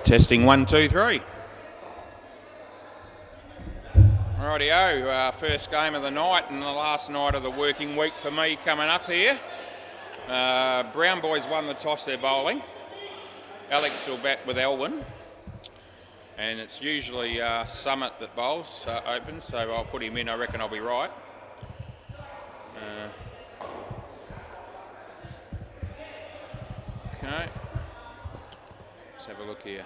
Testing 1, 2, 3. Rightio, first game of the night and the last night of the working week for me coming up here. Brown boys won the toss, they're bowling. Alex will bat with Elwyn. And it's usually Summit that bowls open, so I'll put him in, I reckon I'll be right. Okay. Let's have a look here.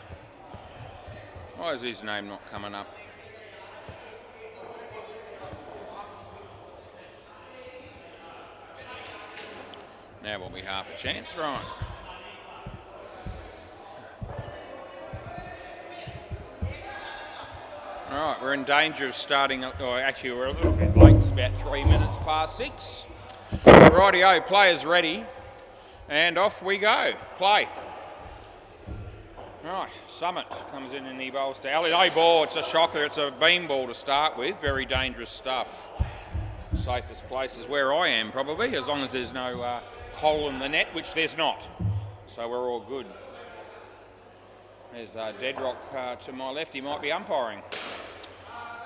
Why is his name not coming up? Now will be half a chance, right? All right, we're in danger of starting, actually we're a little bit late, it's about 3 minutes past 6. Rightio, players ready, and off we go, play. Right, Summit comes in and he bowls to Ali. No ball, it's a shocker, it's a beam ball to start with, very dangerous stuff. Safest place is where I am probably, as long as there's no hole in the net, which there's not. So we're all good. There's Deadrock to my left, he might be umpiring.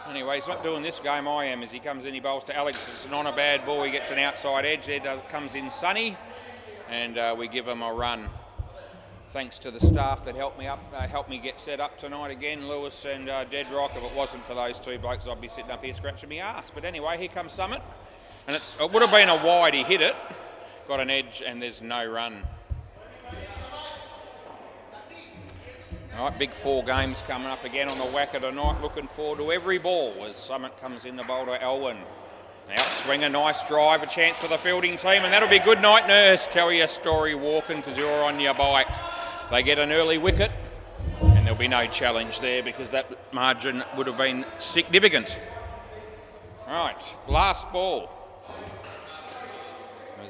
Anyway, he's not doing this game, I am. As he comes in, he bowls to Alex. It's not a bad ball, he gets an outside edge. There comes in Sonny, and we give him a run. Thanks to the staff that helped me get set up tonight again, Lewis and Deadrock. If it wasn't for those two blokes, I'd be sitting up here scratching my ass. But anyway, here comes Summit. And it would have been a wide, he hit it. Got an edge, and there's no run. All right, big 4 games coming up again on the WACA tonight. Looking forward to every ball as Summit comes in the bowl to Elwyn. Outswing, a nice drive, a chance for the fielding team, and that'll be good night, nurse. Tell your story walking because you're on your bike. They get an early wicket, and there'll be no challenge there because that margin would have been significant. All right, last ball.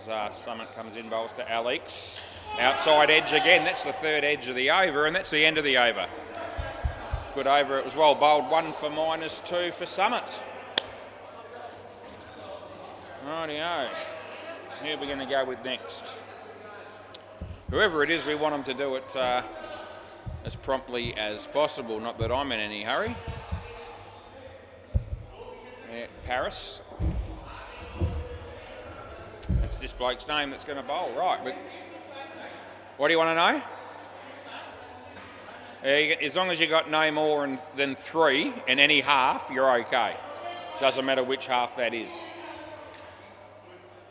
As Summit comes in, bowls to Alex. Outside edge again, that's the third edge of the over, and that's the end of the over. Good over, it was well bowled. 1 for -2 for Summit. Rightio. Who are we going to go with next? Whoever it is, we want them to do it as promptly as possible. Not that I'm in any hurry. Yeah, Paris. That's this bloke's name that's going to bowl, right? But what do you want to know? As long as you got no more than 3 in any half, you're okay. Doesn't matter which half that is.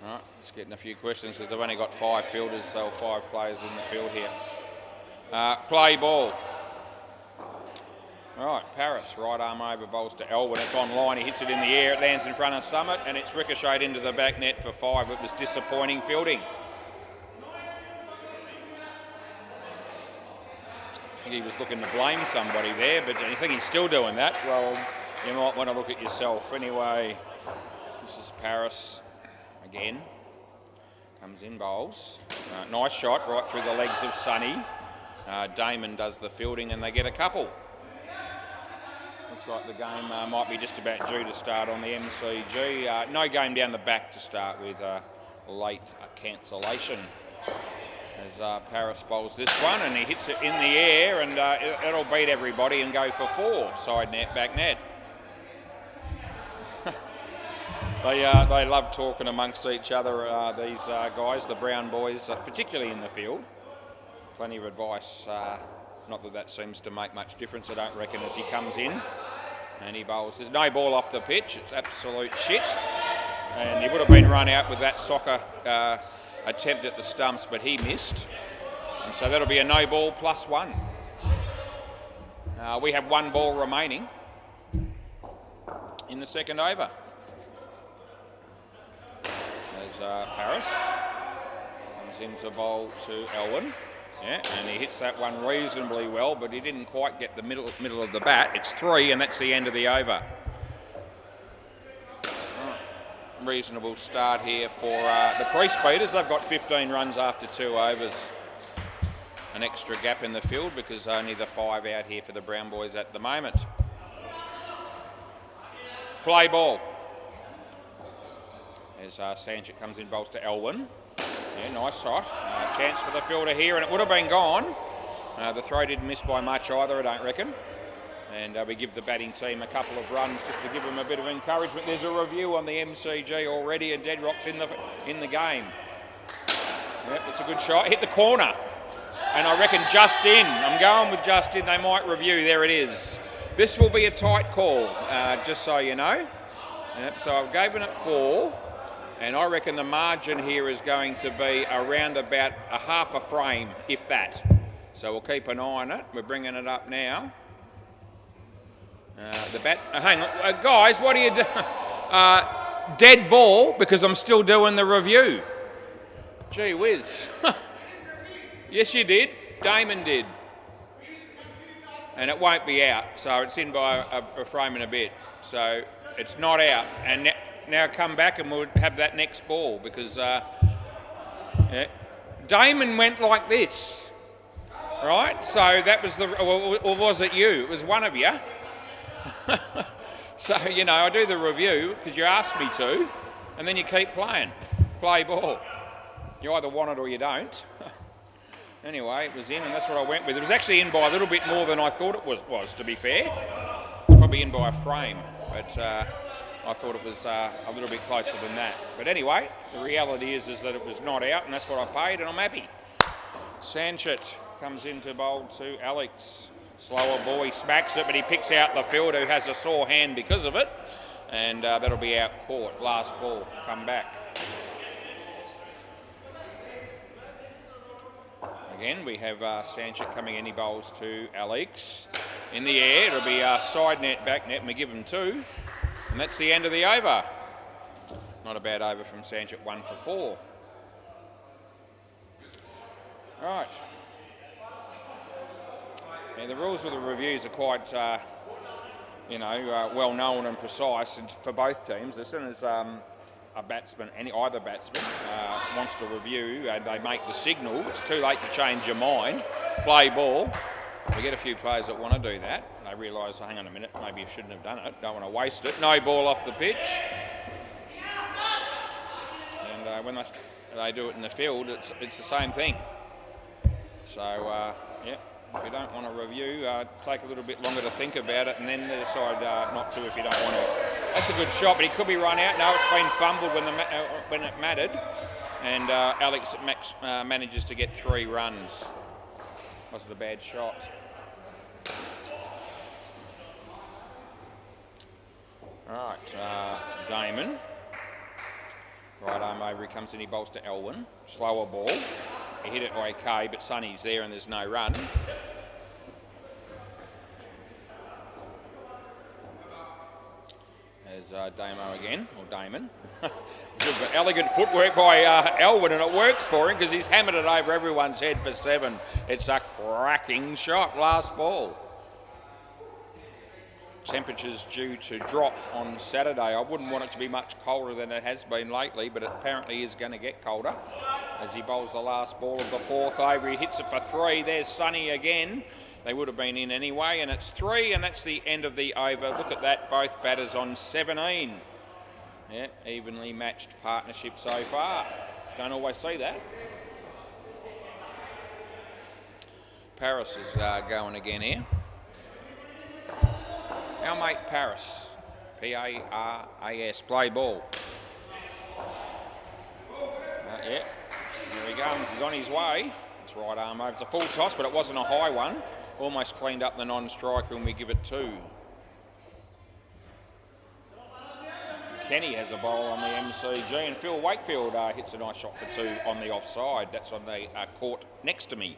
All right, just getting a few questions because they've only got 5 fielders, so 5 players in the field here. Play ball. All right, Paris, right arm over, bowls to Elwyn. It's on line, he hits it in the air, it lands in front of Summit, and it's ricocheted into the back net for 5. It was disappointing fielding. I think he was looking to blame somebody there, but I think he's still doing that. Well, you might want to look at yourself. Anyway, this is Paris again. Comes in, bowls. Nice shot right through the legs of Sonny. Damon does the fielding and they get a couple. Looks like the game might be just about due to start on the MCG. No game down the back to start with, late cancellation. As Paris bowls this one and he hits it in the air and it'll beat everybody and go for 4. Side net, back net. They love talking amongst each other, these guys, the Brown boys, particularly in the field. Plenty of advice. Not that that seems to make much difference, I don't reckon, as he comes in and he bowls. There's no ball off the pitch, it's absolute shit. And he would have been run out with that soccer attempt at the stumps, but he missed. And so that'll be a no ball +1. We have 1 ball remaining in the second over. As Paris comes into bowl to Elwyn. Yeah, and he hits that one reasonably well, but he didn't quite get the middle of the bat. It's 3, and that's the end of the over. Reasonable start here for the crease beaters. They've got 15 runs after 2 overs. An extra gap in the field because only the 5 out here for the Brown boys at the moment. Play ball. As Sanchit comes in, bowls to Elwyn. Yeah, nice shot. Chance for the fielder here, and it would have been gone. The throw didn't miss by much either, I don't reckon. And we give the batting team a couple of runs just to give them a bit of encouragement. There's a review on the MCG already, and Deadrock's in the game. Yep, it's a good shot. Hit the corner. And I reckon just in. I'm going with just in. They might review. There it is. This will be a tight call, just so you know. Yep, so I've given it 4. And I reckon the margin here is going to be around about a half a frame, if that. So we'll keep an eye on it. We're bringing it up now. The bat, hang on, guys, what are you doing? Dead ball, because I'm still doing the review. Gee whiz. Yes, you did. Damon did. And it won't be out, so it's in by a frame and a bit. So it's not out. And now come back and we'll have that next ball, because yeah. Damon went like this, right? So that was or was it you? It was one of you. So, you know, I do the review because you asked me to, and then you keep playing. Play ball. You either want it or you don't. Anyway, it was in, and that's what I went with. It was actually in by a little bit more than I thought it was, to be fair. It's probably in by a frame, but I thought it was a little bit closer than that. But anyway, the reality is that it was not out, and that's what I paid, and I'm happy. Sanchez comes into bowl to Alex. Slower ball, he smacks it, but he picks out the fielder who has a sore hand because of it. And that'll be out court. Last ball, come back. Again, we have Sanchez coming in, he bowls to Alex. In the air, it'll be side net, back net, and we give him 2. And that's the end of the over. Not a bad over from Sanchez, 1 for 4. Right. Yeah, the rules of the reviews are quite, well known and precise for both teams. As soon as a batsman, either batsman, wants to review, they make the signal. It's too late to change your mind. Play ball. We get a few players that want to do that. They realise, hang on a minute, maybe you shouldn't have done it. Don't want to waste it. No ball off the pitch. And when they do it in the field, it's the same thing. So, yeah. If you don't want to review, take a little bit longer to think about it and then decide not to if you don't want to. That's a good shot, but he could be run out. No, it's been fumbled when it mattered. And Alex manages to get 3 runs. Wasn't a bad shot. All right, Damon. Right arm over, he comes in, he bowls to Elwyn. Slower ball. He hit it okay, but Sonny's there and there's no run. There's Damo again, or Damon. Good, but elegant footwork by Elwyn, and it works for him because he's hammered it over everyone's head for 7. It's a cracking shot, last ball. Temperatures due to drop on Saturday. I wouldn't want it to be much colder than it has been lately, but it apparently is going to get colder as he bowls the last ball of the 4th over. He hits it for 3. There's Sonny again. They would have been in anyway, and it's 3, and that's the end of the over. Look at that, both batters on 17. Yeah, evenly matched partnership so far. Don't always see that. Paris is going again here. Our mate Paris, P-A-R-A-S, play ball. Yeah, here he comes, he's on his way. It's right arm over, it's a full toss, but it wasn't a high one. Almost cleaned up the non-striker and we give it 2. Kenny has a bowl on the MCG and Phil Wakefield hits a nice shot for 2 on the offside. That's on the court next to me.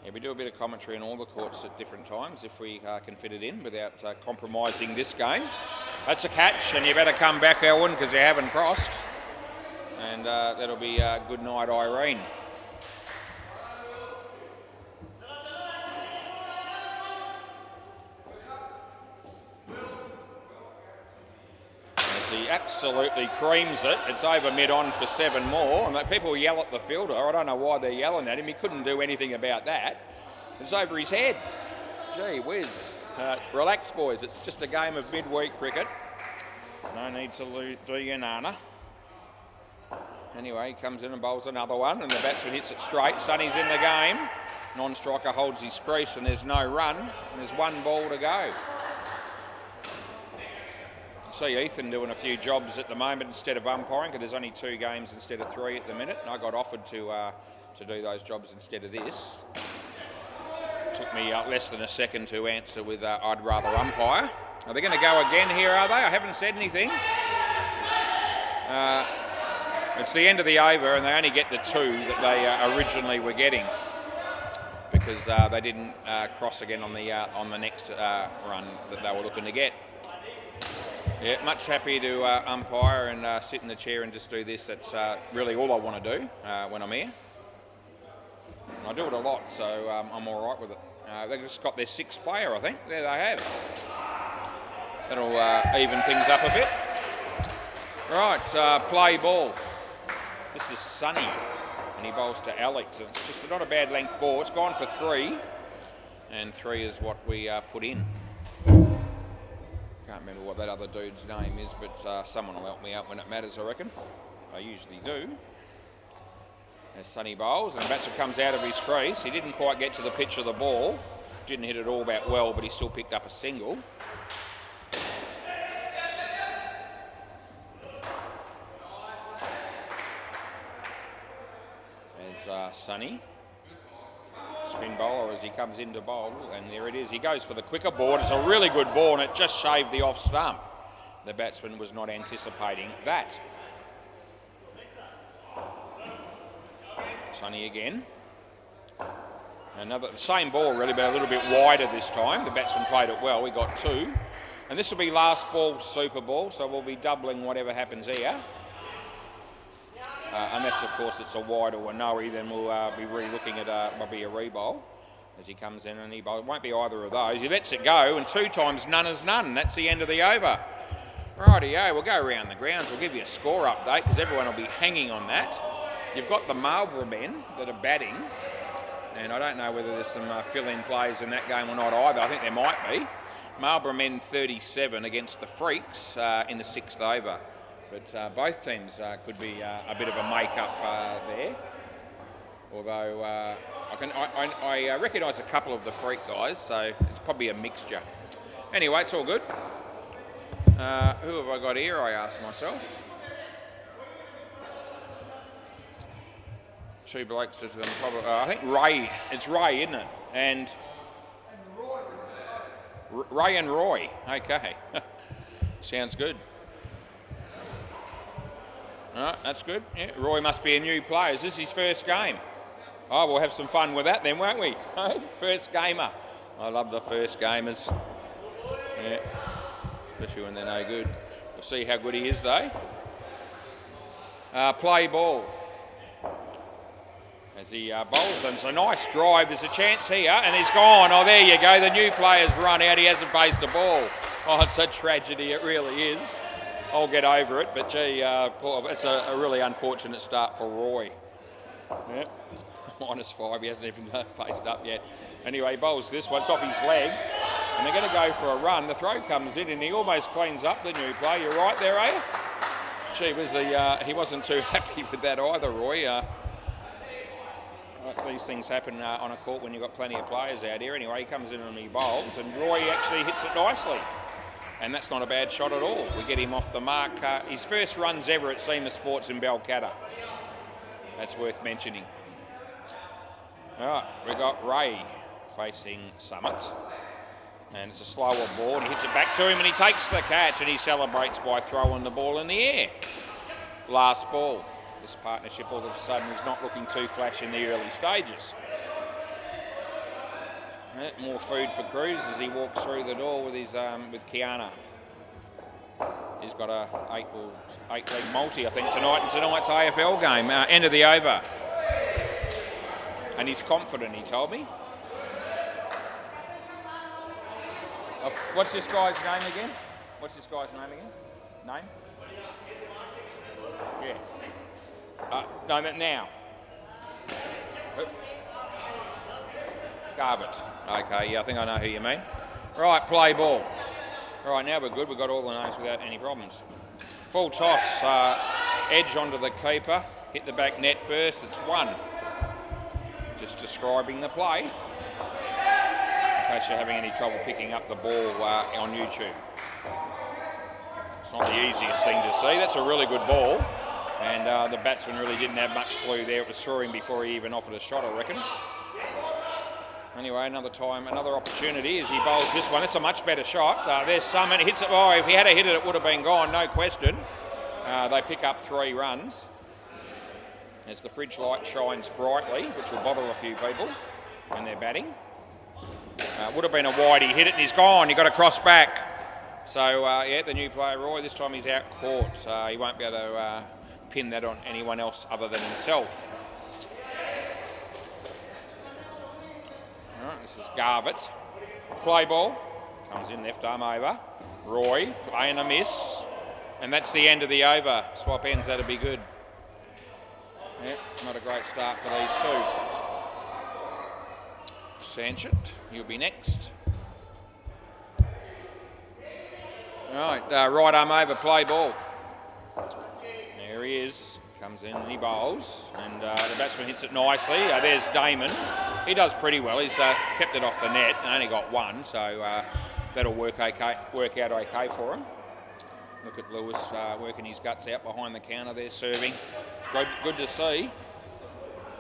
Yeah, we do a bit of commentary on all the courts at different times if we can fit it in without compromising this game. That's a catch, and you better come back, Elwyn, because you haven't crossed. And that'll be good night, Irene. As he absolutely creams it, it's over mid-on for 7 more, and people yell at the fielder. I don't know why they're yelling at him. He couldn't do anything about that. It's over his head. Gee whiz. Relax, boys. It's just a game of midweek cricket. No need to do your nana. Anyway, he comes in and bowls another one, and the batsman hits it straight. Sonny's in the game. Non-striker holds his crease and there's no run. And there's one ball to go. See Ethan doing a few jobs at the moment instead of umpiring, because there's only 2 games instead of 3 at the minute, and I got offered to do those jobs instead of this. Took me less than a second to answer with I'd rather umpire. Are they going to go again here, are they? I haven't said anything. It's the end of the over and they only get the 2 that they originally were getting, because they didn't cross again on the next run that they were looking to get. Yeah, much happier to umpire and sit in the chair and just do this. That's really all I want to do when I'm here. And I do it a lot, so I'm all right with it. They've just got their 6th player, I think. There they have. That'll even things up a bit. Right, play ball. This is Sonny, and he bowls to Alex. It's just not a bad length ball. It's gone for 3, and 3 is what we put in. Can't remember what that other dude's name is, but someone will help me out when it matters, I reckon. I usually do. As Sonny bowls, and the batsman comes out of his crease. He didn't quite get to the pitch of the ball. Didn't hit it all that well, but he still picked up a single. There's Sonny. Spin bowler as he comes into bowl, and there it is. He goes for the quicker ball. It's a really good ball, and it just shaved the off stump. The batsman was not anticipating that. Sonny again. Another same ball really, but a little bit wider this time. The batsman played it well. We got 2, and this will be last ball super ball, so we'll be doubling whatever happens here. Unless, of course, it's a wide or a no-y, then we'll be re-looking at maybe a re-bowl as he comes in and he bowls. It won't be either of those. He lets it go, and 2 times none is none. That's the end of the over. Rightio, we'll go around the grounds. We'll give you a score update because everyone will be hanging on that. You've got the Marlborough men that are batting, and I don't know whether there's some fill-in plays in that game or not either. I think there might be. Marlborough men 37 against the Freaks in the 6th over. But both teams could be a bit of a make-up there. Although I recognise a couple of the Freak guys, so it's probably a mixture. Anyway, it's all good. Who have I got here, I ask myself. 2 blokes that probably, I think Ray, it's Ray, isn't it? And Ray and Roy, okay. Sounds good. All right, that's good. Yeah, Roy must be a new player. Is this his first game? Oh, we'll have some fun with that then, won't we? First gamer. I love the first gamers. Yeah, especially when they're no good. We'll see how good he is though. Play ball. As he bowls, and it's a nice drive. There's a chance here, and he's gone. Oh, there you go. The new player's run out. He hasn't faced a ball. Oh, it's a tragedy. It really is. I'll get over it, but gee, it's a really unfortunate start for Roy. Yeah. -5. He hasn't even faced up yet. Anyway, he bowls this one. It's off his leg, and they're going to go for a run. The throw comes in, and he almost cleans up the new player. You're right there, eh? Gee, he wasn't too happy with that either, Roy. These things happen on a court when you've got plenty of players out here. Anyway, he comes in and he bowls, and Roy actually hits it nicely. And that's not a bad shot at all. We get him off the mark. His first runs ever at SEMA Sports in Balcatta. That's worth mentioning. All right, we've got Ray facing Summit. And it's a slower ball, and he hits it back to him, and he takes the catch, and he celebrates by throwing the ball in the air. Last ball. This partnership all of a sudden is not looking too flash in the early stages. More food for Cruz as he walks through the door with his with Kiana. He's got a 8-leg multi, I think, tonight in tonight's AFL game. End of the over. And he's confident, he told me. What's this guy's name again? Name? Yes. No, now. Garbutt. Okay, yeah, I think I know who you mean. Right, play ball. All right, now we're good. We've got all the names without any problems. Full toss, edge onto the keeper. Hit the back net first. It's 1. just describing the play, in case you're having any trouble picking up the ball on YouTube. It's not the easiest thing to see. That's a really good ball, and the batsman really didn't have much clue there. It was through him before he even offered a shot, I reckon. Anyway, another opportunity as he bowls this one. It's a much better shot. There's some, and he hits it. Oh, if he had hit it, it would have been gone, no question. They pick up 3 runs. As the fridge light shines brightly, which will bother a few people when they're batting. Would have been a wide. He hit it and he's gone. He got a cross back. So, yeah, the new player, Roy, this time he's out caught. So he won't be able to pin that on anyone else other than himself. All right, this is Garvett. Play ball. Comes in left arm over. Roy, play and a miss. And that's the end of the over. Swap ends, that'd be good. Yeah, not a great start for these two. Sanchit, he'll be next. All right, right arm over, play ball. There he is. Comes in and he bowls. And the batsman hits it nicely. There's Damon. He does pretty well. He's kept it off the net and only got 1, so that'll work out okay for him. Look at Lewis working his guts out behind the counter there, serving. Good to see.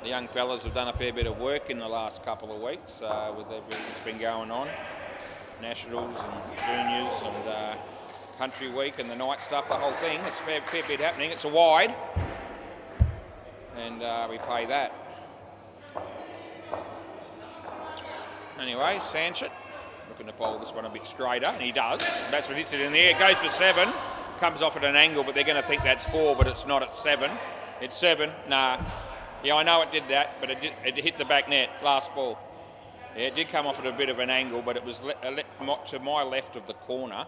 The young fellas have done a fair bit of work in the last couple of weeks with everything that's been going on. Nationals and juniors and country week and the night stuff, the whole thing. It's a fair bit happening. It's a wide. And we play that. Anyway, Sanchit looking to bowl this one a bit straighter, and he does. The batsman hits it in the air, goes for 7, comes off at an angle, but they're going to think that's 4, but it's not, it's 7. It's 7, nah. Yeah, I know it did that, but it hit the back net, last ball. Yeah, it did come off at a bit of an angle, but it was to my left of the corner,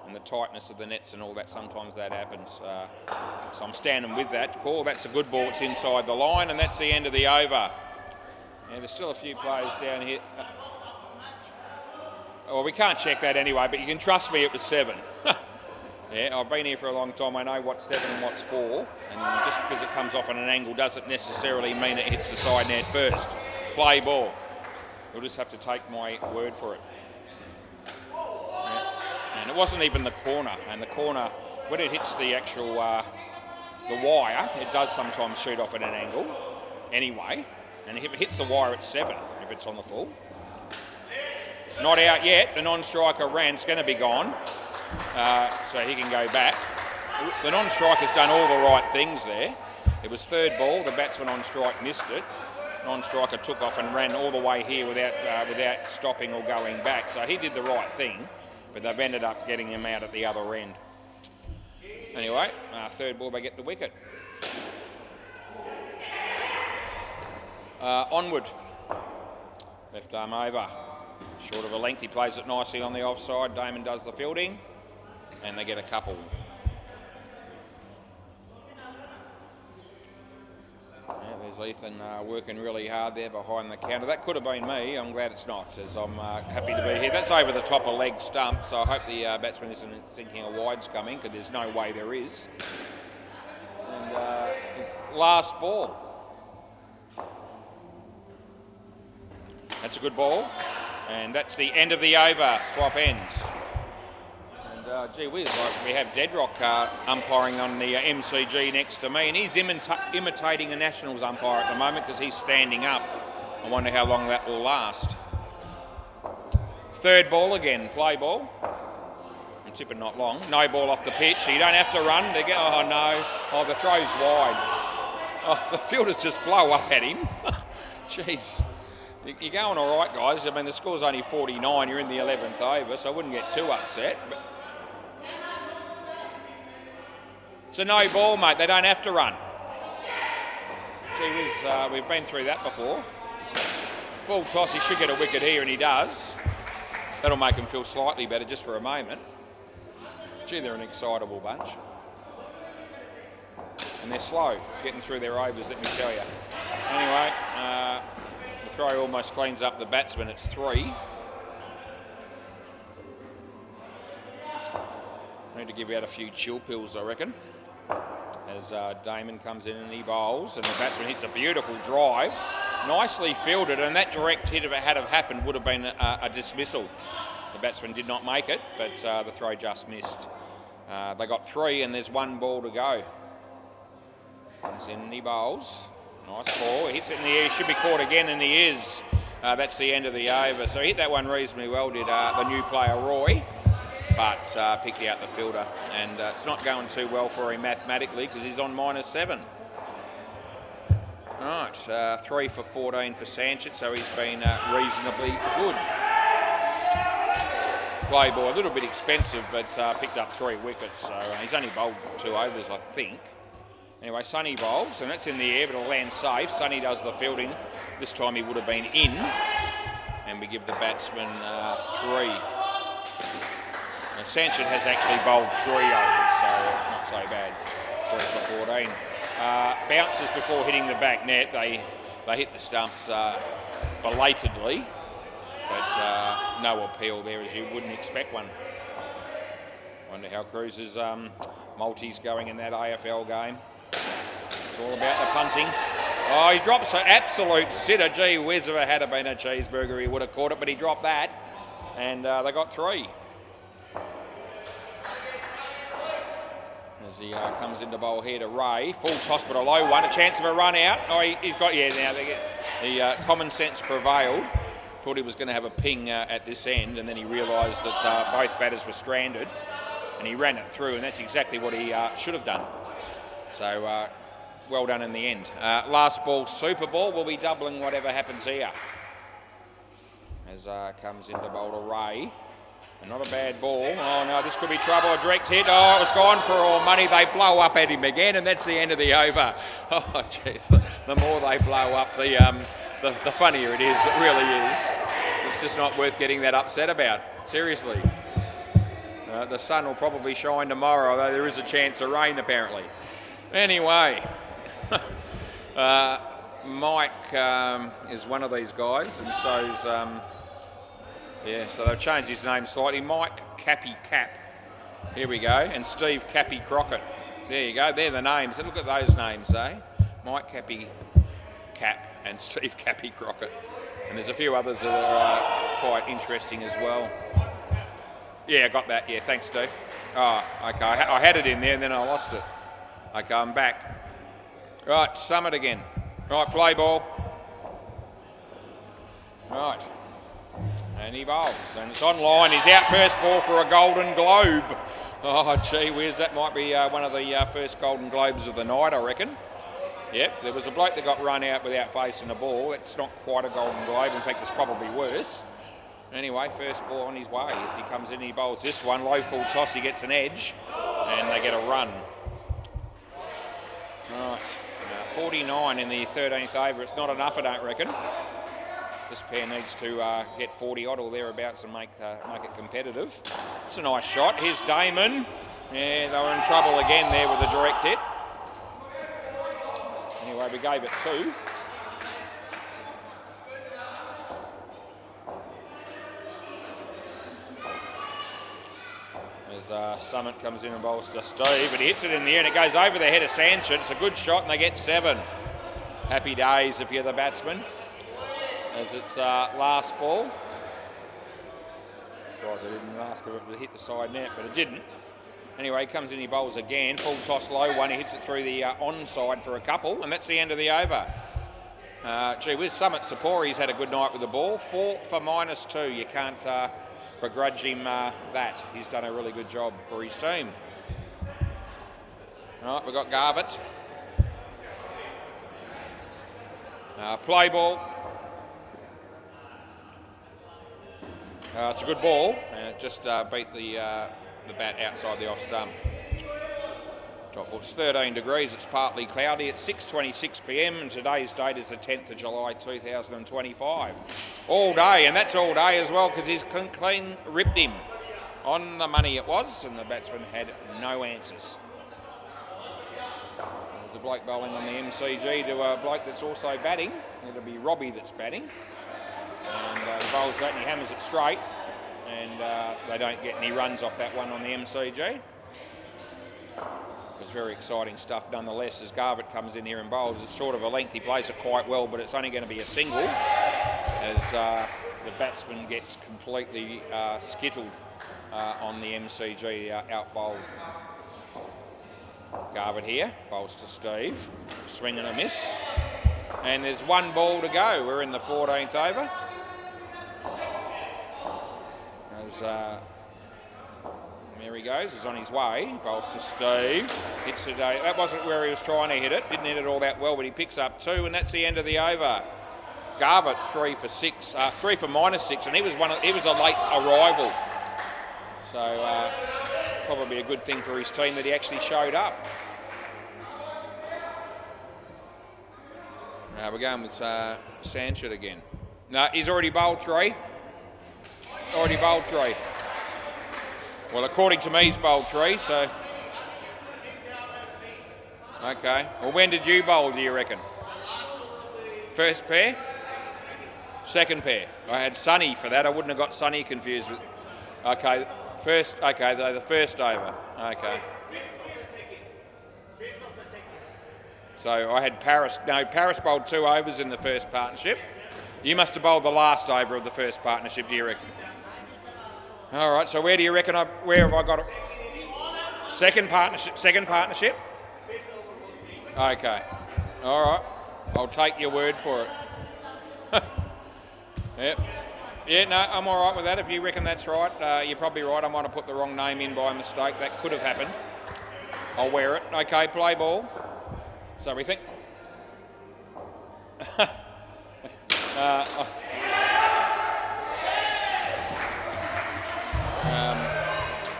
and the tightness of the nets and all that, sometimes that happens. So I'm standing with that call. That's a good ball, it's inside the line, and that's the end of the over. Yeah, there's still a few players down here. Well, we can't check that anyway, but you can trust me, it was 7. Yeah, I've been here for a long time. I know what's 7 and what's 4. And just because it comes off at an angle doesn't necessarily mean it hits the side net first. Play ball. You'll just have to take my word for it. Yeah. And it wasn't even the corner. And the corner, when it hits the actual the wire, it does sometimes shoot off at an angle anyway. And if it hits the wire, it's 7 if it's on the full. Not out yet. The non-striker Rand's going to be gone, so he can go back. The non-striker's done all the right things there. It was 3rd ball. The batsman on strike missed it. Non-striker took off and ran all the way here without stopping or going back. So he did the right thing, but they've ended up getting him out at the other end. Anyway, 3rd ball, they get the wicket. Onward. Left arm over. Short of a length, he plays it nicely on the offside. Damon does the fielding, and they get a couple. Yeah, there's Ethan working really hard there behind the counter. That could have been me. I'm glad it's not, as I'm happy to be here. That's over the top of leg stump, so I hope the batsman isn't thinking a wide's coming, because there's no way there is. And it's last ball. That's a good ball. And that's the end of the over. Swap ends. And gee whiz, we have Deadrock umpiring on the MCG next to me, and he's imitating a Nationals umpire at the moment because he's standing up. I wonder how long that will last. 3rd ball again, play ball. I'm tipping not long. No ball off the pitch. You don't have to run. Oh no. Oh, the throw's wide. Oh, the fielders just blow up at him. Jeez. You're going all right, guys. I mean, the score's only 49. You're in the 11th over, so I wouldn't get too upset. But it's a no ball, mate. They don't have to run. Gee whiz, we've been through that before. Full toss, he should get a wicket here, and he does. That'll make him feel slightly better just for a moment. Gee, they're an excitable bunch. And they're slow getting through their overs, let me tell you. Anyway, the throw almost cleans up the batsman. It's 3. I need to give out a few chill pills, I reckon. as Damon comes in and he bowls, and the batsman hits a beautiful drive, nicely fielded, and that direct hit, if it had have happened, would have been a dismissal. The batsman did not make it, but the throw just missed. They got 3 and there's 1 ball to go. Comes in and he bowls. Nice ball, he hits it in the air, should be caught again, and he is. That's the end of the over. So he hit that one reasonably well, did the new player Roy, but picked out the fielder, and it's not going too well for him mathematically because he's on -7. Right, 3 for 14 for Sanchez, so he's been reasonably good. Play ball, a little bit expensive, but picked up 3 wickets, so he's only bowled 2 overs, I think. Anyway, Sonny bowls, and that's in the air, but it'll land safe. Sonny does the fielding. This time he would have been in, and we give the batsman 3. Now, Sanchez has actually bowled 3 overs, so not so bad. 3 for 14. Bounces before hitting the back net. They hit the stumps belatedly, but no appeal there, as you wouldn't expect one. Wonder how Cruz's multi's going in that AFL game. It's all about the punting. Oh, he drops an absolute sitter. Gee whiz, if it had been a cheeseburger, he would have caught it, but he dropped that, and they got 3. As he comes into bowl here to Ray. Full toss, but a low one. A chance of a run out. Oh, he's got, yeah, now the common sense prevailed. Thought he was going to have a ping at this end, and then he realised that both batters were stranded, and he ran it through, and that's exactly what he should have done. So, well done in the end. Last ball, Super Ball. We'll be doubling whatever happens here. As comes into bowl to Ray. And not a bad ball. Oh no, this could be trouble. A direct hit. Oh, it was gone for all money. They blow up at him again, and that's the end of the over. Oh jeez, the more they blow up, the funnier it is. It really is. It's just not worth getting that upset about. Seriously. The sun will probably shine tomorrow, though there is a chance of rain apparently. Anyway, Mike is one of these guys, and so's yeah, so they've changed his name slightly. Mike Cappy Cap. Here we go. And Steve Cappy Crockett. There you go. They're the names. And look at those names, eh? Mike Cappy Cap and Steve Cappy Crockett. And there's a few others that are quite interesting as well. Yeah, I got that. Yeah, thanks, Steve. Oh, okay. I had it in there and then I lost it. Okay, I'm back. Right, Summit again. Right, play ball. Right. And he bowls, and it's online. He's out first ball for a Golden Globe. Oh, gee whiz, that might be one of the first Golden Globes of the night, I reckon. Yep, there was a bloke that got run out without facing the ball. It's not quite a Golden Globe. In fact, it's probably worse. Anyway, first ball on his way as he comes in. He bowls this one. Low full toss, he gets an edge, and they get a run. Right, 49 in the 13th over. It's not enough, I don't reckon. This pair needs to get 40 odd or thereabouts and make it competitive. It's a nice shot. Here's Damon. Yeah, they were in trouble again there with a direct hit. Anyway, we gave it 2. As Summit comes in and bowls to Steve, but he hits it in the air and it goes over the head of Sanchez. It's a good shot and they get 7. Happy days if you're the batsman. As it's last ball. Surprised I didn't ask if it to hit the side net, but it didn't. Anyway, he comes in, he bowls again. Full toss, low one. He hits it through the onside for a couple, and that's the end of the over. Gee whiz, Summit Sapori's had a good night with the ball. 4 for -2. You can't begrudge him that. He's done a really good job for his team. All right, we've got Garvett. Play ball. It's a good ball, and it just beat the bat outside the off stump. It's 13 degrees, it's partly cloudy. It's 6:26 p.m. and today's date is the 10th of July 2025. All day, and that's all day as well because he's clean ripped him. On the money it was, and the batsman had no answers. There's a bloke bowling on the MCG to a bloke that's also batting. It'll be Robbie that's batting. And the bowls that and he hammers it straight, and they don't get any runs off that one on the MCG because it's very exciting stuff nonetheless as Garvett comes in here and bowls. It's short of a length, he plays it quite well, but it's only going to be a single as the batsman gets completely skittled on the MCG out bowled. Garvett here, bowls to Steve, swing and a miss. And there's one ball to go. We're in the 14th over. As there he goes, he's on his way, bowls to Steve, hits it. That wasn't where he was trying to hit it, didn't hit it all that well, but he picks up 2, and that's the end of the over. Garvett 3 for -6, and he was a late arrival. So probably a good thing for his team that he actually showed up. We're going with Sanchez again. No, he's already bowled 3. Already bowled 3. Well, according to me, he's bowled 3, so... Okay. Well, when did you bowl, do you reckon? First pair? Second pair. I had Sonny for that. I wouldn't have got Sonny confused with... Okay, first... Okay, the first over. Okay. So I had Paris... No, Paris bowled 2 overs in the first partnership. You must have bowled the last over of the first partnership, do you reckon? All right, so where do you reckon where have I got it? Second partnership? Okay. All right. I'll take your word for it. Yep. Yeah, no, I'm all right with that. If you reckon that's right, you're probably right. I might have put the wrong name in by mistake. That could have happened. I'll wear it. Okay, play ball. So we think...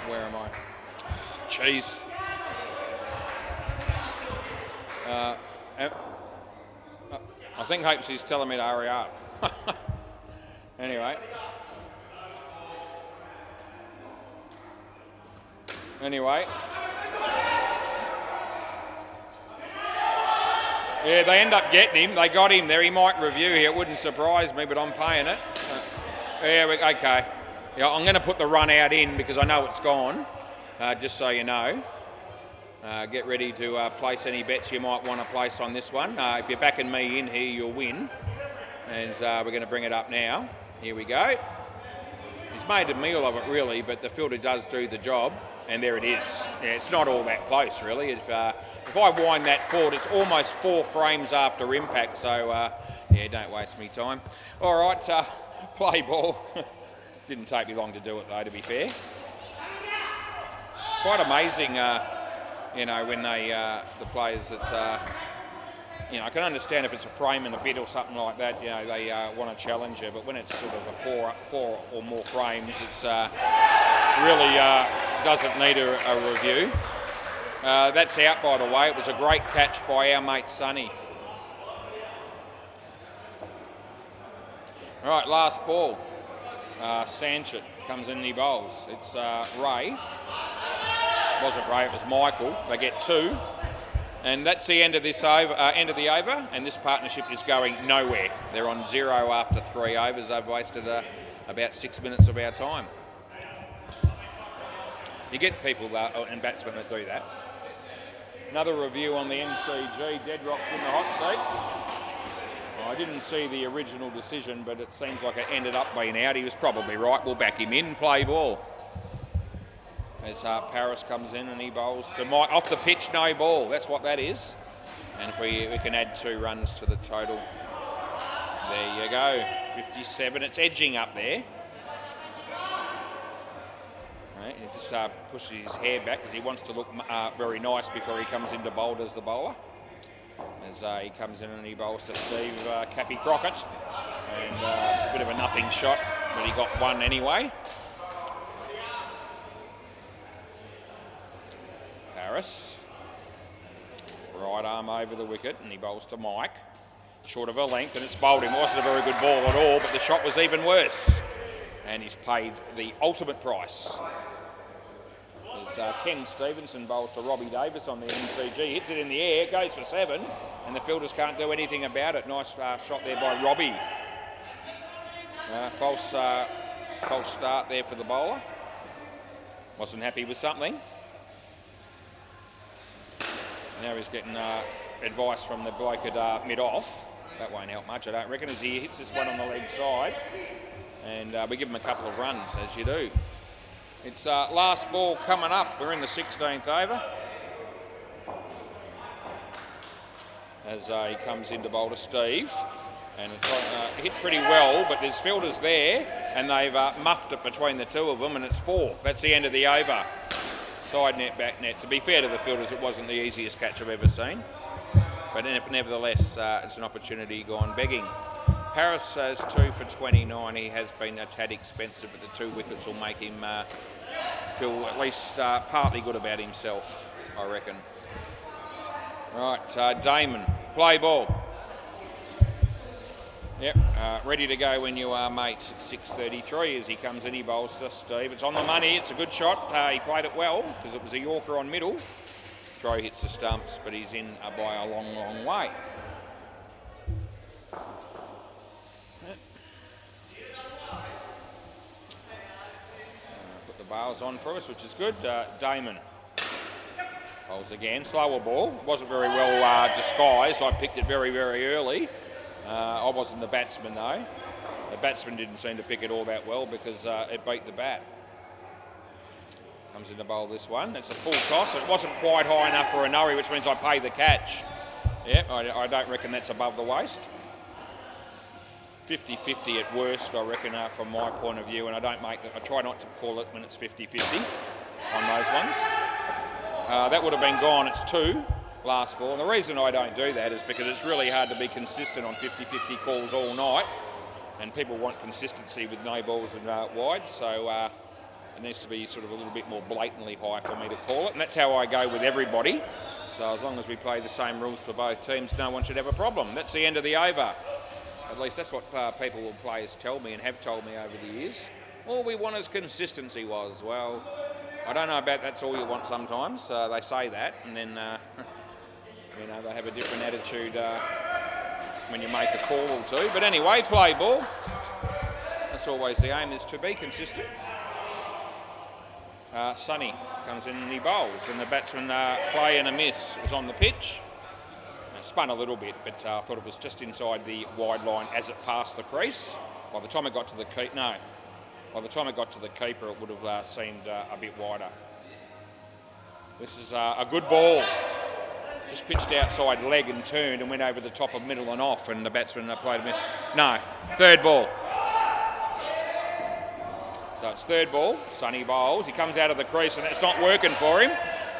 where am I? Jeez. I think Hopesy's telling me to hurry up. Anyway. Yeah, they end up getting him. They got him there. He might review here. It wouldn't surprise me, but I'm paying it. Okay. Yeah, I'm going to put the run out in because I know it's gone, just so you know. Get ready to place any bets you might want to place on this one. If you're backing me in here, you'll win. And we're going to bring it up now. Here we go. He's made a meal of it, really, but the fielder does do the job. And there it is. Yeah, it's not all that close, really. If I wind that forward, it's almost 4 frames after impact. So, yeah, don't waste me time. All right, play ball. Didn't take me long to do it, though, to be fair. Quite amazing, you know, when the players that, you know, I can understand if it's a frame and a bit or something like that, you know, they want to challenge you, but when it's sort of a four or more frames, it's really doesn't need a review. That's out, by the way. It was a great catch by our mate Sonny. All right, last ball. Sanchez comes in and he bowls. It's Ray. It wasn't Ray, it was Michael. They get 2. And that's the end of this over, and this partnership is going nowhere. They're on 0 after 3 overs. They've wasted about 6 minutes of our time. You get people and batsmen that do that. Another review on the MCG. Deadrock's in the hot seat. I didn't see the original decision, but it seems like it ended up being out. He was probably right. We'll back him in, play ball. As Paris comes in and he bowls to Mike. Off the pitch, no ball. That's what that is. And if we can add 2 runs to the total. There you go. 57. It's edging up there. Right, he just pushes his hair back because he wants to look very nice before he comes into bowl as the bowler. As he comes in and he bowls to Steve Cappy Crockett. And a bit of a nothing shot, but he got 1 anyway. Paris. Right arm over the wicket and he bowls to Mike. Short of a length and it's bowled him. It wasn't a very good ball at all, but the shot was even worse. And he's paid the ultimate price. As Ken Stevenson bowls to Robbie Davis on the MCG. Hits it in the air, goes for 7, and the fielders can't do anything about it. Nice shot there by Robbie. False start there for the bowler. Wasn't happy with something. Now he's getting advice from the bloke at mid-off. That won't help much, I don't reckon, as he hits this one on the leg side. And we give him a couple of runs, as you do. It's last ball coming up. We're in the 16th over. As he comes in to bowl to Steve. And it's hit pretty well, but there's fielders there, and they've muffed it between the two of them, and it's 4. That's the end of the over. Side net, back net. To be fair to the fielders, it wasn't the easiest catch I've ever seen. But nevertheless, it's an opportunity gone begging. Paris has 2 for 29. He has been a tad expensive, but the 2 wickets will make him feel at least partly good about himself, I reckon. Right, Damon, play ball. Yep, ready to go when you are, mate. It's 6:33 as he comes in. He bowls to Steve. It's on the money. It's a good shot. He played it well because it was a Yorker on middle. Throw hits the stumps, but he's in by a long, long way. Put the bails on for us, which is good. Damon bowls again. Slower ball. Wasn't very well disguised. I picked it very, very early. I wasn't the batsman though. The batsman didn't seem to pick it all that well because it beat the bat. Comes in to bowl this one. It's a full toss. It wasn't quite high enough for a no, which means I pay the catch. Yeah, I don't reckon that's above the waist. 50-50 at worst, I reckon, from my point of view, and I try not to call it when it's 50-50 on those ones. That would have been gone. It's 2. Last ball. And the reason I don't do that is because it's really hard to be consistent on 50-50 calls all night, and people want consistency with no balls and wide, so it needs to be sort of a little bit more blatantly high for me to call it, and that's how I go with everybody. So as long as we play the same rules for both teams, no one should have a problem. That's the end of the over. At least that's what people or players tell me and have told me over the years. All we want is consistency. Well, I don't know about that's all you want sometimes. They say that, and then you know, they have a different attitude when you make a call or two. But anyway, play ball. That's always the aim, is to be consistent. Sonny comes in and he bowls, and the batsman play and a miss was on the pitch. It spun a little bit, but I thought it was just inside the wide line as it passed the crease. By the time it got to the keeper, by the time it got to the keeper, it would have seemed a bit wider. This is a good ball. Just pitched outside leg and turned and went over the top of middle and off, and the batsman played a miss. No, 3rd ball. So it's 3rd ball. Sonny bowls. He comes out of the crease and it's not working for him.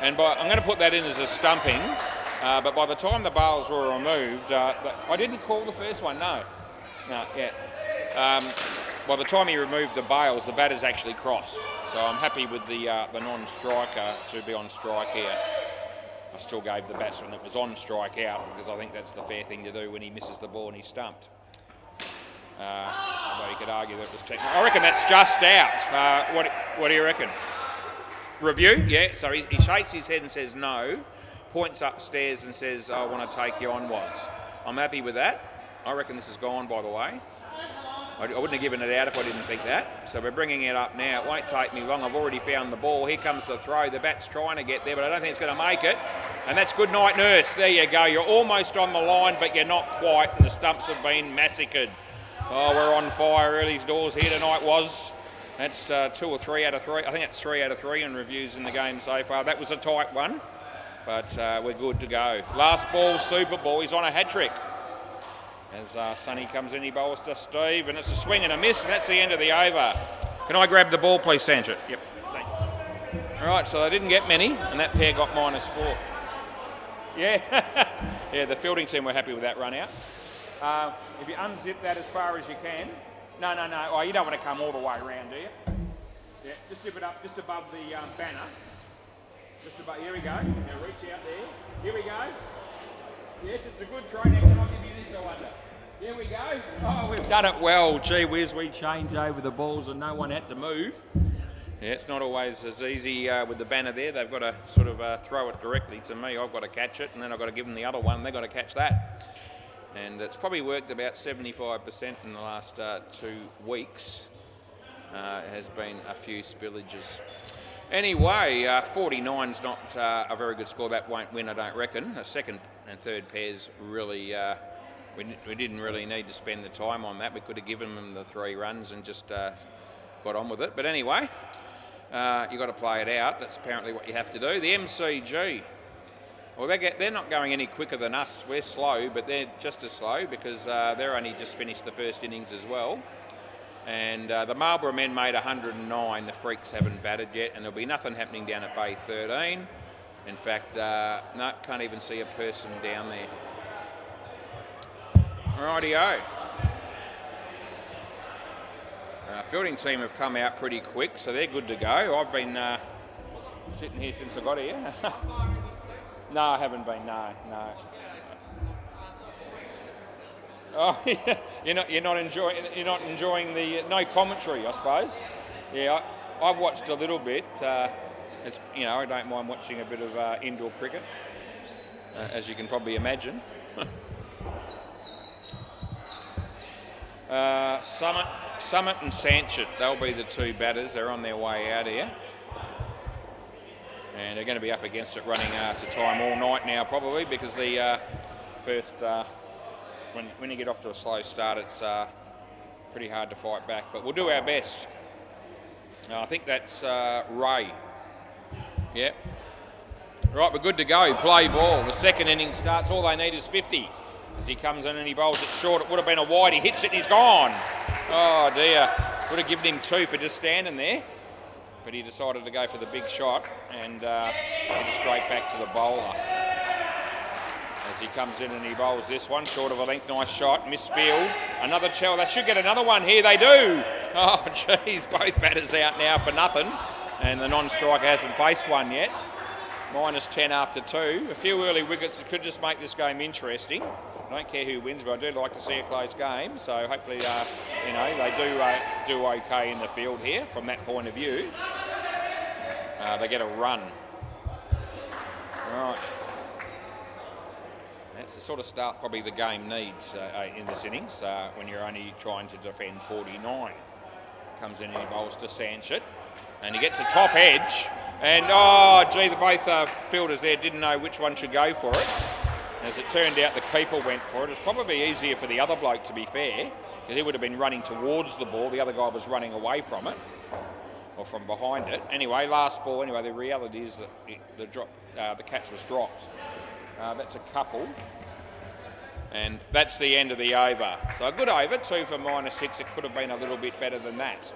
And I'm going to put that in as a stumping. But by the time the bails were removed, I didn't call the first one. No, yeah. By the time he removed the bails, the batter's actually crossed. So I'm happy with the non-striker to be on strike here. I still gave the batsman that was on strike out because I think that's the fair thing to do when he misses the ball and he's stumped. Although you could argue that it was technical. I reckon that's just out. What do you reckon? Review? Yeah, so he shakes his head and says no, points upstairs and says, I want to take you onwards. I'm happy with that. I reckon this is gone, by the way. I wouldn't have given it out if I didn't think that. So we're bringing it up now. It won't take me long. I've already found the ball. Here comes the throw. The bat's trying to get there, but I don't think it's going to make it. And that's good night, nurse. There you go. You're almost on the line, but you're not quite, and the stumps have been massacred. Oh, we're on fire. Early's doors here tonight was. That's 2 or 3 out of 3. I think that's 3 out of 3 in reviews in the game so far. That was a tight one, but we're good to go. Last ball, super ball. He's on a hat-trick. As Sonny comes in, he bowls to Steve, and it's a swing and a miss, and that's the end of the over. Can I grab the ball, please, Sandra? Yep. Thanks. All right, so they didn't get many, and that pair got -4. Yeah, yeah. The fielding team were happy with that run out. If you unzip that as far as you can. No. Oh, you don't want to come all the way around, do you? Yeah, just zip it up just above the banner. Just about, here we go. Now reach out there. Here we go. Yes, it's a good throw. Next time I'll give you this, I wonder. Here we go. Oh, we've done it well. Gee whiz, we changed over the balls and no one had to move. Yeah, it's not always as easy with the banner there. They've got to sort of throw it directly to me. I've got to catch it, and then I've got to give them the other one. They've got to catch that. And it's probably worked about 75% in the last 2 weeks. It has been a few spillages. Anyway, 49's not a very good score. That won't win, I don't reckon. The second and third pairs really, we didn't really need to spend the time on that. We could have given them the 3 runs and just got on with it. But anyway, you've got to play it out. That's apparently what you have to do. The MCG. Well, they're not going any quicker than us. We're slow, but they're just as slow because they're only just finished the first innings as well. And the Marlborough men made 109. The Freaks haven't batted yet, and there'll be nothing happening down at Bay 13. In fact, no, can't even see a person down there. Rightio. Fielding team have come out pretty quick, so they're good to go. I've been sitting here since I got here. No, I haven't been. No. Oh, you're not enjoying the no commentary, I suppose. Yeah, I've watched a little bit. It's I don't mind watching a bit of indoor cricket, as you can probably imagine. Summit and Sanchez, they'll be the 2 batters. They're on their way out here. And they're going to be up against it running to time all night now probably because the first, when you get off to a slow start, it's pretty hard to fight back. But we'll do our best. I think that's Ray. Yep. Right, we're good to go. Play ball. The second inning starts. All they need is 50. As he comes in and he bowls it short, it would have been a wide. He hits it and he's gone. Oh dear. Would have given him 2 for just standing there. But he decided to go for the big shot and headed straight back to the bowler. As he comes in and he bowls this one, short of a length, nice shot, misfield. Another chell, they should get another one here, they do. Oh geez, both batters out now for nothing. And the non-striker hasn't faced one yet. -10 after 2. A few early wickets could just make this game interesting. I don't care who wins, but I do like to see a close game. So hopefully, they do okay in the field here from that point of view. They get a run. Right. That's the sort of start probably the game needs in this innings when you're only trying to defend 49. Comes in and he bowls to Sanchez. And he gets the top edge. And, oh, gee, both fielders there didn't know which one should go for it. As it turned out, the keeper went for it. It's probably easier for the other bloke, to be fair, because he would have been running towards the ball. The other guy was running away from it, or from behind it. Anyway, last ball. Anyway, the reality is that the catch was dropped. That's a couple. And that's the end of the over. So a good over, 2 for -6. It could have been a little bit better than that.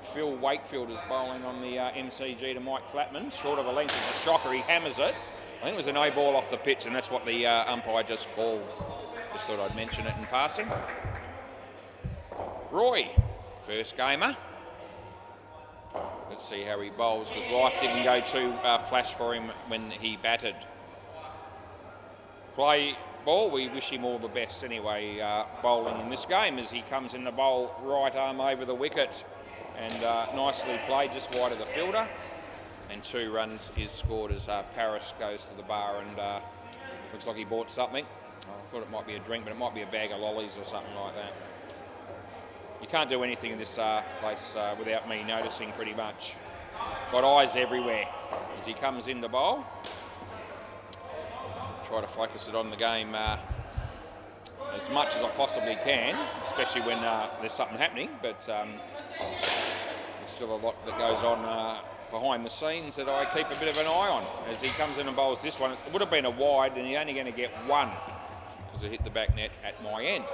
Phil Wakefield is bowling on the MCG to Mike Flatman. Short of a length, it's a shocker. He hammers it. I think it was a no ball off the pitch, and that's what the umpire just called. Just thought I'd mention it in passing. Roy, first gamer. Let's see how he bowls, because life didn't go too flash for him when he batted. Play ball, we wish him all the best anyway, bowling in this game as he comes in the bowl, right arm over the wicket. And nicely played, just wide of the fielder. And 2 runs is scored as Paris goes to the bar and looks like he bought something. I thought it might be a drink, but it might be a bag of lollies or something like that. You can't do anything in this place without me noticing pretty much. Got eyes everywhere as he comes in the bowl. Try to focus it on the game as much as I possibly can, especially when there's something happening, but there's still a lot that goes on behind the scenes that I keep a bit of an eye on. As he comes in and bowls this one, it would have been a wide and he's only going to get 1 because it hit the back net at my end.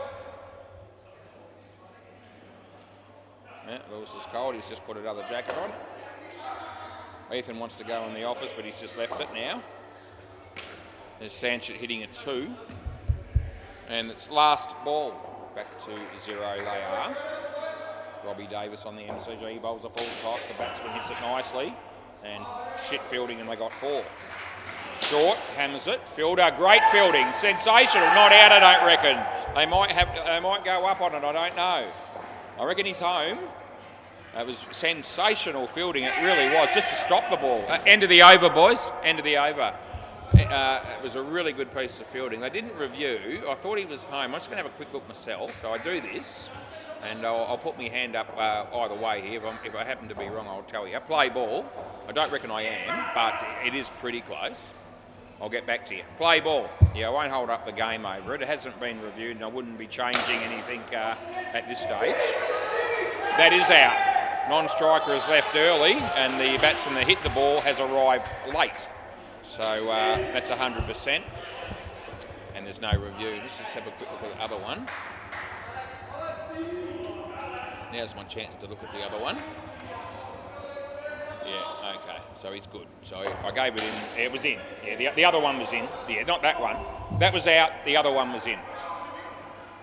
Yeah, Lewis is cold, he's just put another jacket on. Ethan wants to go in the office, but he's just left it now. There's Sanchez hitting a 2. And it's last ball. Back to 0 they are. Robbie Davis on the MCG bowls a full toss. The batsman hits it nicely. And shit fielding, and they got 4. Short, hammers it. Fielder, great fielding. Sensational. Not out, I don't reckon. They might go up on it, I don't know. I reckon he's home. It was sensational fielding, it really was, just to stop the ball. End of the over, boys. End of the over. It was a really good piece of fielding. They didn't review. I thought he was home. I'm just going to have a quick look myself. So I do this. and I'll put my hand up either way here. If I happen to be wrong, I'll tell you. Play ball. I don't reckon I am, but it is pretty close. I'll get back to you. Play ball. Yeah, I won't hold up the game over it. It hasn't been reviewed, and I wouldn't be changing anything at this stage. That is out. Non-striker has left early, and the batsman that hit the ball has arrived late. So that's 100%. And there's no review. Let's just have a quick look at the other one. Now's my chance to look at the other one. Yeah, okay, so he's good. So I gave it in, it was in. Yeah, the other one was in. Yeah, not that one. That was out, the other one was in.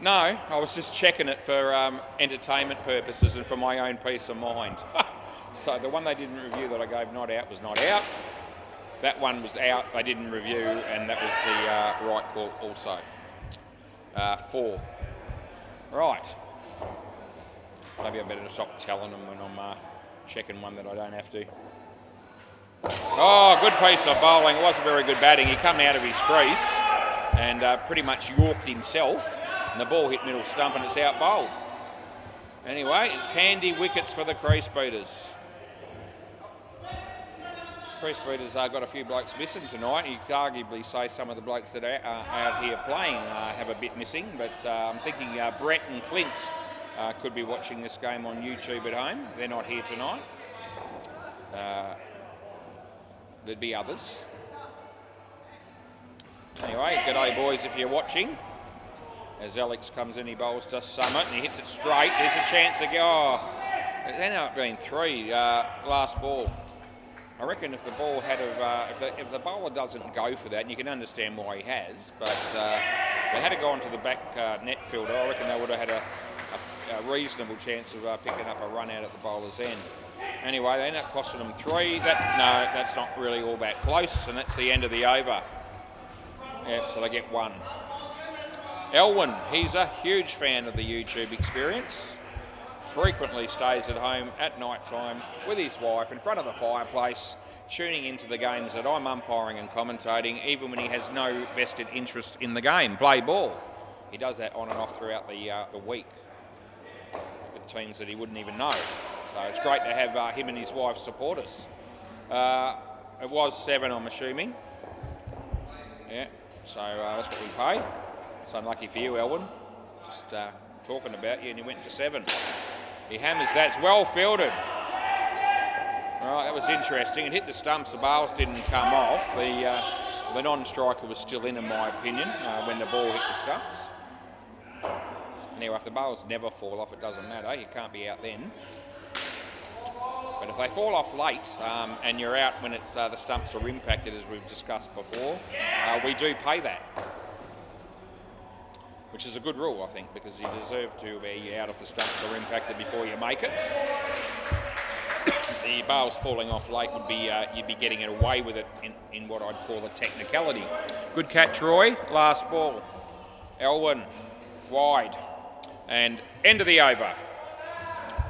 No, I was just checking it for entertainment purposes and for my own peace of mind. So the one they didn't review that I gave not out was not out. That one was out, they didn't review, and that was the right call also. 4. Right. Maybe I better stop telling them when I'm checking one that I don't have to. Oh, good piece of bowling. It wasn't very good batting. He come out of his crease and pretty much yorked himself, and the ball hit middle stump and it's out bowled. Anyway, it's handy wickets for the crease beaters. Crease beaters got a few blokes missing tonight. You could arguably say some of the blokes that are out here playing have a bit missing, but I'm thinking Brett and Clint could be watching this game on YouTube at home. They're not here tonight. There'd be others. Anyway, g'day boys if you're watching. As Alex comes in, he bowls to Summit and he hits it straight. There's a chance to go. Oh, it ended up being 3, last ball. I reckon if the ball had if the bowler doesn't go for that, and you can understand why he has, but they had to go onto the back net fielder, I reckon they would have had a reasonable chance of picking up a run out at the bowler's end. Anyway, they end up costing them 3. No, that's not really all that close, and that's the end of the over. Yeah, so they get 1. Elwyn, he's a huge fan of the YouTube experience. Frequently stays at home at night time with his wife in front of the fireplace, tuning into the games that I'm umpiring and commentating, even when he has no vested interest in the game. Play ball. He does that on and off throughout the week with teams that he wouldn't even know. So it's great to have him and his wife support us. It was 7, I'm assuming. Yeah, so that's what we pay. It's unlucky for you, Elwyn. Just talking about you, and you went for 7. He hammers, that's well fielded. Right, that was interesting. It hit the stumps, the bails didn't come off. The non-striker was still in my opinion, when the ball hit the stumps. Anyway, if the bails never fall off, it doesn't matter. You can't be out then. But if they fall off late and you're out when it's the stumps are impacted, as we've discussed before, we do pay that. Which is a good rule, I think, because you deserve to be out if the stumps are impacted before you make it. The bails falling off late would be, you'd be getting it away with it in what I'd call a technicality. Good catch, Roy. last ball. Elwyn, wide. And end of the over.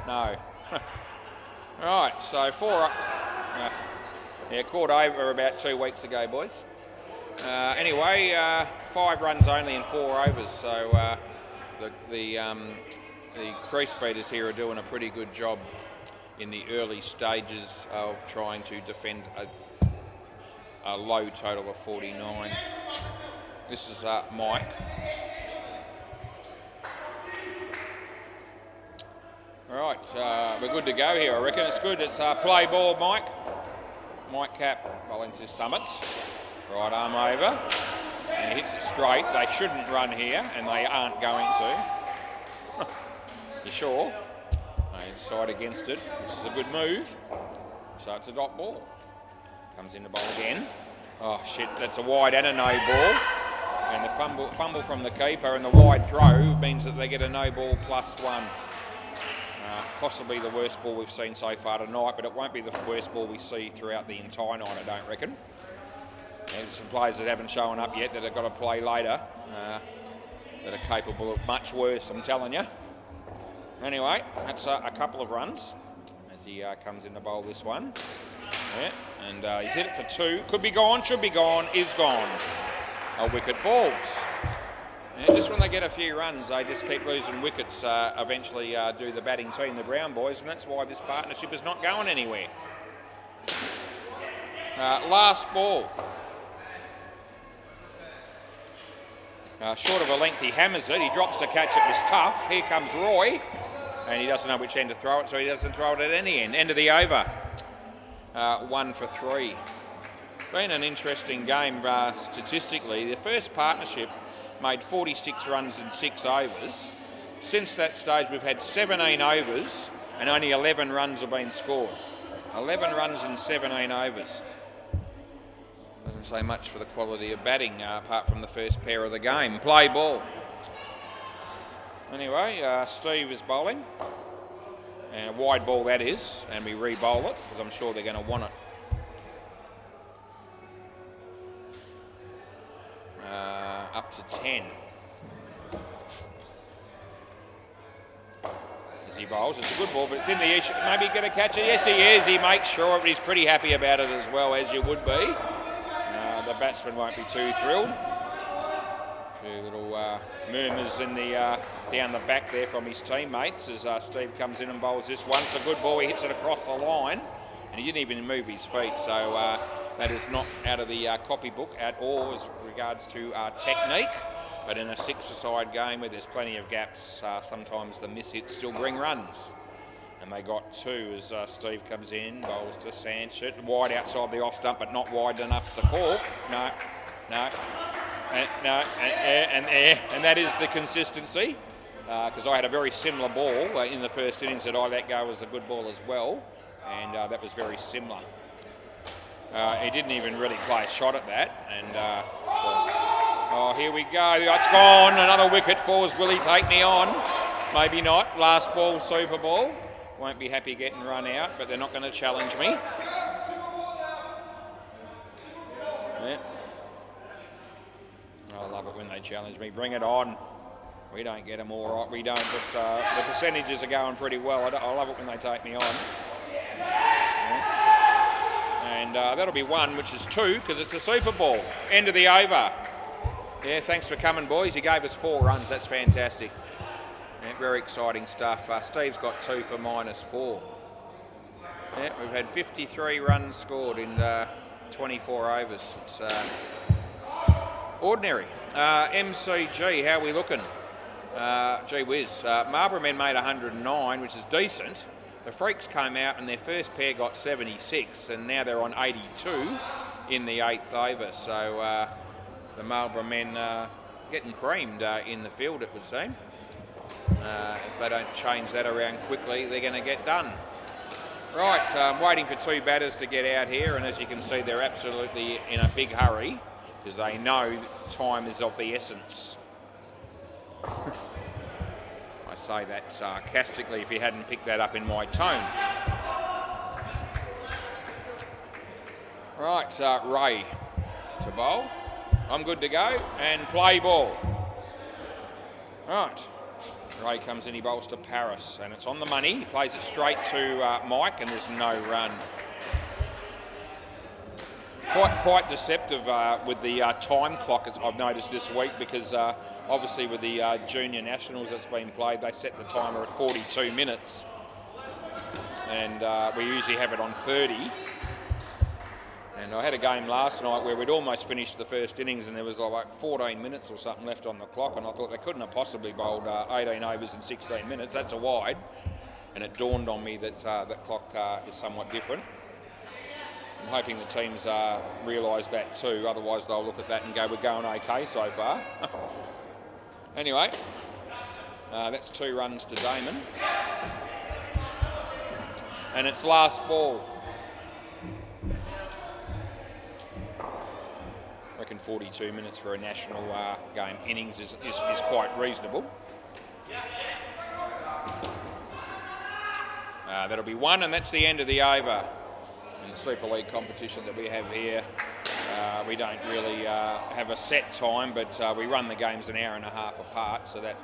No. Right, so 4 up. Yeah, caught over about 2 weeks ago, boys. Anyway, 5 runs only in 4 overs, so the crease beaters here are doing a pretty good job in the early stages of trying to defend a low total of 49. This is Mike. Right, we're good to go here, I reckon. It's good. It's play ball, Mike. Mike Cap bowling to Summit. Right arm over. And he hits it straight. They shouldn't run here, and they aren't going to. You sure? They decide against it, which is a good move. So it's a dot ball. Comes in the bowl again. Oh shit, that's a wide and a no ball. And the fumble from the keeper and the wide throw means that they get a no ball +1. Possibly the worst ball we've seen so far tonight, but it won't be the worst ball we see throughout the entire night, I don't reckon. There's some players that haven't shown up yet that have got to play later that are capable of much worse, I'm telling you. Anyway, that's a couple of runs as he comes in to bowl this one. Yeah, and he's hit it for 2. Could be gone, should be gone, is gone. A wicket falls. And just when they get a few runs, they just keep losing wickets, eventually do the batting team, the Brown boys, and that's why this partnership is not going anywhere. Last ball. Short of a length, he hammers it. He drops the catch. It was tough. Here comes Roy, and he doesn't know which end to throw it, so he doesn't throw it at any end. End of the over. 1 for 3. Been an interesting game statistically. The first partnership made 46 runs in 6 overs. Since that stage, we've had 17 overs, and only 11 runs have been scored. 11 runs in 17 overs. Doesn't say much for the quality of batting, apart from the first pair of the game. Play ball. Anyway, Steve is bowling. And a wide ball that is, and we re-bowl it, because I'm sure they're going to want it. Up to 10. As he bowls, it's a good ball, but it's in the issue. Maybe going to catch it. Yes, he is. He makes sure of it. He's pretty happy about it as well, as you would be. The batsman won't be too thrilled. A few little murmurs in the down the back there from his teammates as Steve comes in and bowls this one. It's a good ball. He hits it across the line, and he didn't even move his feet. So that is not out of the copybook at all as regards to technique. But in a 6-a-side game where there's plenty of gaps, sometimes the miss hits still bring runs. And they got 2 as Steve comes in, bowls to Sanchez, wide outside the off stump, but not wide enough to call. No. And that is the consistency, because I had a very similar ball in the first innings that I let go as a good ball as well, and that was very similar. He didn't even really play a shot at that, and oh, here we go. It's gone. Another wicket falls. Will he take me on? Maybe not. Last ball, Super Ball. Won't be happy getting run out, but they're not going to challenge me. Yeah. I love it when they challenge me. Bring it on. We don't get them all right. We don't, but the percentages are going pretty well. I love it when they take me on. Yeah. And that'll be 1, which is 2, because it's a Super Ball. End of the over. Yeah, thanks for coming, boys. You gave us 4 runs. That's fantastic. Yeah, very exciting stuff. Steve's got 2 for -4. Yeah, we've had 53 runs scored in 24 overs. It's ordinary. MCG, how are we looking? Gee whiz. Marlborough men made 109, which is decent. The Freaks came out and their first pair got 76, and now they're on 82 in the 8th over. So the Marlborough men getting creamed in the field, it would seem. If they don't change that around quickly, they're going to get done. Right, I'm waiting for 2 batters to get out here, and as you can see, they're absolutely in a big hurry because they know time is of the essence. I say that sarcastically if you hadn't picked that up in my tone. Right, Ray to bowl. I'm good to go, and play ball. Right. Ray comes in, he bowls to Paris, and it's on the money. He plays it straight to Mike, and there's no run. Quite deceptive with the time clock, as I've noticed this week, because obviously with the junior nationals that's been played, they set the timer at 42 minutes, and we usually have it on 30. And I had a game last night where we'd almost finished the first innings and there was like 14 minutes or something left on the clock, and I thought they couldn't have possibly bowled 18 overs in 16 minutes. That's a wide. And it dawned on me that that clock is somewhat different. I'm hoping the teams realise that too, otherwise they'll look at that and go, we're going okay so far. Anyway, that's 2 runs to Damon. And it's last ball. I reckon 42 minutes for a national game innings is quite reasonable. That'll be 1, and that's the end of the over. In the Super League competition that we have here, we don't really have a set time, but we run the games an hour and a half apart, so that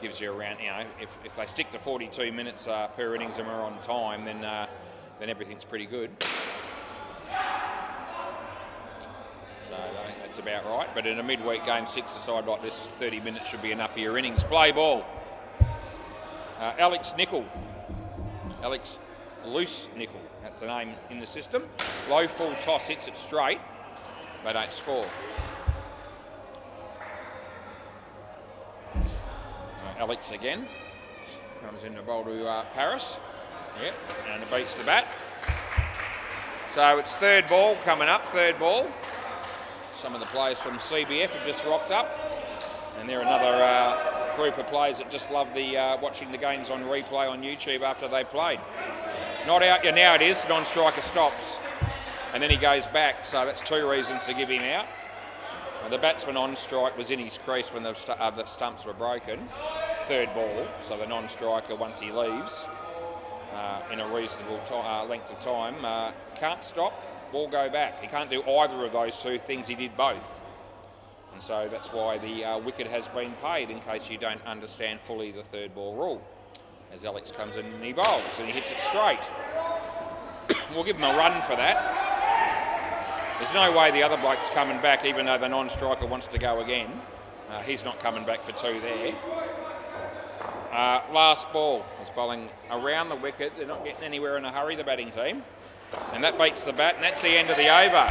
gives you around, you know, if they stick to 42 minutes per innings and we're on time, then everything's pretty good. So that's about right. But in a midweek game, 6 a side like this, 30 minutes should be enough for your innings. Play ball. Alex Loose Nickel, that's the name in the system. Low full toss, hits it straight. They don't score. Alex again. Comes in to bowl to Paris. Yep, and it beats the bat. So it's third ball coming up, third ball. Some of the players from CBF have just rocked up. And they're another group of players that just love the watching the games on replay on YouTube after they played. Not out, yeah, now it is, non-striker stops. And then he goes back, so that's 2 reasons to give him out. The batsman on strike was in his crease when the stumps were broken. Third ball, so the non-striker, once he leaves, in a reasonable length of time, can't stop or go back. He can't do either of those 2 things, he did both. And so that's why the wicket has been paid, in case you don't understand fully the third ball rule. As Alex comes in and he bowls, and he hits it straight. We'll give him a run for that. There's no way the other bloke's coming back, even though the non-striker wants to go again. He's not coming back for 2 there. Last ball. He's bowling around the wicket. They're not getting anywhere in a hurry, the batting team. And that beats the bat, and that's the end of the over.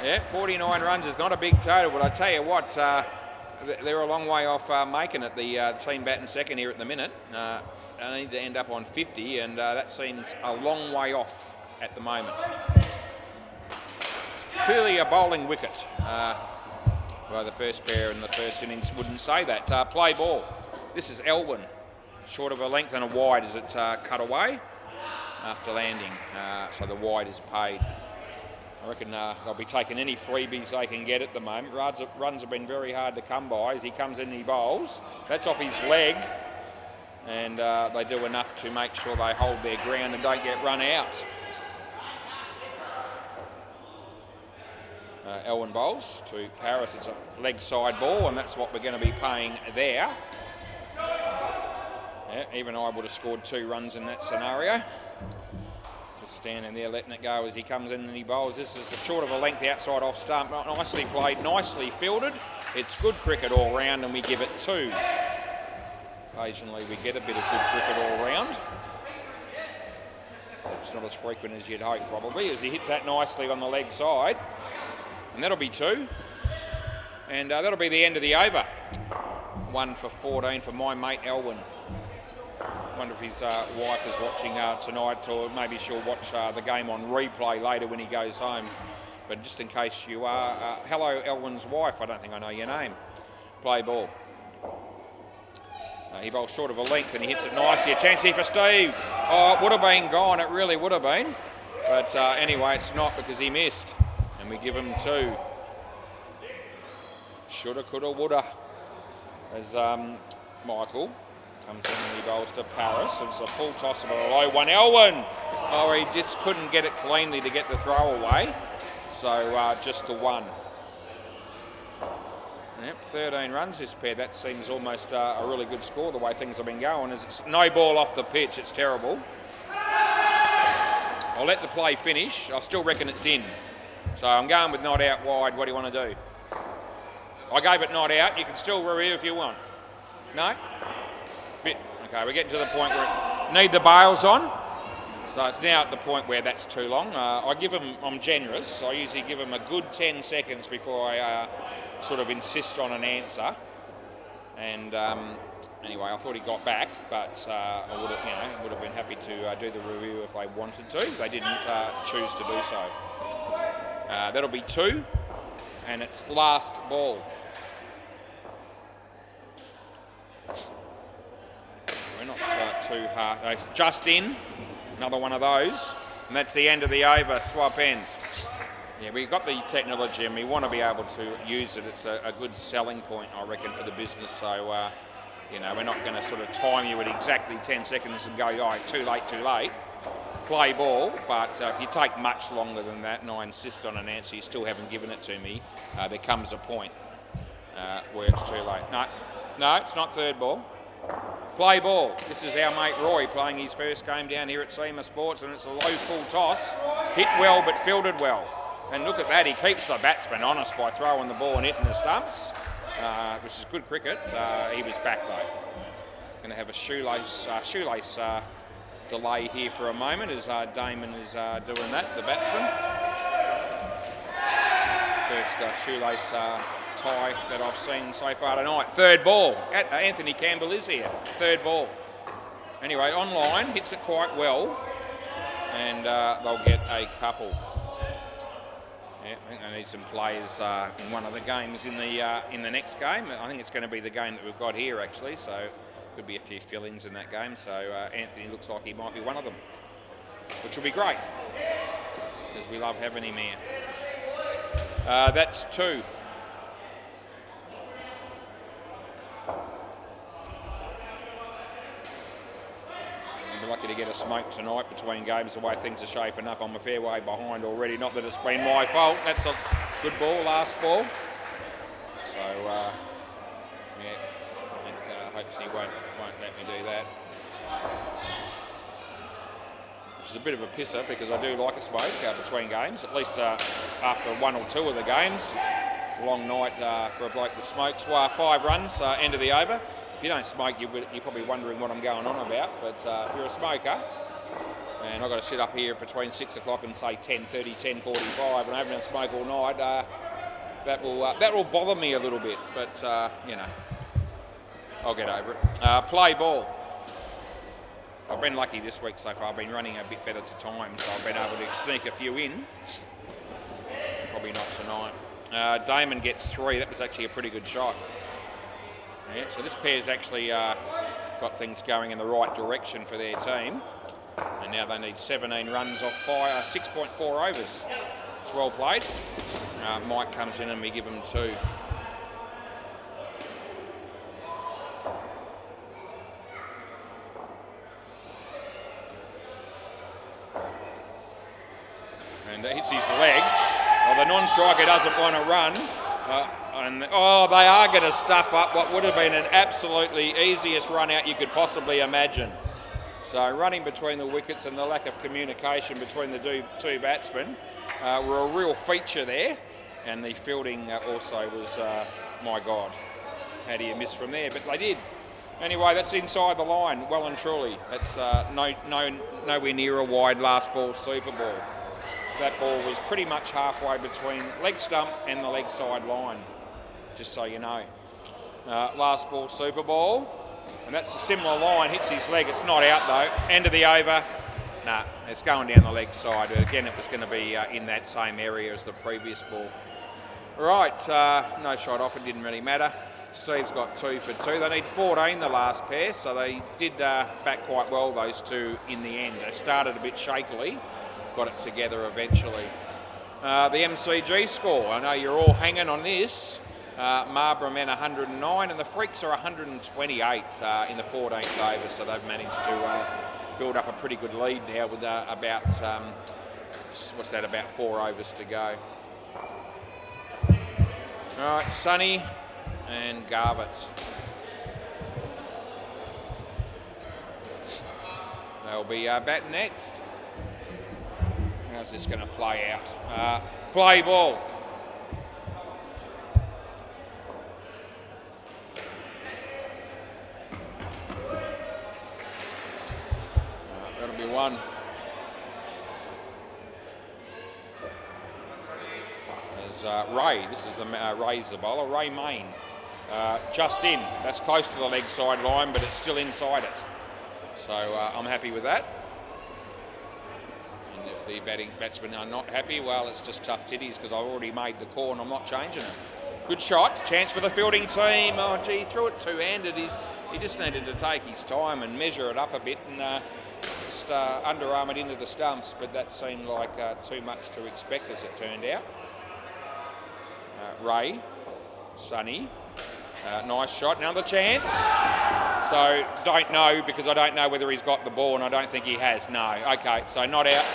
Yeah, 49 runs is not a big total, but I tell you what, they're a long way off making it, the team batting second here at the minute. They need to end up on 50, and that seems a long way off at the moment. Clearly a bowling wicket. Well, the first pair in the first innings wouldn't say that. Play ball. This is Elwyn. Short of a length and a wide as it cut away after landing. So the wide is paid. I reckon they'll be taking any freebies they can get at the moment. Runs have been very hard to come by. As he comes in and he bowls, that's off his leg. And they do enough to make sure they hold their ground and don't get run out. Elwyn bowls to Paris. It's a leg side ball, and that's what we're going to be paying there. Yeah, even I would have scored 2 runs in that scenario. Just standing there letting it go as he comes in and he bowls. This is a short of a length outside off stump. Nicely played, nicely fielded. It's good cricket all round, and we give it 2. Occasionally we get a bit of good cricket all round. It's not as frequent as you'd hope probably, as he hits that nicely on the leg side. And that'll be 2. And that'll be the end of the over. 1 for 14 for my mate Elwyn. Wonder if his wife is watching tonight, or maybe she'll watch the game on replay later when he goes home. But just in case you are, hello Elwyn's wife, I don't think I know your name. Play ball. He bowls short of a length and he hits it nicely. A chance here for Steve. Oh, it would have been gone, it really would have been. But anyway, it's not, because he missed. And we give him 2. Shoulda, coulda, woulda. As Michael comes in and he bowls to Paris. It's a full toss of a low one. Elwyn! Oh, he just couldn't get it cleanly to get the throw away. So just the 1. Yep, 13 runs this pair. That seems almost a really good score the way things have been going. As it's no ball off the pitch, it's terrible. I'll let the play finish. I still reckon it's in. So I'm going with not out wide. What do you want to do? I gave it not out. You can still review if you want. No? Okay, we're getting to the point where need the bails on. So it's now at the point where that's too long. I'm generous. I usually give them a good 10 seconds before I sort of insist on an answer. And anyway, I thought he got back, but I would have been happy to do the review if they wanted to. They didn't choose to do so. That'll be 2, and it's last ball. We're not too hard. It's just in. Another one of those. And that's the end of the over. Swap ends. Yeah, we've got the technology and we want to be able to use it. It's a good selling point, I reckon, for the business. So, we're not going to sort of time you at exactly 10 seconds and go, oh, too late. Play ball, but if you take much longer than that and I insist on an answer, you still haven't given it to me, there comes a point where it's too late. No, it's not third ball. Play ball. This is our mate Roy playing his first game down here at SEMA Sports, and it's a low full toss. Hit well but fielded well. And look at that, he keeps the batsman honest by throwing the ball and hitting the stumps, which is good cricket. He was back though. Going to have a shoelace delay here for a moment as Damon is doing that, the batsman. First shoelace tie that I've seen so far tonight. Third ball. Anthony Campbell is here. Third ball. Anyway, online, hits it quite well, and they'll get a couple. Yeah, I think they need some players in one of the games in the next game. I think it's going to be the game that we've got here actually, so could be a few fill-ins in that game. So Anthony looks like he might be one of them, which will be great because we love having him here. That's two. We're lucky to get a smoke tonight between games the way things are shaping up. I'm a fair way behind already, not that it's been my fault. That's a good ball, last ball. So, yeah, I think hopes he won't let me do that. Which is a bit of a pisser because I do like a smoke between games, at least after one or two of the games. It's a long night for a bloke that smokes. 5 runs, end of the over. If you don't smoke, you're probably wondering what I'm going on about, but if you're a smoker, and I've got to sit up here between 6 o'clock and say 10:30, 10:45, and I haven't had a smoke all night, that will bother me a little bit, but you know, I'll get over it. Play ball. I've been lucky this week so far. I've been running a bit better to time, so I've been able to sneak a few in. Probably not tonight. Damon gets 3. That was actually a pretty good shot. Yeah, so this pair's actually got things going in the right direction for their team. And now they need 17 runs off 6.4 overs. It's well played. Mike comes in and we give him 2. And hits his leg. Well, the non-striker doesn't want to run. They are going to stuff up what would have been an absolutely easiest run out you could possibly imagine. So running between the wickets and the lack of communication between the two batsmen were a real feature there. And the fielding also was, my God, how do you miss from there? But they did. Anyway, that's inside the line, well and truly. That's nowhere near a wide last ball super ball. That ball was pretty much halfway between leg stump and the leg side line, just so you know. Last ball super ball, and that's a similar line, hits his leg. It's not out though. End of the over. Nah, it's going down the leg side. Again, it was going to be in that same area as the previous ball. Right, no shot off, it didn't really matter. Steve's got 2 for 2. They need 14, the last pair, so they did back quite well, those two, in the end. They started a bit shakily, got it together eventually. The MCG score, I know you're all hanging on this. Marlborough men 109 and the Freaks are 128 in the 14th over, so they've managed to build up a pretty good lead now with about 4 overs to go. All right, Sonny and Garvett. They'll be batting next. How's this going to play out? Play ball. That'll be one. There's Ray. This is Ray's the bowler. Ray Main. Just in. That's close to the leg side line, but it's still inside it. So I'm happy with that. And if the batsmen are not happy, well, it's just tough titties because I've already made the call and I'm not changing it. Good shot. Chance for the fielding team. Oh, gee, threw it two-handed. He just needed to take his time and measure it up a bit and just underarm it into the stumps, but that seemed like too much to expect as it turned out. Ray, Sonny, nice shot, another chance. So don't know because I don't know whether he's got the ball and I don't think he has. No, okay, so not out.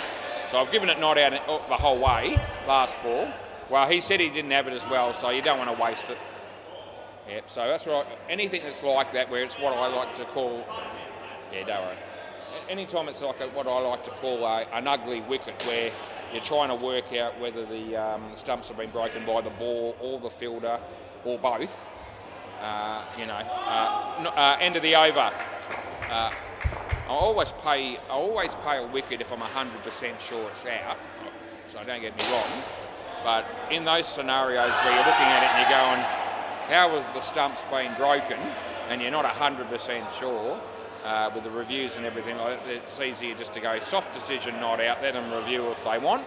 So I've given it not out the whole way, last ball. Well, he said he didn't have it as well, so you don't want to waste it. Yep, so that's right. Anything that's like that, where it's what I like to call, yeah, don't worry. Anytime it's like what I like to call an ugly wicket, where you're trying to work out whether the stumps have been broken by the ball or the fielder or both. End of the over. I always pay a wicket if I'm 100% sure it's out. So don't get me wrong. But in those scenarios where you're looking at it and you're going, how have the stumps been broken? And you're not 100% sure with the reviews and everything like that, it's easier just to go soft decision, not out, let them review if they want.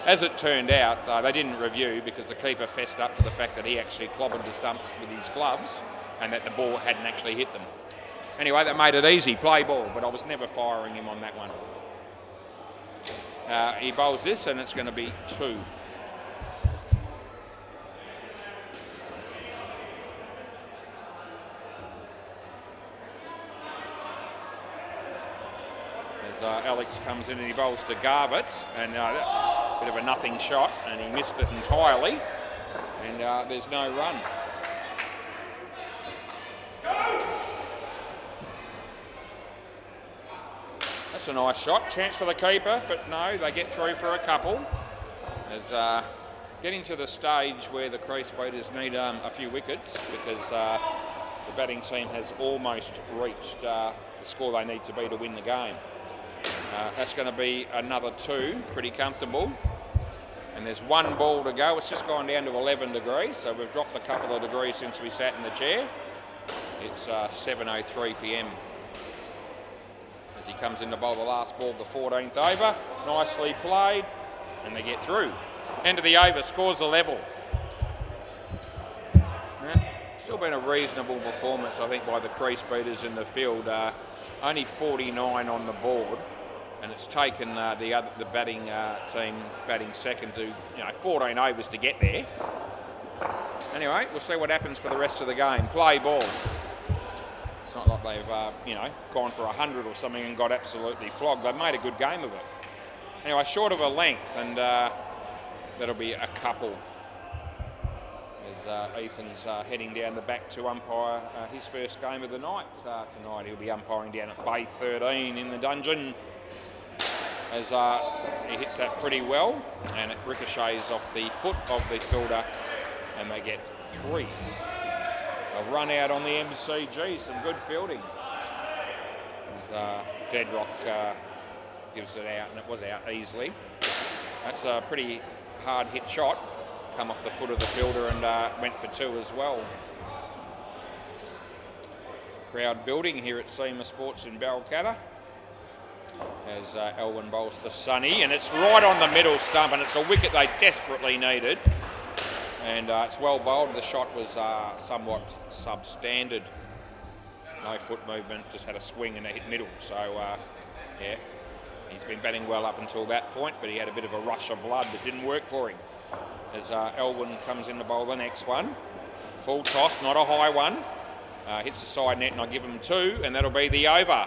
As it turned out, they didn't review because the keeper fessed up to the fact that he actually clobbered the stumps with his gloves and that the ball hadn't actually hit them. Anyway, that made it easy, play ball, but I was never firing him on that one. He bowls this and it's going to be 2. Alex comes in and he bowls to Garvett, and a bit of a nothing shot, and he missed it entirely, and there's no run. That's a nice shot, chance for the keeper, but no, they get through for a couple. As getting to the stage where the crease beaters need a few wickets, because the batting team has almost reached the score they need to be to win the game. That's going to be another 2, pretty comfortable. And there's 1 ball to go. It's just gone down to 11 degrees, so we've dropped a couple of degrees since we sat in the chair. It's 7:03 p.m. as he comes in to bowl the last ball of the 14th over. Nicely played, and they get through. End of the over, scores a level. Still been a reasonable performance, I think, by the crease beaters in the field. Only 49 on the board, and it's taken the batting team batting second to 14 overs to get there. Anyway, we'll see what happens for the rest of the game. Play ball. It's not like they've gone for 100 or something and got absolutely flogged. They've made a good game of it. Anyway, short of a length, and that'll be a couple. Ethan's heading down the back to umpire his first game of the night tonight. He'll be umpiring down at Bay 13 in the dungeon, as he hits that pretty well, and it ricochets off the foot of the fielder, and they get 3. A run out on the MCG, some good fielding. As Deadrock gives it out, and it was out easily. That's a pretty hard hit shot. Come off the foot of the fielder and went for 2 as well. Crowd building here at SEMA Sports in Balcatta as Elwyn bowls to Sonny, and it's right on the middle stump, and it's a wicket they desperately needed, and it's well bowled. The shot was somewhat substandard. No foot movement, just had a swing and a hit middle, so yeah, he's been batting well up until that point, but he had a bit of a rush of blood that didn't work for him. As Elwyn comes in to bowl the next one. Full toss, not a high one. Hits the side net, and I give him 2, and that'll be the over.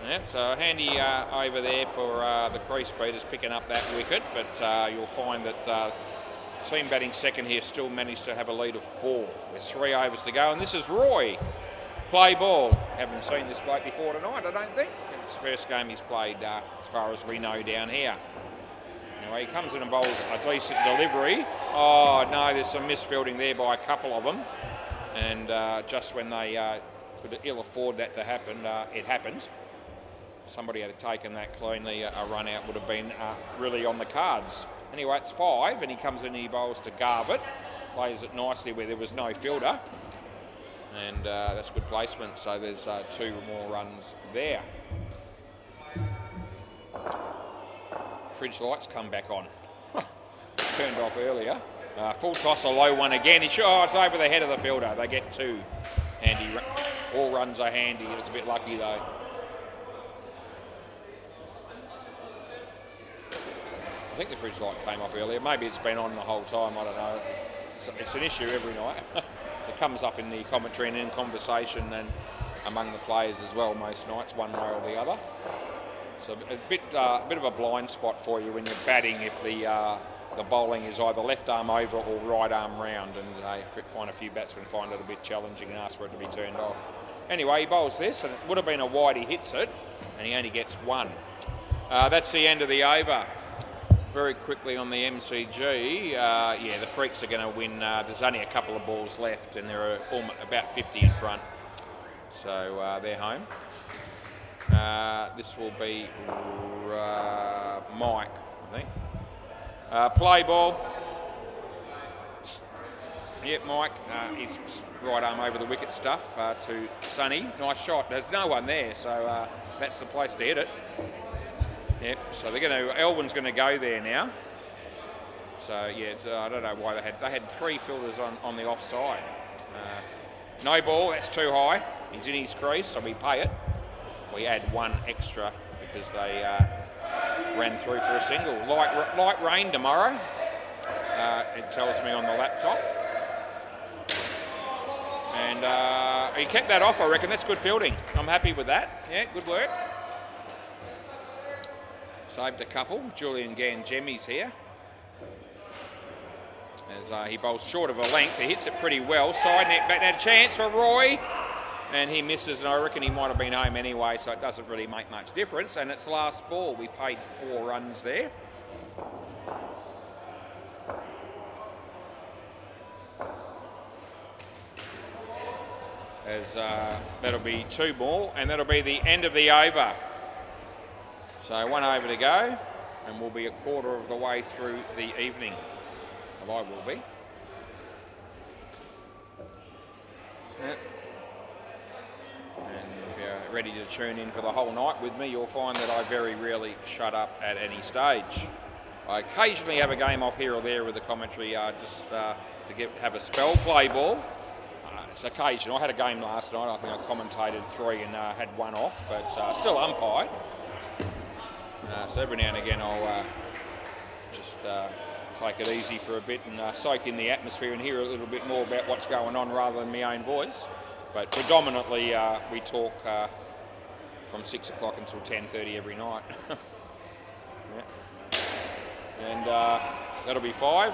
Yeah, so handy over there for the crease beaters picking up that wicket, but you'll find that team batting second here still managed to have a lead of 4. There's 3 overs to go, and this is Roy. Play ball. Haven't seen this bloke before tonight, I don't think. It's the first game he's played as far as we know down here. Anyway, he comes in and bowls a decent delivery. Oh, no, there's some misfielding there by a couple of them. And just when they could ill afford that to happen, it happened. Somebody had taken that cleanly, a run out would have been really on the cards. Anyway, it's 5, and he comes in and he bowls to Garvett. Plays it nicely where there was no fielder. And that's good placement, so there's 2 more runs there. Fridge lights come back on. Turned off earlier. Full toss, a low one again. It's over the head of the fielder. They get 2. Handy. All runs are handy. It's a bit lucky though. I think the fridge light came off earlier. Maybe it's been on the whole time. I don't know. It's an issue every night. It comes up in the commentary and in conversation and among the players as well most nights, one way or the other. So a bit of a blind spot for you when you're batting if the bowling is either left arm over or right arm round, and I find a few batsmen find it a bit challenging and ask for it to be turned off. Anyway, he bowls this, and it would have been a wide. He hits it, and he only gets 1. That's the end of the over. very quickly on the MCG. Yeah, the Freaks are going to win. There's only a couple of balls left, and they're about 50 in front. So they're home. This will be Mike, I think. Play ball. Yep, Mike. He's right arm over the wicket stuff to Sonny. Nice shot. There's no one there, so that's the place to hit it. Yep. So they're going to. Elwyn's going to go there now. So yeah, I don't know why they had 3 fielders on the offside. No ball. That's too high. He's in his crease, so we pay it. We add 1 extra because they ran through for a single. Light rain tomorrow. It tells me on the laptop. And he kept that off, I reckon. That's good fielding. I'm happy with that. Yeah, good work. Saved a couple. Julian Gangemi's here. As he bowls short of a length. He hits it pretty well. Side net back. Now a chance for Roy. And he misses, and I reckon he might have been home anyway, so it doesn't really make much difference. And it's last ball. We paid 4 runs there. As that'll be 2 more, and that'll be the end of the over. So 1 over to go, and we'll be a quarter of the way through the evening. Well, I will be. Yeah. And if you're ready to tune in for the whole night with me, you'll find that I very rarely shut up at any stage. I occasionally have a game off here or there with the commentary just to have a spell play ball. It's occasional. I had a game last night. I think I commentated 3 and had 1 off, but still umpired. So every now and again I'll just take it easy for a bit and soak in the atmosphere and hear a little bit more about what's going on rather than my own voice. But predominantly we talk from 6 o'clock until 10:30 every night. Yeah. And that'll be 5.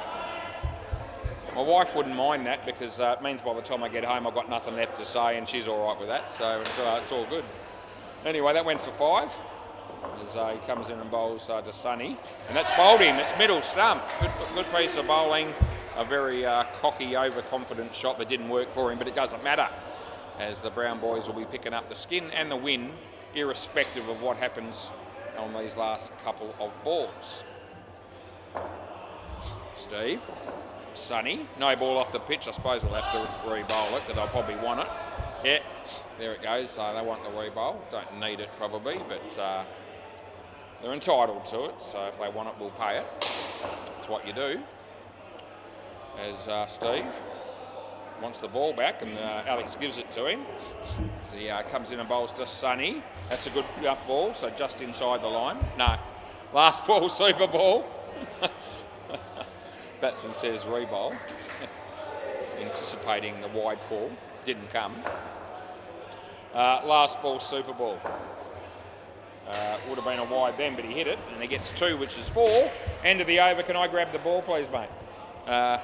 My wife wouldn't mind that because it means by the time I get home I've got nothing left to say, and she's all right with that, so it's all good. Anyway, that went for 5 as he comes in and bowls to Sonny, and that's bowled him. It's middle stump. Good piece of bowling. A very cocky, overconfident shot that didn't work for him, but it doesn't matter, as the Brown boys will be picking up the skin and the win, irrespective of what happens on these last couple of balls. Steve. Sonny, no ball off the pitch. I suppose we'll have to re-bowl it because they'll probably want it. Yeah, there it goes. So they want the re-bowl. Don't need it probably, but they're entitled to it. So if they want it, we'll pay it. That's what you do. As Steve wants the ball back, and Alex gives it to him. So he comes in and bowls to Sonny. That's a good enough ball, so just inside the line. No, last ball, super ball. Batsman says re-bowl, anticipating the wide ball. Didn't come. Last ball, super ball. Would have been a wide then, but he hit it, and he gets 2, which is 4. End of the over. Can I grab the ball, please, mate? Yeah.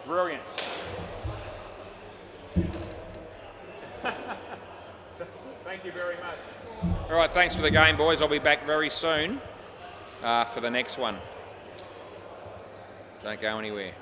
Brilliant. Thank you very much. All right, thanks for the game, boys. I'll be back very soon. For the next one. Don't go anywhere.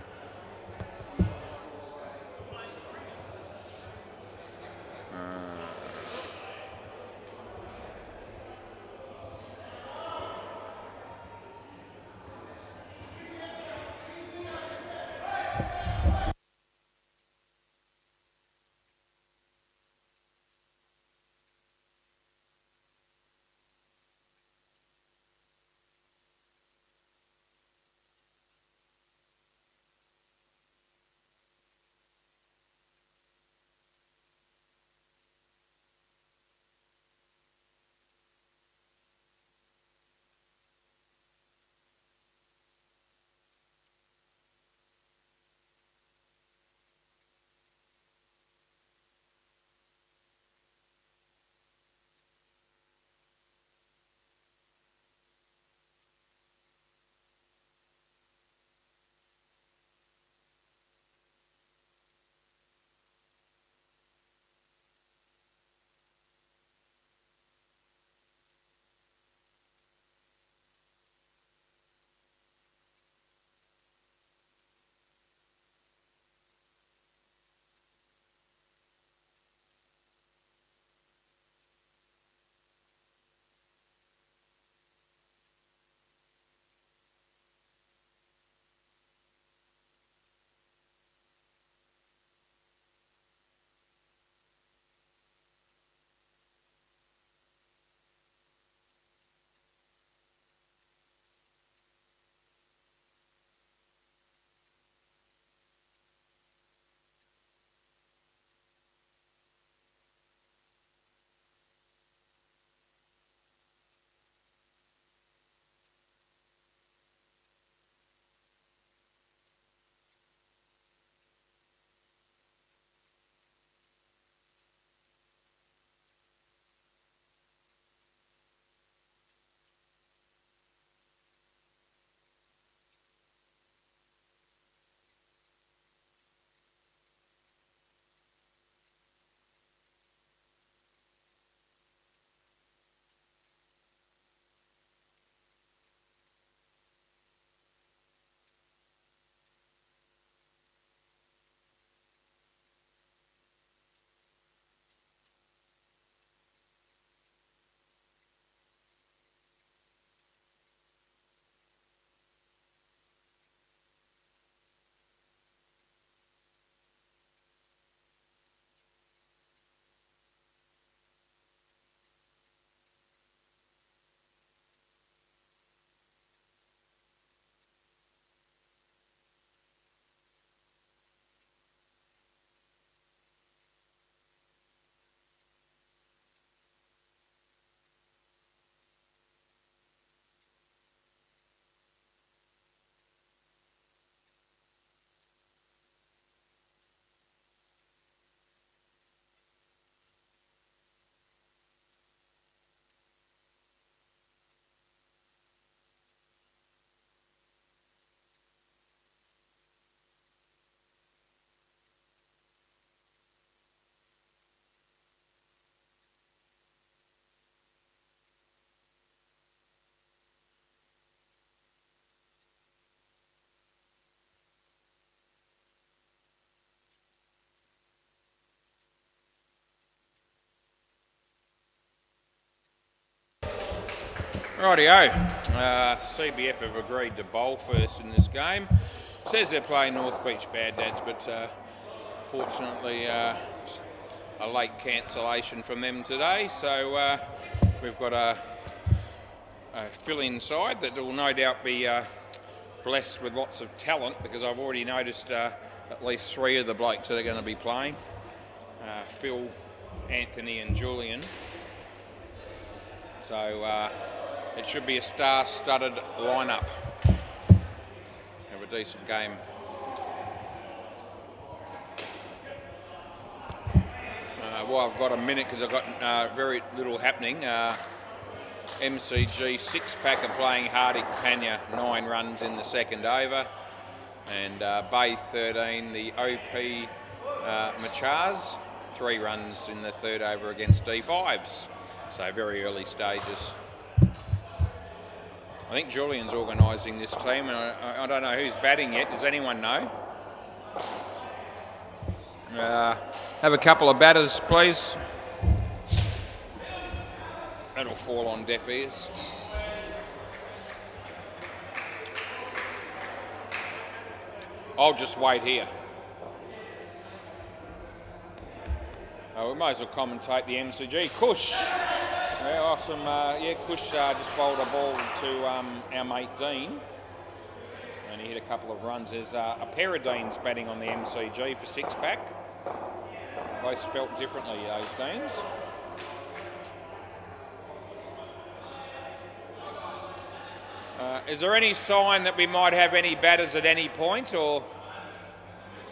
Rightio. CBF have agreed to bowl first in this game. Says they're playing North Beach Bad Dads, but fortunately a late cancellation from them today. So we've got a fill-in side that will no doubt be blessed with lots of talent, because I've already noticed at least 3 of the blokes that are going to be playing. Phil, Anthony and Julian. So it should be a star-studded lineup. Have a decent game. Well, I've got a minute because I've got very little happening. MCG 6-pack are playing Hardik Panya, 9 runs in the second over. And Bay 13, the OP Machars, 3 runs in the third over against D5s. So very early stages. I think Julian's organising this team, and I don't know who's batting yet. Does anyone know? Have a couple of batters, please. That'll fall on deaf ears. I'll just wait here. We might as well commentate the MCG. Kush. Yeah, awesome. Kush just bowled a ball to our mate Dean. And he hit a couple of runs. There's a pair of Deans batting on the MCG for 6-pack. Both spelt differently, those Deans. Is there any sign that we might have any batters at any point, or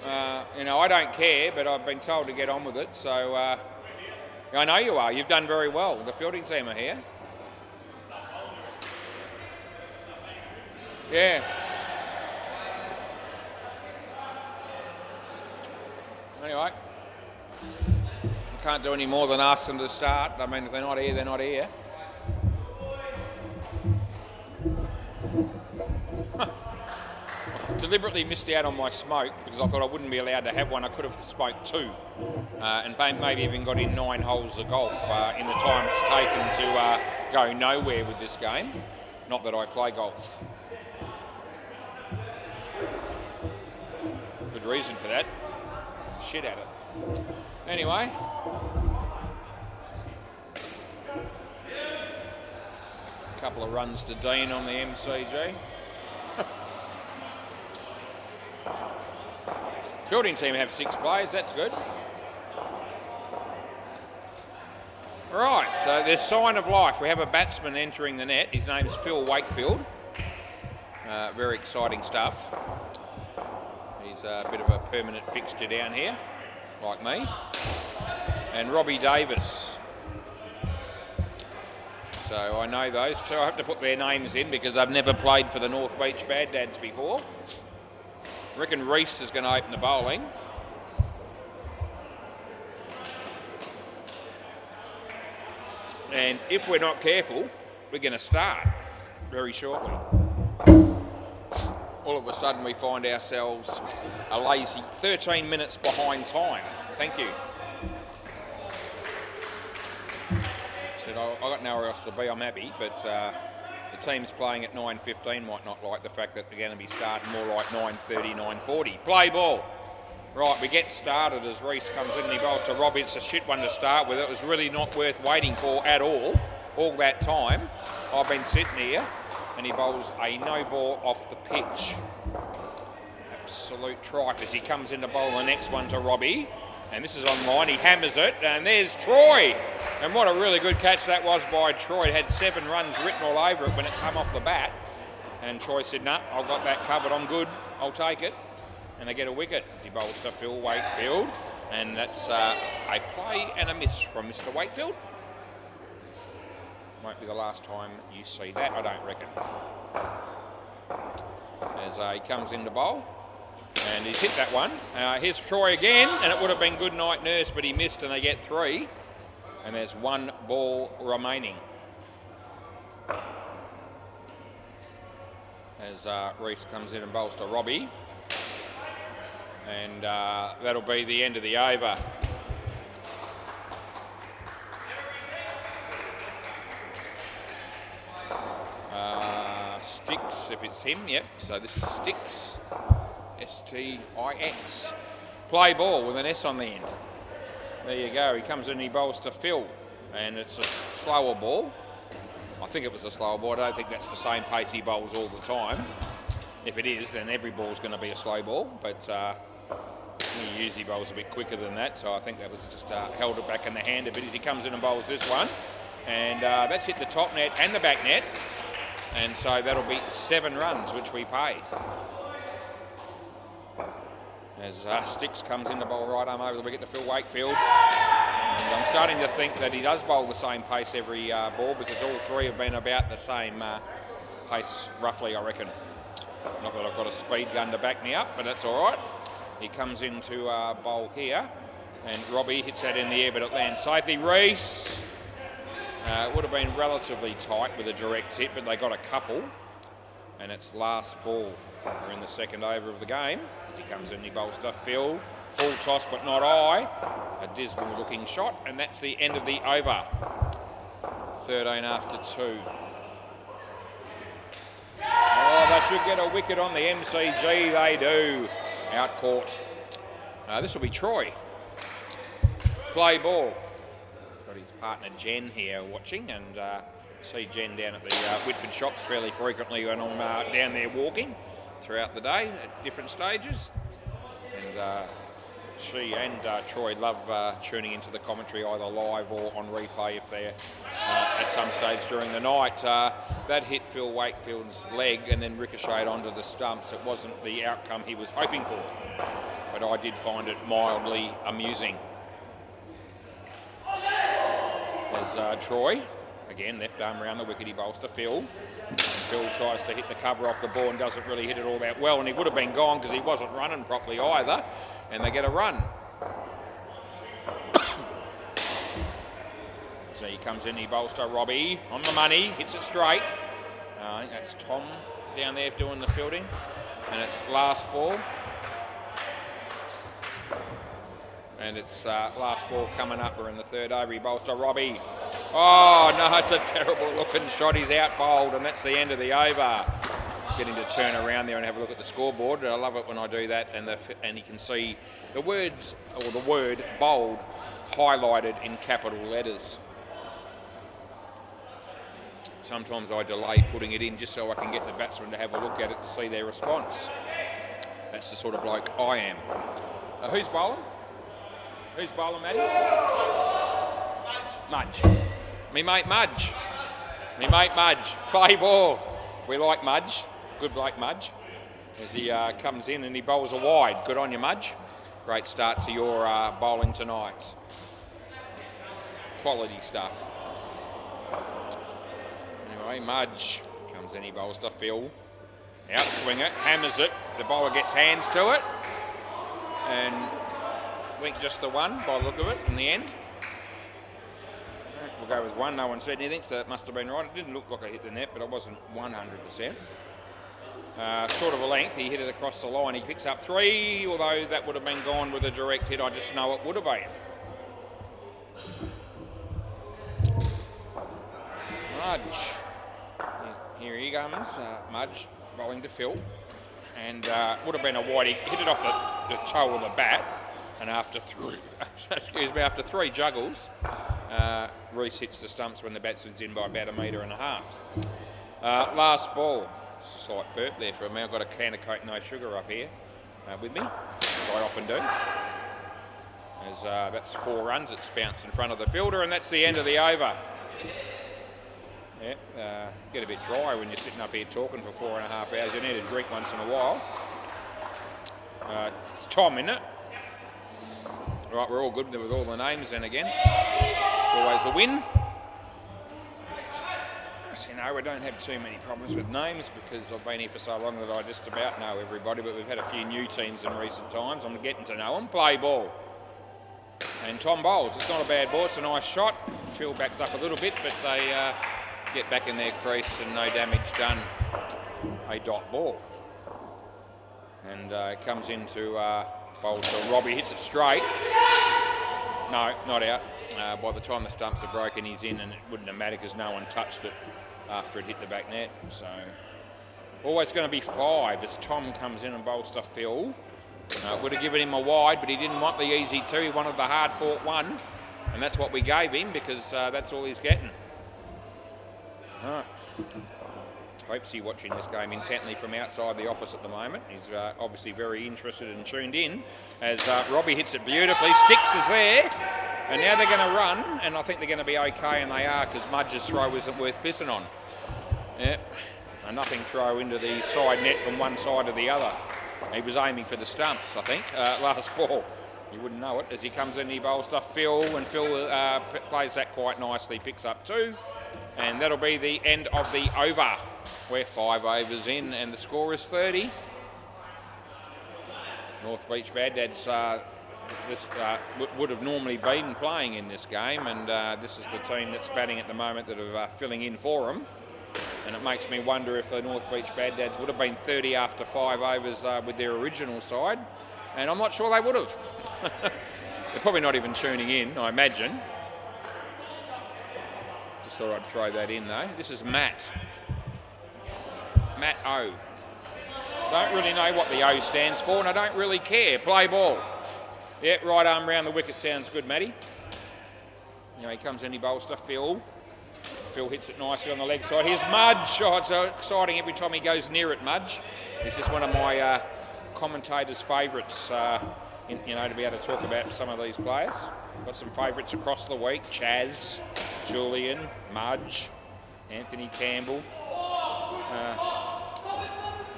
I don't care, but I've been told to get on with it. So I know you are. You've done very well. The fielding team are here. Yeah. Anyway, I can't do any more than ask them to start. I mean, if they're not here, they're not here. Deliberately missed out on my smoke because I thought I wouldn't be allowed to have one. I could have smoked 2 and maybe even got in 9 holes of golf in the time it's taken to go nowhere with this game. Not that I play golf. Good reason for that. Shit at it. Anyway. A couple of runs to Dean on the MCG. Fielding team have 6 players, that's good. Right, so there's sign of life. We have a batsman entering the net. His name's Phil Wakefield. Very exciting stuff. He's a bit of a permanent fixture down here, like me. And Robbie Davis. So I know those 2. I have to put their names in because they've never played for the North Beach Bad Dads before. I reckon Reese is going to open the bowling. And if we're not careful, we're going to start very shortly. All of a sudden we find ourselves a lazy 13 minutes behind time. Thank you. Said I got nowhere else to be, I'm happy, but the teams playing at 9:15 might not like the fact that they're going to be starting more like 9:30, 9:40. Play ball. Right, we get started as Reese comes in and he bowls to Robbie. It's a shit one to start with. It was really not worth waiting for at all that time. I've been sitting here and he bowls a no ball off the pitch. Absolute tripe as he comes in to bowl the next one to Robbie. And this is online, he hammers it, and there's Troy. And what a really good catch that was by Troy. It had 7 runs written all over it when it came off the bat. And Troy said, "Nah, I've got that covered, I'm good, I'll take it." And they get a wicket. He bowls to Phil Wakefield. And that's a play and a miss from Mr. Wakefield. Won't be the last time you see that, I don't reckon. As he comes in to bowl. And he's hit that one. Here's Troy again, and it would have been good night nurse, but he missed and they get 3. And there's 1 ball remaining. As Reese comes in and bowls to Robbie. And that'll be the end of the over. Stix, if it's him, yep. So this is Stix, S-T-I-X. Play ball with an S on the end. There you go. He comes in and he bowls to Phil, and it's a slower ball. I think it was a slower ball. I don't think that's the same pace he bowls all the time. If it is, then every ball's going to be a slow ball, but he usually bowls a bit quicker than that, so I think that was just held it back in the hand a bit as he comes in and bowls this one. And that's hit the top net and the back net, and so that'll be 7 runs, which we pay. As Stix comes in to bowl right arm over the wicket to Phil Wakefield. And I'm starting to think that he does bowl the same pace every ball, because all 3 have been about the same pace, roughly, I reckon. Not that I've got a speed gun to back me up, but that's all right. He comes into bowl here, and Robbie hits that in the air, but it lands safely. Reese, it would have been relatively tight with a direct hit, but they got a couple, and it's last ball. We're in the second over of the game. As he comes in, he bowls to Phil. Full toss, but not high. A dismal looking shot, and that's the end of the over. 13 after 2. Oh, they should get a wicket on the MCG. They do. Out court. This will be Troy. Play ball. Got his partner Jen here watching, and see Jen down at the Whitford shops fairly frequently when I'm down there walking throughout the day at different stages. And she and Troy love tuning into the commentary either live or on replay if they're at some stage during the night. That hit Phil Wakefield's leg and then ricocheted onto the stumps. It wasn't the outcome he was hoping for, but I did find it mildly amusing. As Troy, again, left arm around the wicket, he bowls to Phil. And Phil tries to hit the cover off the ball and doesn't really hit it all that well, and he would have been gone because he wasn't running properly either, and they get a run. So he comes in, he bowls to Robbie on the money, hits it straight. I think that's Tom down there doing the fielding, and it's last ball. And it's last ball coming up. We're in the third over. He bowls to Robbie. Oh, no, it's a terrible looking shot. He's out bowled, and that's the end of the over. Getting to turn around there and have a look at the scoreboard. I love it when I do that, and you can see the words, or the word bold, highlighted in capital letters. Sometimes I delay putting it in just so I can get the batsman to have a look at it to see their response. That's the sort of bloke I am. Who's bowling? Who's bowling, Matty? Mudge. Me mate Mudge. Me mate Mudge. Play ball. We like Mudge. Good bloke Mudge. As he comes in and he bowls a wide. Good on you, Mudge. Great start to your bowling tonight. Quality stuff. Anyway, Mudge comes in, he bowls to Phil. Outswing it, hammers it. The bowler gets hands to it. And I think just the one by the look of it in the end. We'll go with one. No one said anything, so that must have been right. It didn't look like I hit the net, but I wasn't 100%. Sort of a length. He hit it across the line. He picks up 3, although that would have been gone with a direct hit. I just know it would have been. Mudge. Here he comes. Mudge bowling to Phil. And would have been a wide. He hit it off the toe of the bat. And after 3 juggles, Reese hits the stumps when the batsman's in by about 1.5 metres. Last ball. It's a slight burp there for me. I've got a can of Coke No Sugar up here with me, as I often do. As that's 4 runs. It's bounced in front of the fielder, and that's the end of the over. Yeah, get a bit dry when you're sitting up here talking for 4.5 hours. You need a drink once in a while. It's Tom, isn't it? Right, we're all good with all the names then again. It's always a win. As you know, we don't have too many problems with names because I've been here for so long that I just about know everybody, but we've had a few new teams in recent times. I'm getting to know them. Play ball. And Tom bowls. It's not a bad ball. It's a nice shot. Phil backs up a little bit, but they get back in their crease and no damage done. A dot ball. And it comes into bowl to Robbie. Hits it straight. No, not out. By the time the stumps are broken, he's in, and it wouldn't have mattered because no one touched it after it hit the back net. So Always going to be 5 as Tom comes in and bowls to Phil. Would have given him a wide, but he didn't want the easy 2. He wanted the hard-fought 1, and that's what we gave him because that's all he's getting. All right. Hopes you're watching this game intently from outside the office at the moment. He's obviously very interested and tuned in as Robbie hits it beautifully. Sticks is there, and now they're going to run, and I think they're going to be okay, and they are because Mudge's throw isn't worth pissing on. Yep, a nothing throw into the side net from one side to the other. He was aiming for the stumps, I think, last ball. You wouldn't know it as he comes in, he bowls to Phil, and Phil plays that quite nicely, picks up 2, and that'll be the end of the over. We're 5 overs in, and the score is 30. North Beach Bad Dads would have normally been playing in this game, and this is the team that's batting at the moment that are filling in for them. And it makes me wonder if the North Beach Bad Dads would have been 30 after 5 overs with their original side, and I'm not sure they would have. They're probably not even tuning in, I imagine. Just thought I'd throw that in though. This is Matt O. Don't really know what the O stands for, and I don't really care. Play ball. Yeah, right arm round the wicket sounds good, Matty. You know, he comes in, he bowls to Phil. Phil hits it nicely on the leg side. Here's Mudge. Oh, it's so exciting every time he goes near it, Mudge. He's just one of my commentators' favourites, you know, to be able to talk about some of these players. Got some favourites across the week. Chaz, Julian, Mudge, Anthony Campbell.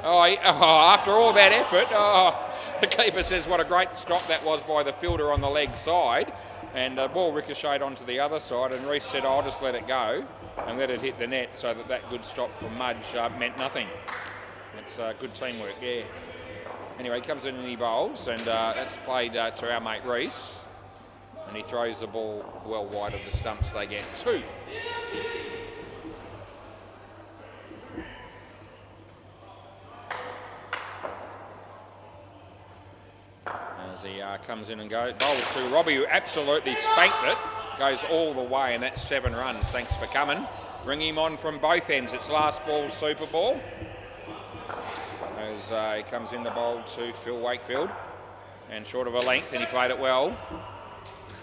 After all that effort, the keeper says what a great stop that was by the fielder on the leg side, and the ball ricocheted onto the other side, and Reece said, I'll just let it go and let it hit the net, so that good stop from Mudge meant nothing. It's good teamwork, yeah. Anyway, he comes in and he bowls, and that's played to our mate Reece, and he throws the ball well wide of the stumps. They get 2. As he comes in and goes, bowls to Robbie, who absolutely spanked it, goes all the way, and that's 7 runs. Thanks for coming. Bring him on from both ends. It's last ball, super ball. As he comes in the bowl to Phil Wakefield, and short of a length, and he played it well.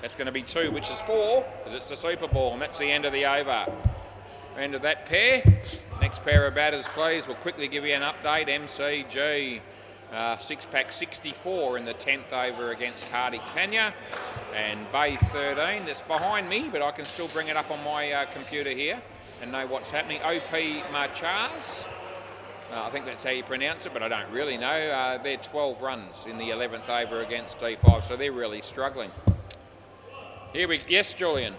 That's going to be 2, which is 4, because it's the super ball, and that's the end of the over. End of that pair. Next pair of batters, please. We'll quickly give you an update. MCG. 6-pack 64 in the 10th over against Hardy Panya, and Bay 13 that's behind me, but I can still bring it up on my computer here and know what's happening. OP Marchaz, I think that's how you pronounce it, but I don't really know. They're 12 runs in the 11th over against D5, so they're really struggling. Yes, Julian.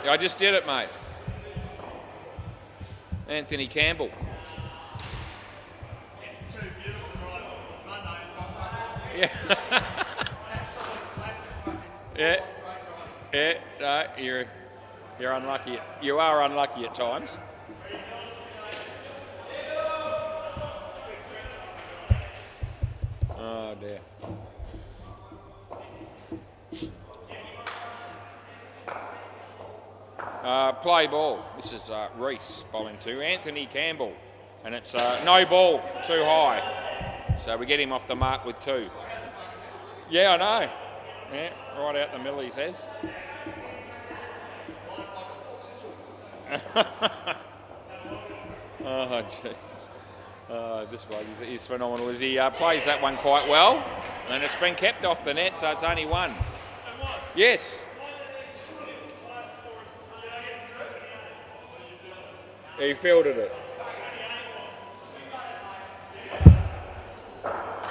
Yeah, I just did it, mate. Anthony Campbell. Yeah. No, you're unlucky. You are unlucky at times. Oh dear. Play ball. This is Reece bowling to Anthony Campbell, and it's no ball, too high. So we get him off the mark with 2. Yeah, I know. Yeah, right out the middle, he says. Oh, Jesus. This bloke is phenomenal. As he plays that one quite well, and it's been kept off the net, so it's only 1. Yes. He fielded it.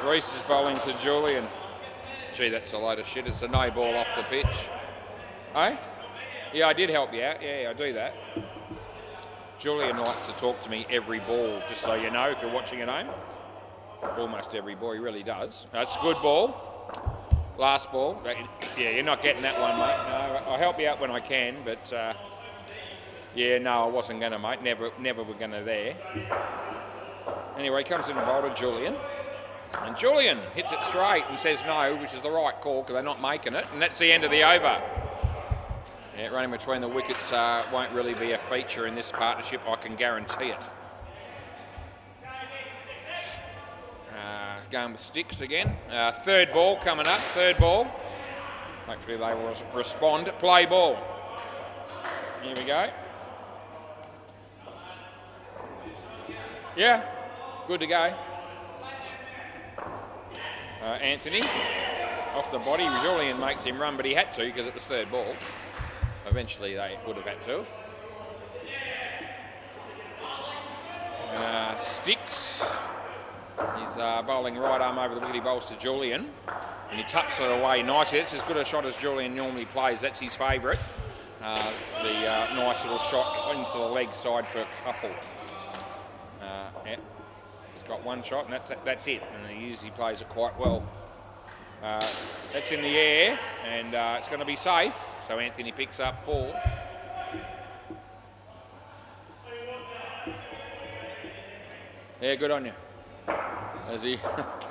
Reece is bowling to Julian. Gee, that's a load of shit. It's a no ball off the pitch. Eh? Yeah, I did help you out. Yeah, I do that. Julian likes to talk to me every ball, just so you know, if you're watching at home. Almost every ball, he really does. That's a good ball. Last ball. Yeah, you're not getting that one, mate. No, I'll help you out when I can, but yeah, no, I wasn't going to, mate. Never were going to there. Anyway, comes in the bowl to Julian. And Julian hits it straight and says no, which is the right call because they're not making it. And that's the end of the over. Yeah, running between the wickets won't really be a feature in this partnership, I can guarantee it. going with sticks again. Third ball coming up, third ball. Hopefully they will respond. Play ball. Here we go. Yeah, good to go. Anthony, off the body. Julian makes him run, but he had to because it was third ball. Eventually they would have had to. Sticks. He's bowling right arm over the wicket. He bowls to Julian. And he tucks it away nicely. That's as good a shot as Julian normally plays. That's his favourite. The nice little shot into the leg side for a couple. Yeah. He's got one shot and that's it. And he usually plays it quite well. That's in the air and it's going to be safe. So Anthony picks up 4. Yeah, good on you. As he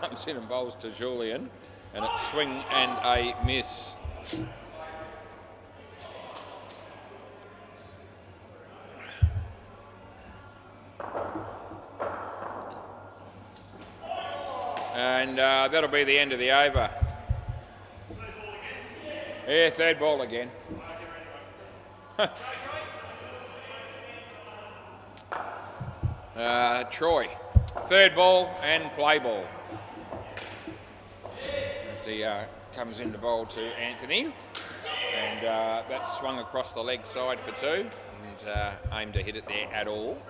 comes in and bowls to Julian, and a swing and a miss. And that'll be the end of the over. Yeah, third ball again. Troy. Third ball and play ball. As he comes in to bowl to Anthony. And that's swung across the leg side for 2. And aimed to hit it there at all.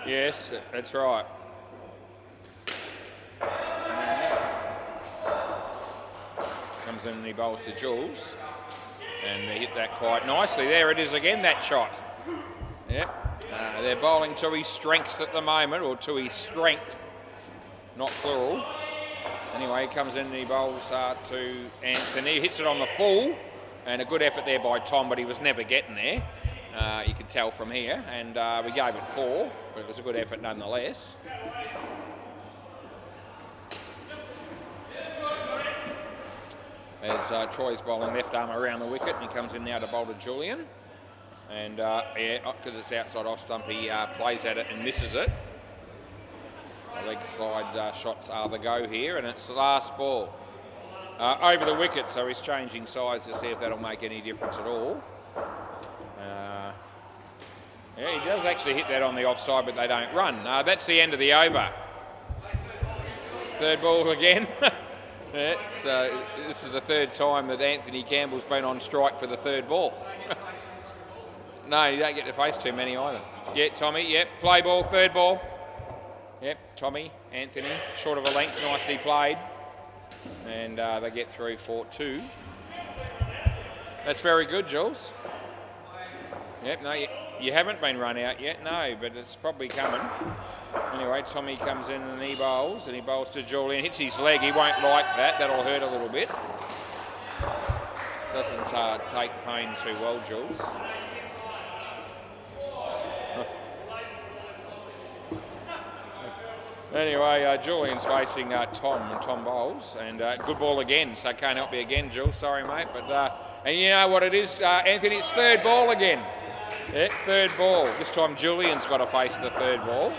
Yes, that's right. Comes in and he bowls to Jules. And they hit that quite nicely. There it is again, that shot. Yep. They're bowling to his strengths at the moment, or to his strength, not plural. Anyway, he comes in and he bowls to Anthony. He hits it on the full, and a good effort there by Tom, but he was never getting there. You can tell from here, and we gave it 4, but it was a good effort nonetheless. As Troy's bowling left arm around the wicket, and he comes in now to bowl to Julian. And yeah, because it's outside off stump, he plays at it and misses it. The leg side shots are the go here, and it's the last ball. Over the wicket, so he's changing size to see if that'll make any difference at all. Yeah, he does actually hit that on the offside, but they don't run. That's the end of the over. Third ball again. Yeah, so this is the third time that Anthony Campbell's been on strike for the third ball. No, you don't get to face too many either. Yeah, Tommy, yep, play ball, third ball. Yep, Tommy, Anthony, short of a length, nicely played. And they get through for 2. That's very good, Jules. Yep, no, you haven't been run out yet, no, but it's probably coming. Anyway, Tommy comes in and he bowls to Julian, hits his leg, he won't like that, that'll hurt a little bit. Doesn't take pain too well, Jules. Anyway, Julian's facing Tom, and Tom bowls, and good ball again, so can't help you again, Jules, sorry mate, but, and you know what it is, Anthony, it's third ball again. Yeah, third ball. This time Julian's got to face the third ball.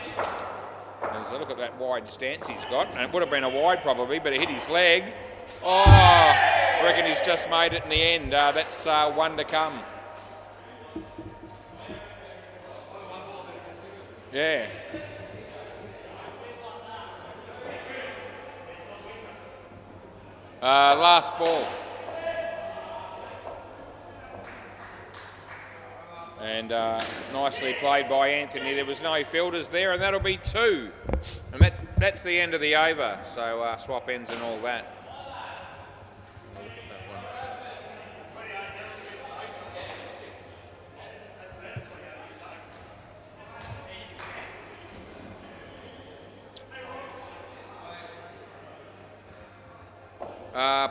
As I look at that wide stance he's got, and it would have been a wide probably, but it hit his leg. Oh, I reckon he's just made it in the end. That's 1 to come. Yeah. Last ball. And nicely played by Anthony. There was no fielders there, and that'll be 2. And that's the end of the over. So swap ends and all that.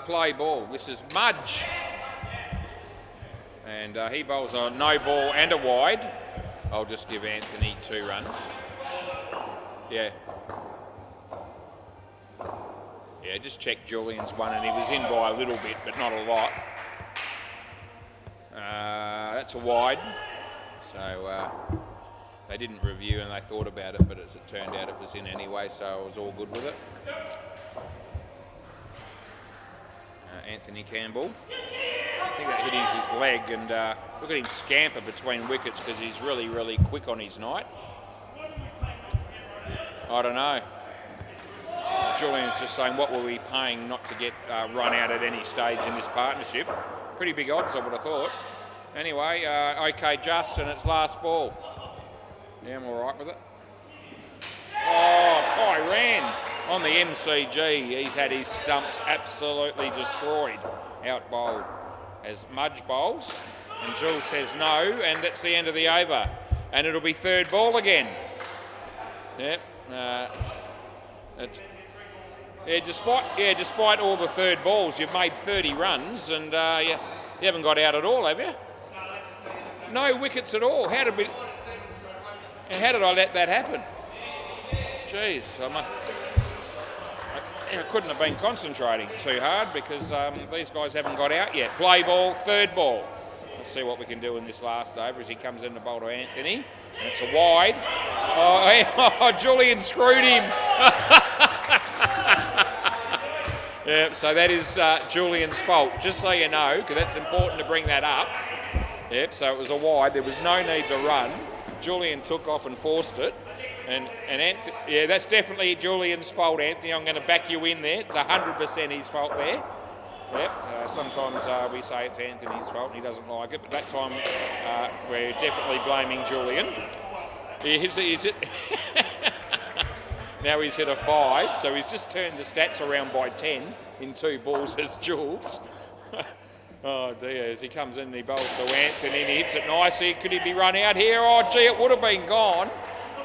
Play ball. This is Mudge. And he bowls a no ball and a wide. I'll just give Anthony 2 runs. Yeah. Yeah, just check Julian's one, and he was in by a little bit, but not a lot. That's a wide. So they didn't review and they thought about it, but as it turned out it was in anyway, so I was all good with it. Anthony Campbell. I think that hit his leg, and look at him scamper between wickets because he's really, really quick on his night. I don't know. Julian's just saying, what were we paying not to get run out at any stage in this partnership? Pretty big odds, I would have thought. Anyway, OK, Justin, it's last ball. Yeah, I'm all right with it. Oh, Tyran on the MCG. He's had his stumps absolutely destroyed. Out bowled as Mudge bowls. And Jules says no, and that's the end of the over. And it'll be third ball again. Yep. Despite all the third balls, you've made 30 runs, and you haven't got out at all, have you? No wickets at all. How did I let that happen? Jeez, I couldn't have been concentrating too hard because these guys haven't got out yet. Play ball, third ball. Let's see what we can do in this last over as he comes in to bowl to Anthony. And it's a wide. Oh, Julian screwed him. Yeah, so that is Julian's fault, just so you know, because that's important to bring that up. Yep, so it was a wide. There was no need to run. Julian took off and forced it. And yeah, that's definitely Julian's fault, Anthony. I'm going to back you in there. It's 100% his fault there. Yep. Sometimes we say it's Anthony's fault and he doesn't like it, but that time we're definitely blaming Julian. Now he's hit a 5, so he's just turned the stats around by 10 in 2 balls as Jules. Oh dear, as he comes in and he bowls to Anthony and he hits it nicely. Could he be run out here? Oh gee, it would have been gone.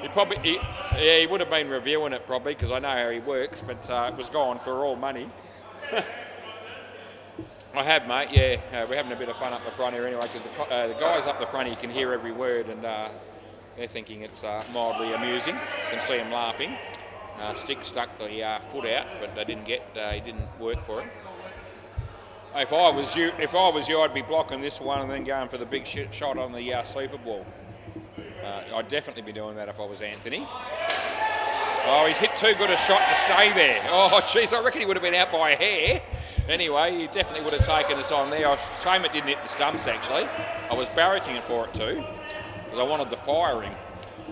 He would have been reviewing it probably because I know how he works, but it was gone for all money. I have, mate, yeah. We're having a bit of fun up the front here anyway because the guys up the front, you can hear every word and they're thinking it's mildly amusing. You can see them laughing. Stick stuck the foot out, but they didn't he didn't work for him. If I was you, I'd be blocking this one and then going for the big shot on the Super Bowl. I'd definitely be doing that if I was Anthony. Oh, he's hit too good a shot to stay there. Oh, geez, I reckon he would have been out by a hair. Anyway, he definitely would have taken us on there. Shame it didn't hit the stumps, actually. I was barracking it for it too, because I wanted to fire him.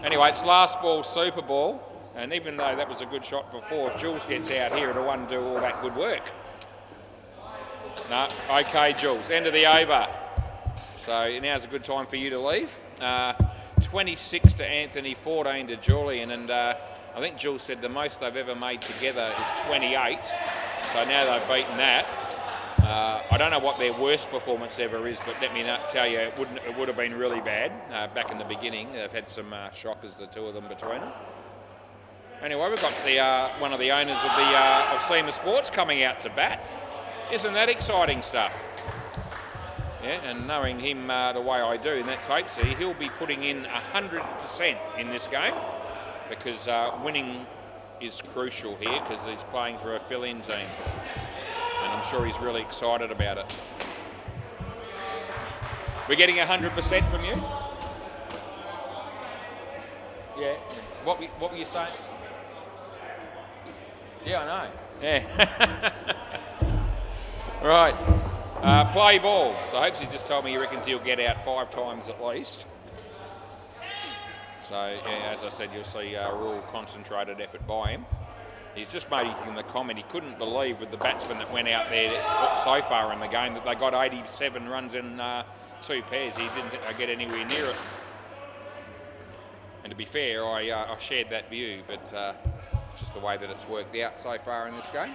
Anyway, it's last ball, Super Bowl, and even though that was a good shot for 4, if Jules gets out here, it'll undo all that good work. No, OK, Jules, end of the over. So now's a good time for you to leave. 26 to Anthony, 14 to Julian, and I think Jules said the most they've ever made together is 28. So now they've beaten that. I don't know what their worst performance ever is, but let me tell you, it would have been really bad back in the beginning. They've had some shockers, the two of them between them. Anyway, we've got the one of the owners of SEMA Sports coming out to bat. Isn't that exciting stuff? Yeah, and knowing him the way I do, and that's Hopesy, he'll be putting in 100% in this game because winning is crucial here because he's playing for a fill-in team. And I'm sure he's really excited about it. We're getting 100% from you? Yeah. What were you saying? Yeah, I know. Yeah. Right. Play ball. So Hopes he's just told me he reckons he'll get out 5 times at least. So, yeah, as I said, you'll see a real concentrated effort by him. He's just making the comment he couldn't believe with the batsmen that went out there so far in the game that they got 87 runs in 2 pairs. He didn't get anywhere near it. And to be fair, I shared that view, but it's just the way that it's worked out so far in this game.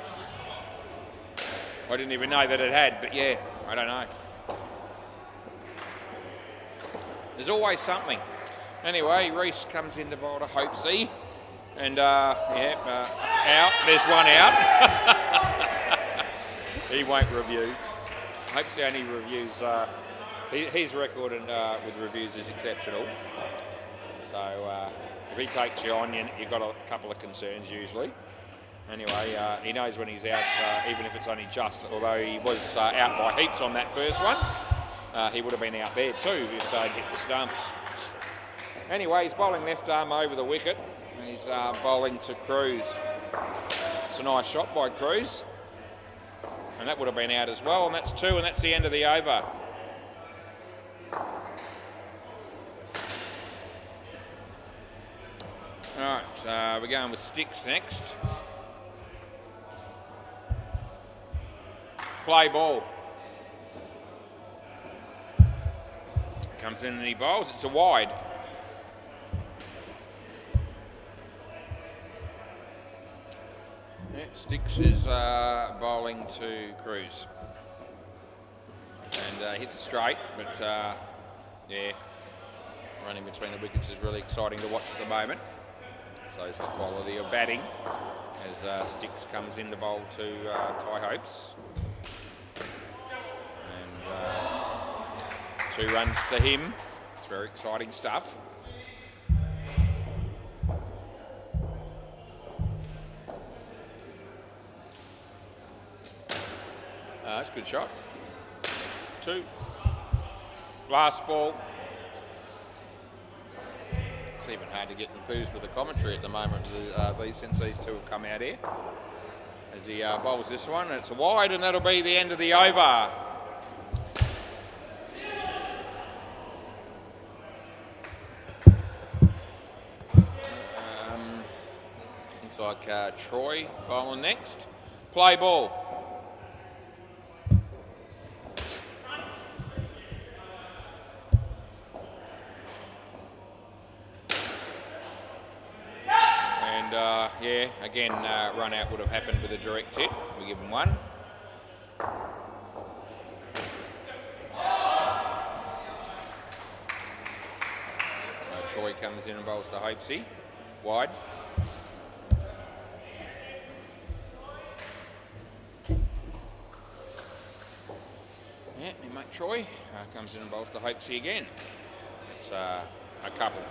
I didn't even know that it had, but yeah, I don't know. There's always something. Anyway, Reese comes in to bowl to Hopesy. And, out. There's one out. He won't review. Hopesy only reviews. His record with reviews is exceptional. So, if he takes you on, you've got a couple of concerns usually. Anyway, he knows when he's out, even if it's only just. Although he was out by heaps on that first one, he would have been out there too if they'd hit the stumps. Anyway, he's bowling left arm over the wicket, and he's bowling to Cruz. It's a nice shot by Cruz, and that would have been out as well, and that's 2, and that's the end of the over. Alright, we're going with Sticks next. Play ball. Comes in and he bowls. It's a wide. Yeah, Sticks is bowling to Cruz. And hits it straight, but yeah, running between the wickets is really exciting to watch at the moment. So it's the quality of batting as Sticks comes in to bowl to Ty Hopes. And 2 runs to him. It's very exciting stuff. That's a good shot. 2. Last ball. It's even hard to get enthused with the commentary at the moment since these 2 have come out here. As he bowls this one, and it's a wide, and that'll be the end of the over. Looks like Troy bowling next. Play ball. Yeah, again, run out would have happened with a direct hit. We give him 1. So Troy comes in and bowls to Hopesy. Wide. Yeah, we make Troy. Comes in and bowls to Hopesy again. It's a couple.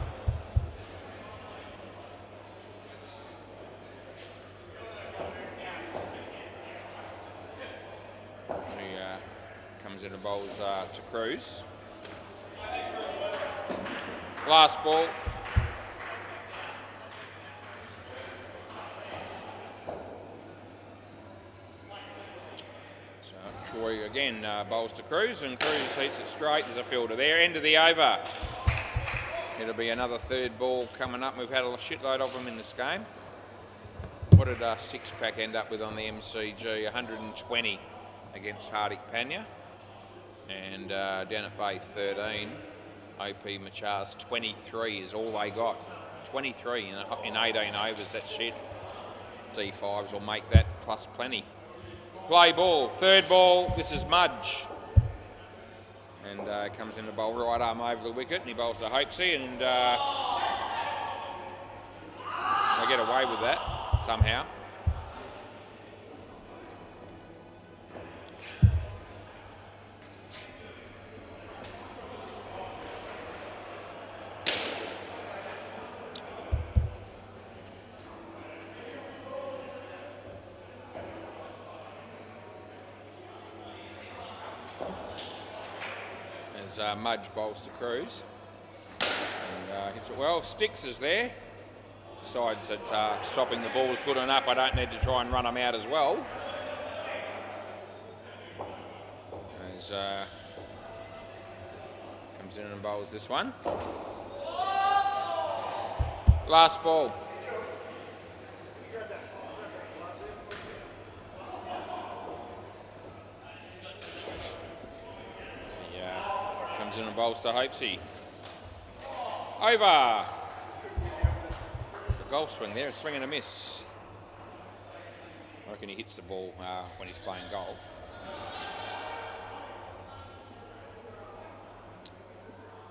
Comes in and bowls to Cruz. Last ball. So Troy again bowls to Cruz, and Cruz hits it straight. There's a fielder there. End of the over. It'll be another 3rd ball coming up. We've had a shitload of them in this game. What did our 6-pack end up with on the MCG? 120 against Hardik Pandya. And down at Bay 13, OP Machar's 23 is all they got. 23 in 18 overs, that's shit. D5s will make that plus plenty. Play ball, 3rd ball, this is Mudge. And comes in to bowl right arm over the wicket, and he bowls to Hopesy, and they get away with that somehow. Mudge bowls to Cruz and hits it well. Sticks is there. Decides that stopping the ball is good enough. I don't need to try and run them out as well. As comes in and bowls this one. Last ball. Comes in and bowls to Hopesy. Over. A golf swing there, a swing and a miss. I reckon he hits the ball when he's playing golf.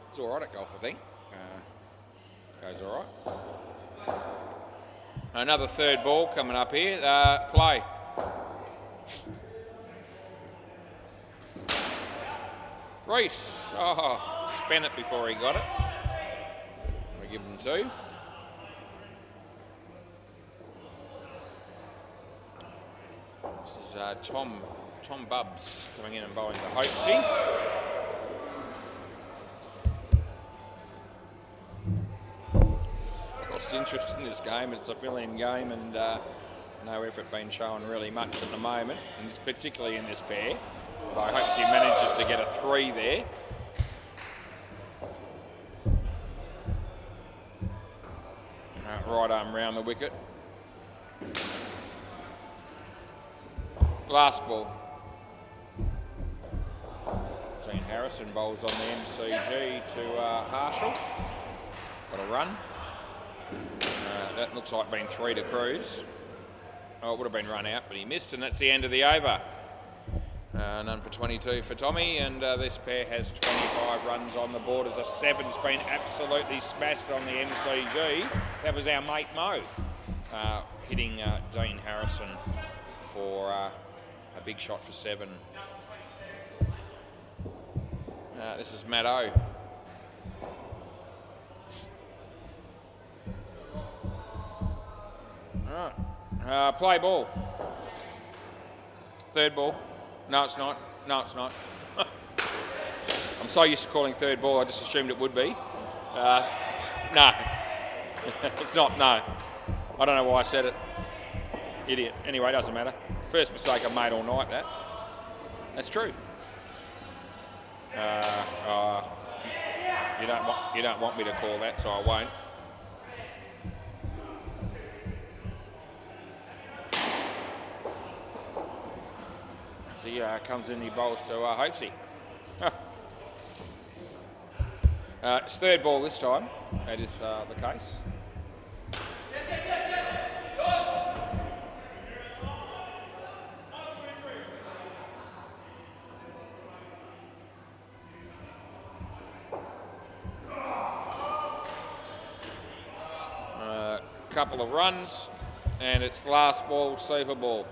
It's all right at golf, I think. Goes all right. Another 3rd ball coming up here. Play. Reese, spun it before he got it. We give him 2. This is Tom Bubbs coming in and bowling to Hopesy. most interest in this game. It's a fill-in game, and no effort being shown really much at the moment, and particularly in this pair. But I hope he manages to get a 3 there. Right arm round the wicket. Last ball. Dean Harrison bowls on the MCG to Harshall. Got a run. That looks like being 3 to Cruz. Oh, it would have been run out, but he missed, and that's the end of the over. None for 22 for Tommy, and this pair has 25 runs on the board as a 7's been absolutely smashed on the MCG. That was our mate Mo, hitting Dean Harrison for a big shot for 7. This is Matt O. All right, play ball. Third ball. No, it's not. No, it's not. I'm so used to calling third ball, I just assumed it would be. No. It's not, no. I don't know why I said it. Idiot. Anyway, it doesn't matter. First mistake I've made all night, that. That's true. You don't want me to call that, so I won't. So he comes in, he bowls to Hopesy. It's third ball this time. That is the case. Couple of runs, and it's last ball, super ball.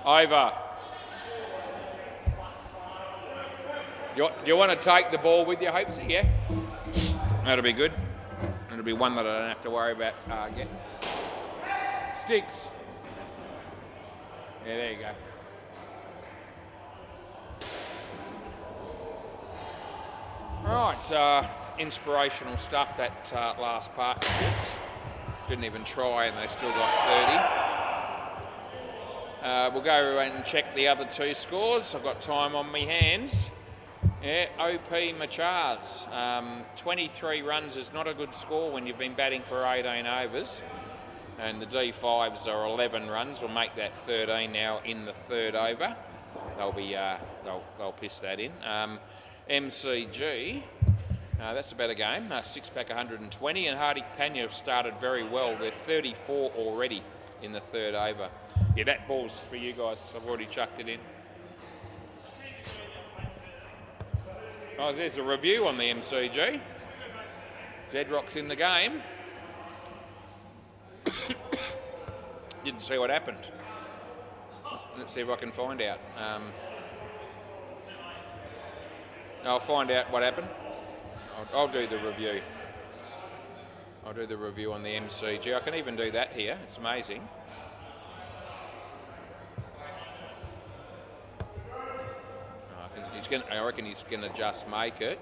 Over. You want to take the ball with you, Hopesy? Yeah? That'll be good. It'll be one that I don't have to worry about getting. Sticks. Yeah, there you go. Right, inspirational stuff, that last part. Didn't even try, and they still got 30. We'll go and check the other 2 scores. I've got time on my hands. Yeah, OP Machards. 23 runs is not a good score when you've been batting for 18 overs. And the D5s are 11 runs. We'll make that 13 now in the 3rd over. They'll piss that in. MCG, that's a better game. 6-pack 120, and Hardy Panya have started very well. They're 34 already in the 3rd over. Yeah, that ball's for you guys. I've already chucked it in. Oh, there's a review on the MCG. Deadrock's in the game. Didn't see what happened. Let's see if I can find out. I'll find out what happened. I'll do the review. I'll do the review on the MCG. I can even do that here. It's amazing. I reckon he's going to just make it.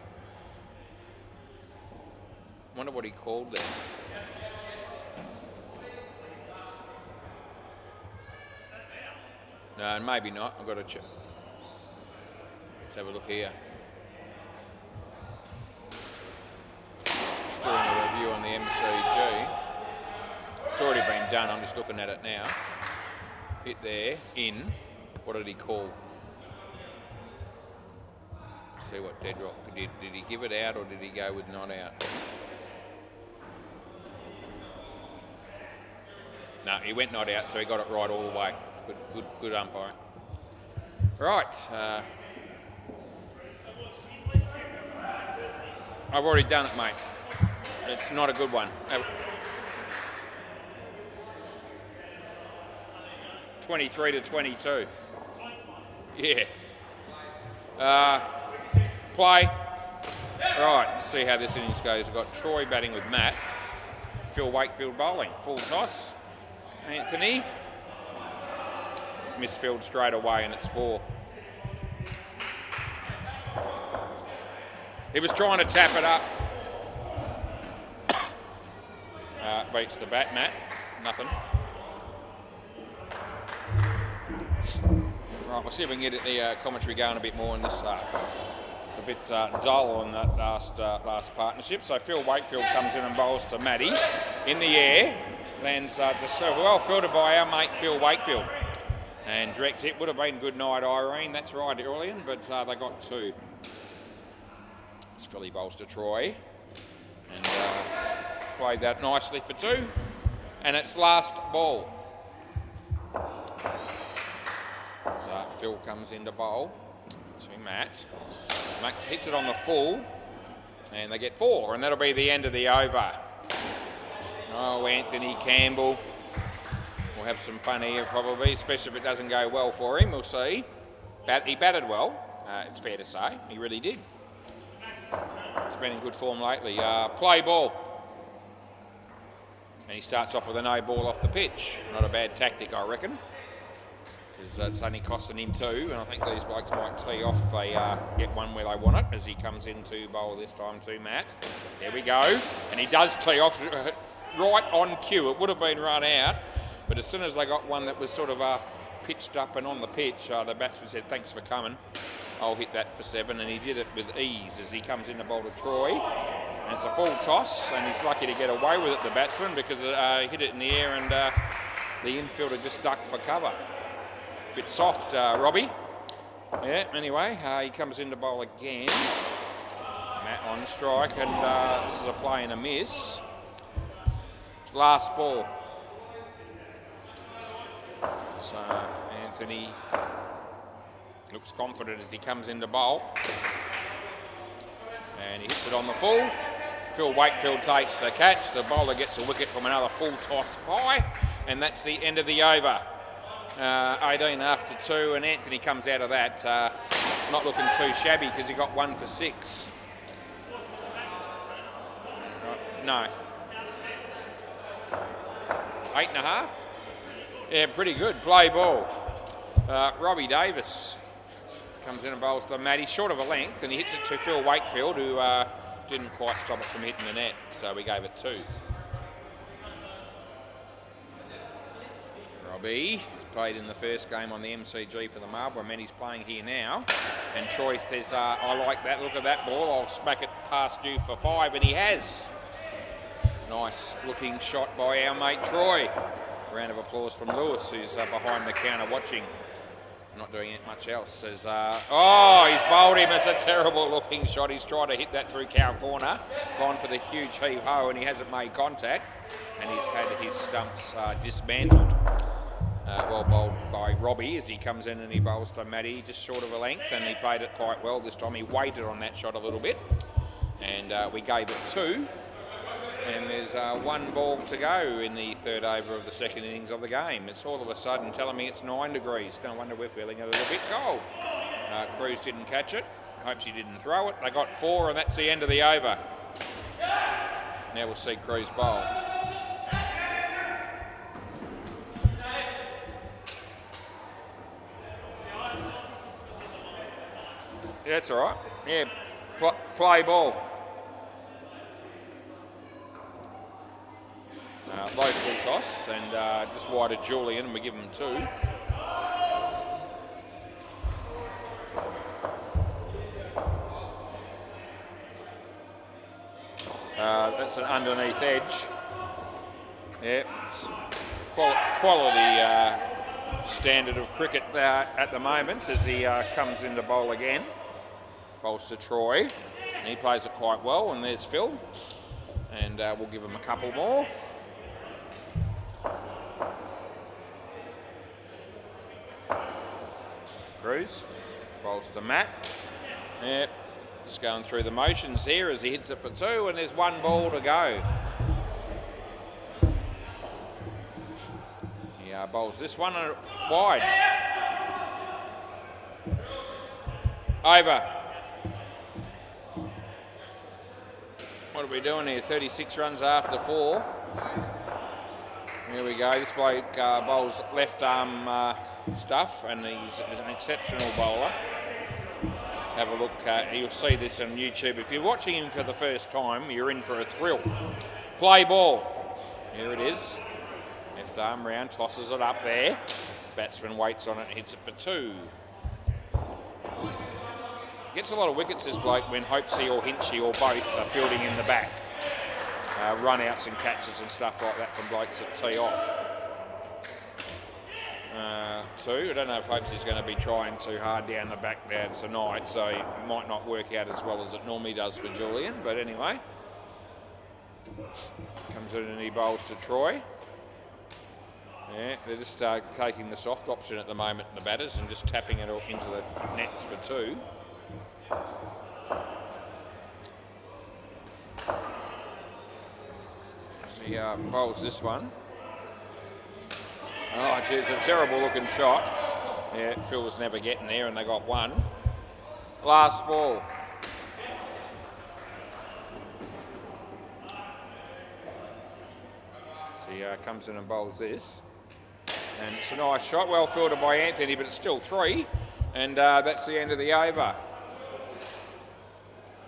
Wonder what he called there. No, maybe not. I've got to check. Let's have a look here. Just doing a review on the MCG. It's already been done. I'm just looking at it now. Hit there. In. What did he call? See what Deadrock did. Did he give it out or did he go with not out? No, he went not out, so he got it right all the way. Good umpiring. Right. I've already done it, mate. It's not a good one. 23 to 22. Yeah. Play. Right, let's see how this innings goes. We've got Troy batting with Matt. Phil Wakefield bowling. Full toss. Anthony. misfilled straight away, and it's 4. He was trying to tap it up. Beats the bat, Matt. Nothing. Right, we'll see if we can get the commentary going a bit more in this. It's a bit dull on that last partnership. So Phil Wakefield comes in and bowls to Matty. In the air, lands just well fielded by our mate Phil Wakefield. And direct hit would have been good night, Irene. That's right, Julian, but they got 2. It's Philly bowls to Troy. And played that nicely for 2. And it's last ball. So Phil comes in to bowl to Matt. Matt hits it on the full. And they get 4. And that'll be the end of the over. Oh, Anthony Campbell. We'll have some fun here probably, especially if it doesn't go well for him. We'll see. He batted well, it's fair to say. He really did. He's been in good form lately. Play ball. And he starts off with a no ball off the pitch. Not a bad tactic, I reckon. Because it's only costing him 2. And I think these blokes might tee off if they get one where they want it, as he comes into bowl this time to Matt. There we go. And he does tee off right on cue. It would have been run out. But as soon as they got one that was sort of pitched up and on the pitch, the batsman said, thanks for coming. I'll hit that for 7. And he did it with ease as he comes in to bowl to Troy. And it's a full toss, and he's lucky to get away with it, the batsman, because it hit it in the air and the infielder just ducked for cover. Bit soft, Robbie. Yeah, anyway, he comes in to bowl again. Matt on strike, and this is a play and a miss. It's last ball. So Anthony looks confident as he comes into bowl. And he hits it on the full. Phil Wakefield takes the catch. The bowler gets a wicket from another full toss by. And that's the end of the over. 18 after 2, and Anthony comes out of that not looking too shabby because he got 1 for 6. No. 8.5? Yeah, pretty good. Play ball. Robbie Davis comes in and bowls to Matty, short of a length, and he hits it to Phil Wakefield, who didn't quite stop it from hitting the net, so we gave it 2. Robbie played in the first game on the MCG for the Marlborough men. He's playing here now, and Troy says, I like that, look at that ball, I'll smack it past you for 5, and he has. Nice looking shot by our mate Troy. Round of applause from Lewis, who's behind the counter watching, not doing it much else. Says, oh, he's bowled him. It's a terrible looking shot. He's tried to hit that through cow corner, gone for the huge heave-ho, and he hasn't made contact, and he's had his stumps dismantled. Well bowled by Robbie as he comes in and he bowls to Matty, just short of a length, and he played it quite well this time. He waited on that shot a little bit, and we gave it 2. And there's 1 ball to go in the 3rd over of the 2nd innings of the game. It's all of a sudden telling me it's 9 degrees. No wonder we're feeling a little bit cold. Cruz didn't catch it. Hopes he didn't throw it. They got 4, and that's the end of the over. Now we'll see Cruz bowl. Yeah, that's all right. Yeah, play ball. Low full toss, and just wide of Julian, and we give him 2. That's an underneath edge. Yeah, it's quality standard of cricket at the moment as he comes into bowl again. Bowls to Troy, and he plays it quite well, and there's Phil. And we'll give him a couple more. Cruz bowls to Matt. Yep, just going through the motions here as he hits it for 2, and there's 1 ball to go. He bowls this one wide. Over. What are we doing here? 36 runs after 4. Here we go. This bloke bowls left arm stuff, and he's an exceptional bowler. Have a look, you'll see this on YouTube. If you're watching him for the first time, you're in for a thrill. Play ball. Here it is. Left arm round, tosses it up there. Batsman waits on it and hits it for 2. Gets a lot of wickets, this bloke, when Hopesy or Hinchy or both are fielding in the back. Run-outs and catches and stuff like that from blokes that tee off. 2. I don't know if Hopesy's going to be trying too hard down the back there tonight, so it might not work out as well as it normally does for Julian, but anyway. Comes in and he bowls to Troy. Yeah, they're just taking the soft option at the moment, the batters, and just tapping it into the nets for 2. So he bowls this one. Oh, gee, it's a terrible looking shot. Yeah, Phil was never getting there and they got 1. Last ball. So he comes in and bowls this. And it's a nice shot, well fielded by Anthony, but it's still 3. And that's the end of the over.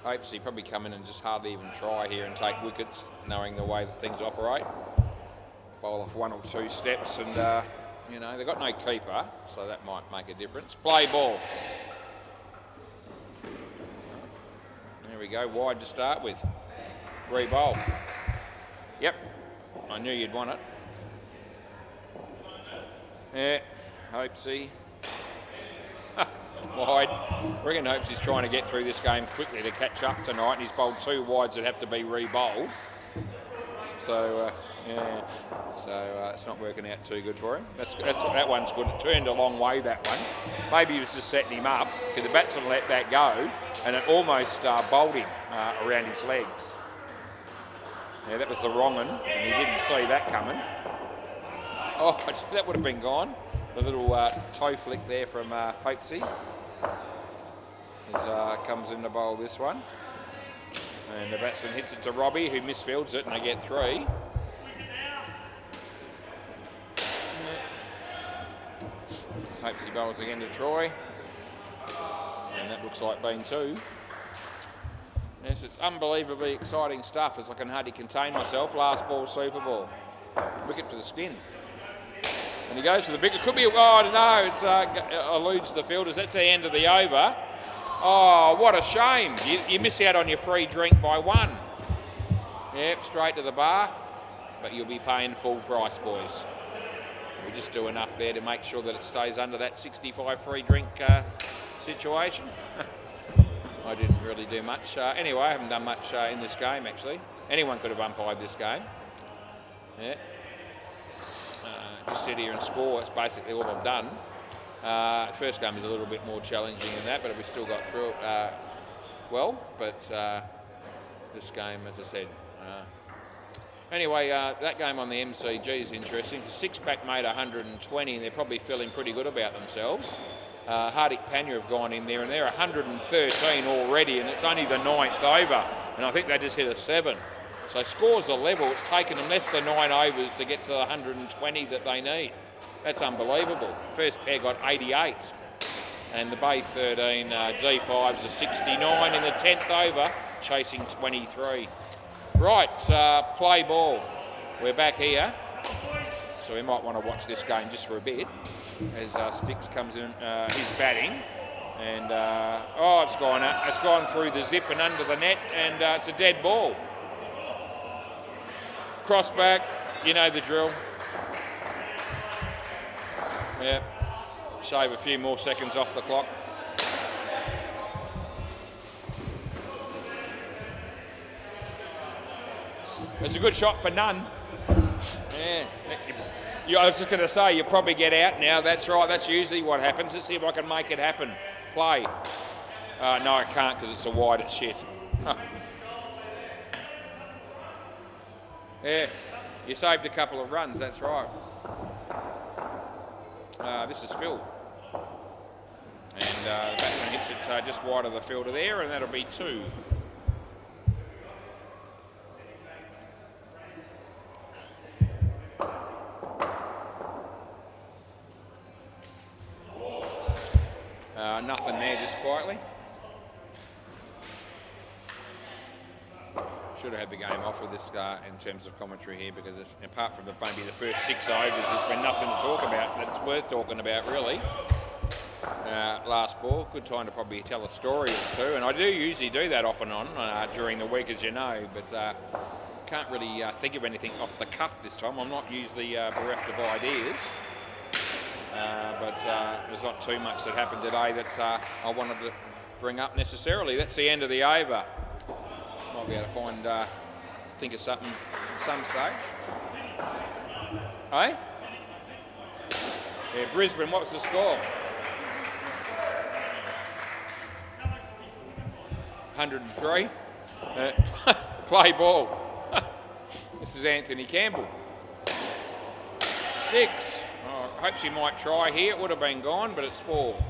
Hopes he probably come in and just hardly even try here and take wickets, knowing the way that things operate. Bowl off 1 or 2 steps and, you know, they've got no keeper, so that might make a difference. Play ball. There we go, wide to start with. Re-bowl. Yep, I knew you'd want it. Yeah, Hopesy. Wide. I reckon Hopesy's trying to get through this game quickly to catch up tonight, and he's bowled 2 wides that have to be re-bowled. So, yeah, so it's not working out too good for him. That one's good. It turned a long way, that one. Maybe he was just setting him up, because the batsman let that go, and it almost bowled him around his legs. Yeah, that was the wrong one, and he didn't see that coming. Oh, that would have been gone. The little toe flick there from Hopesy. Comes in to bowl this one. And the batsman hits it to Robbie, who misfields it, and they get 3. It's Hopesy bowls again to Troy. And that looks like being 2. Yes, it's unbelievably exciting stuff, as I can hardly contain myself. Last ball, Super Ball. Wicket for the skin. And he goes for the big, it could be, oh no, it eludes the fielders. That's the end of the over. Oh, what a shame. You miss out on your free drink by 1. Yep, straight to the bar, but you'll be paying full price, boys. We just do enough there to make sure that it stays under that 65 free drink situation. I didn't really do much. Anyway, I haven't done much in this game, actually. Anyone could have umpired this game. Yeah. Just sit here and score. That's basically all I've done. First game is a little bit more challenging than that, but we still got through it well. But this game, as I said. Anyway, that game on the MCG is interesting. The 6-pack made 120, and they're probably feeling pretty good about themselves. Hardik Pandya have gone in there, and they're 113 already, and it's only the 9th over, and I think they just hit a 7. So scores are level. It's taken them less than 9 overs to get to the 120 that they need. That's unbelievable. First pair got 88. And the Bay 13 D5s are 69 in the 10th over, chasing 23. Right, play ball. We're back here. So we might want to watch this game just for a bit. As Sticks comes in, he's batting. And, oh, it's gone up. It's gone through the zip and under the net, and it's a dead ball. Cross back, you know the drill. Yeah, shave a few more seconds off the clock. It's a good shot for none. Yeah, I was just going to say, you probably get out now. That's right, that's usually what happens. Let's see if I can make it happen. Play. No, I can't because it's a wide, it's shit. Huh. Yeah, you saved a couple of runs, that's right. This is Phil. And the batsman hits it just wide of the fielder there, and that'll be 2. nothing there, just quietly. Should have had the game off with this in terms of commentary here, because apart from maybe the first 6 overs, there's been nothing to talk about that's worth talking about, really. Last ball, good time to probably tell a story or two, and I do usually do that off and on during the week, as you know, but can't really think of anything off the cuff this time. I'm not usually bereft of ideas, but there's not too much that happened today that I wanted to bring up necessarily. That's the end of the over. Might be able to find, think of something at some stage. Hey? Yeah, Brisbane, what's the score? 103. Play ball. This is Anthony Campbell. Sticks. Oh, I hope she might try here. It would have been gone, but it's 4.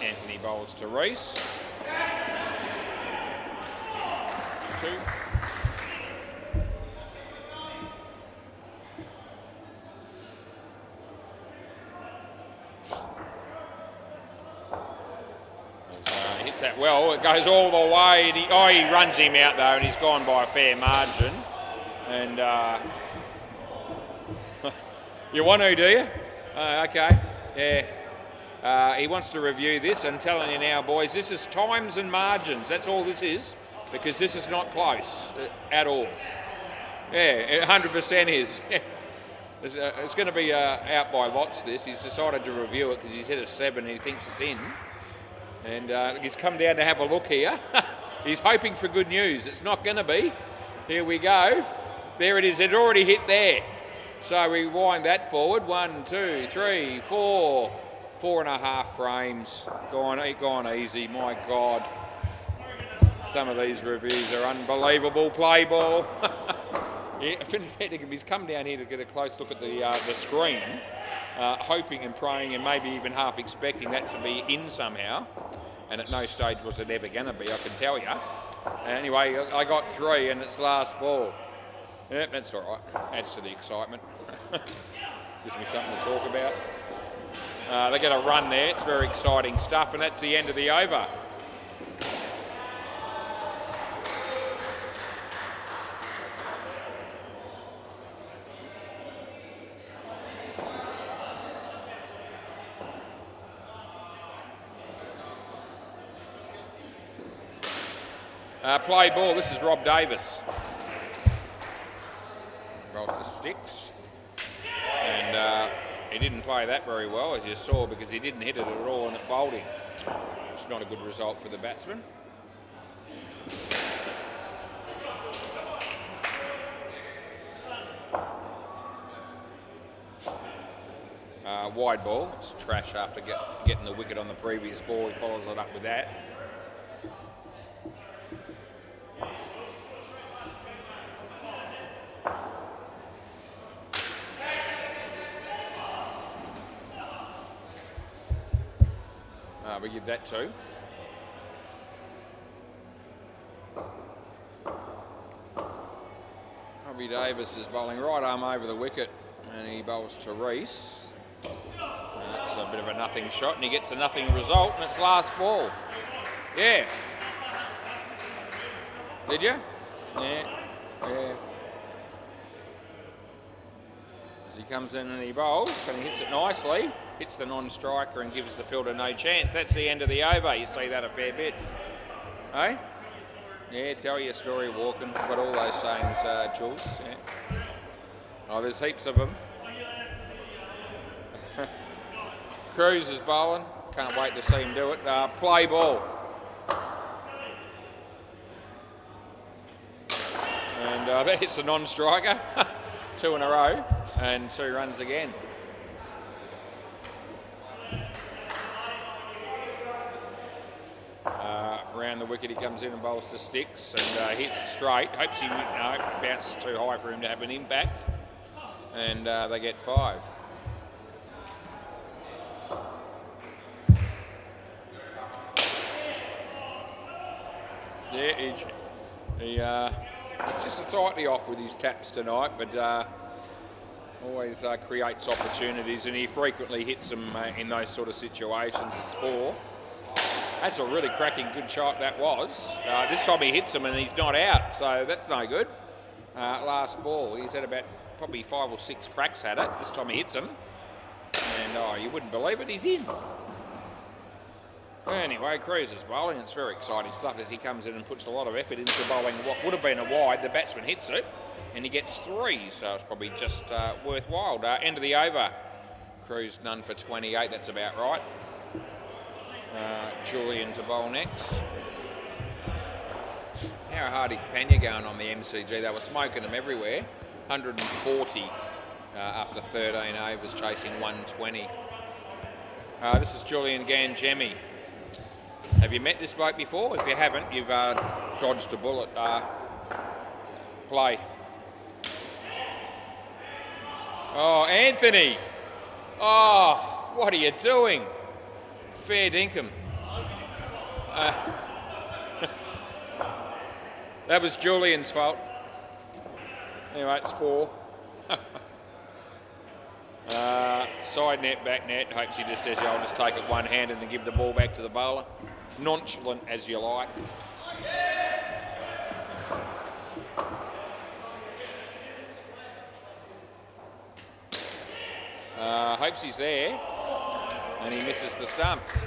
Anthony bowls to Reese. 2. Hits that well. It goes all the way. And he runs him out though, and he's gone by a fair margin. And you want to, do you? Okay. Yeah. He wants to review this. I'm telling you now, boys, this is times and margins. That's all this is, because this is not close at all. Yeah, 100% is. It's going to be out by lots, this. He's decided to review it because he's hit a 7 and he thinks it's in. And he's come down to have a look here. He's hoping for good news. It's not going to be. Here we go. There it is. It's already hit there. So we wind that forward. 1, 2, 3, 4. 4.5 frames, gone easy, my God. Some of these reviews are unbelievable. Play ball. Yeah, he's come down here to get a close look at the screen, hoping and praying and maybe even half expecting that to be in somehow. And at no stage was it ever going to be, I can tell you. Anyway, I got 3 and it's last ball. Yeah, that's all right. Adds to the excitement. Gives me something to talk about. They get a run there. It's very exciting stuff, and that's the end of the over. Play ball. This is Rob Davis. Rolls to sticks. And he didn't play that very well, as you saw, because he didn't hit it at all and it bowled him. It's not a good result for the batsman. Wide ball. It's trash after getting the wicket on the previous ball. He follows it up with that. We give that 2. Robbie Davis is bowling right arm over the wicket, and he bowls to Reese. And that's a bit of a nothing shot, and he gets a nothing result, and it's last ball. Yeah. Did you? Yeah. Yeah. As he comes in and he bowls, and he hits it nicely. Hits the non-striker and gives the fielder no chance. That's the end of the over. You see that a fair bit. Hey? Yeah, tell your story walking. I've got all those sayings, Jules. Yeah. Oh, there's heaps of them. Cruz is bowling. Can't wait to see him do it. Play ball. And that hits a non-striker. 2 in a row and 2 runs again. Around the wicket he comes in and bowls to sticks and hits it straight. Hopes he bounces too high for him to have an impact. And they get 5. Yeah, he's just slightly off with his taps tonight, but Always creates opportunities, and he frequently hits them in those sort of situations. It's 4. That's a really cracking good shot that was. This time he hits him and he's not out, so that's no good. Last ball, he's had about probably 5 or 6 cracks at it. This time he hits him, and you wouldn't believe it, he's in. Anyway, Cruz is bowling. It's very exciting stuff as he comes in and puts a lot of effort into bowling what would have been a wide. The batsman hits it and he gets 3, so it's probably just worthwhile. End of the over. Cruz none for 28, that's about right. Julian to bowl next. How hard is Pena going on the MCG? They were smoking them everywhere. 140 after 13 overs, chasing 120. This is Julian Ganjemi. Have you met this bloke before? If you haven't, you've dodged a bullet. Play. Oh, Anthony! Oh, what are you doing? Fair dinkum. That was Julian's fault. Anyway, it's 4. Side net, back net. Hopes he just says, I'll just take it one hand and then give the ball back to the bowler. Nonchalant as you like. Hopes he's there. And he misses the stumps.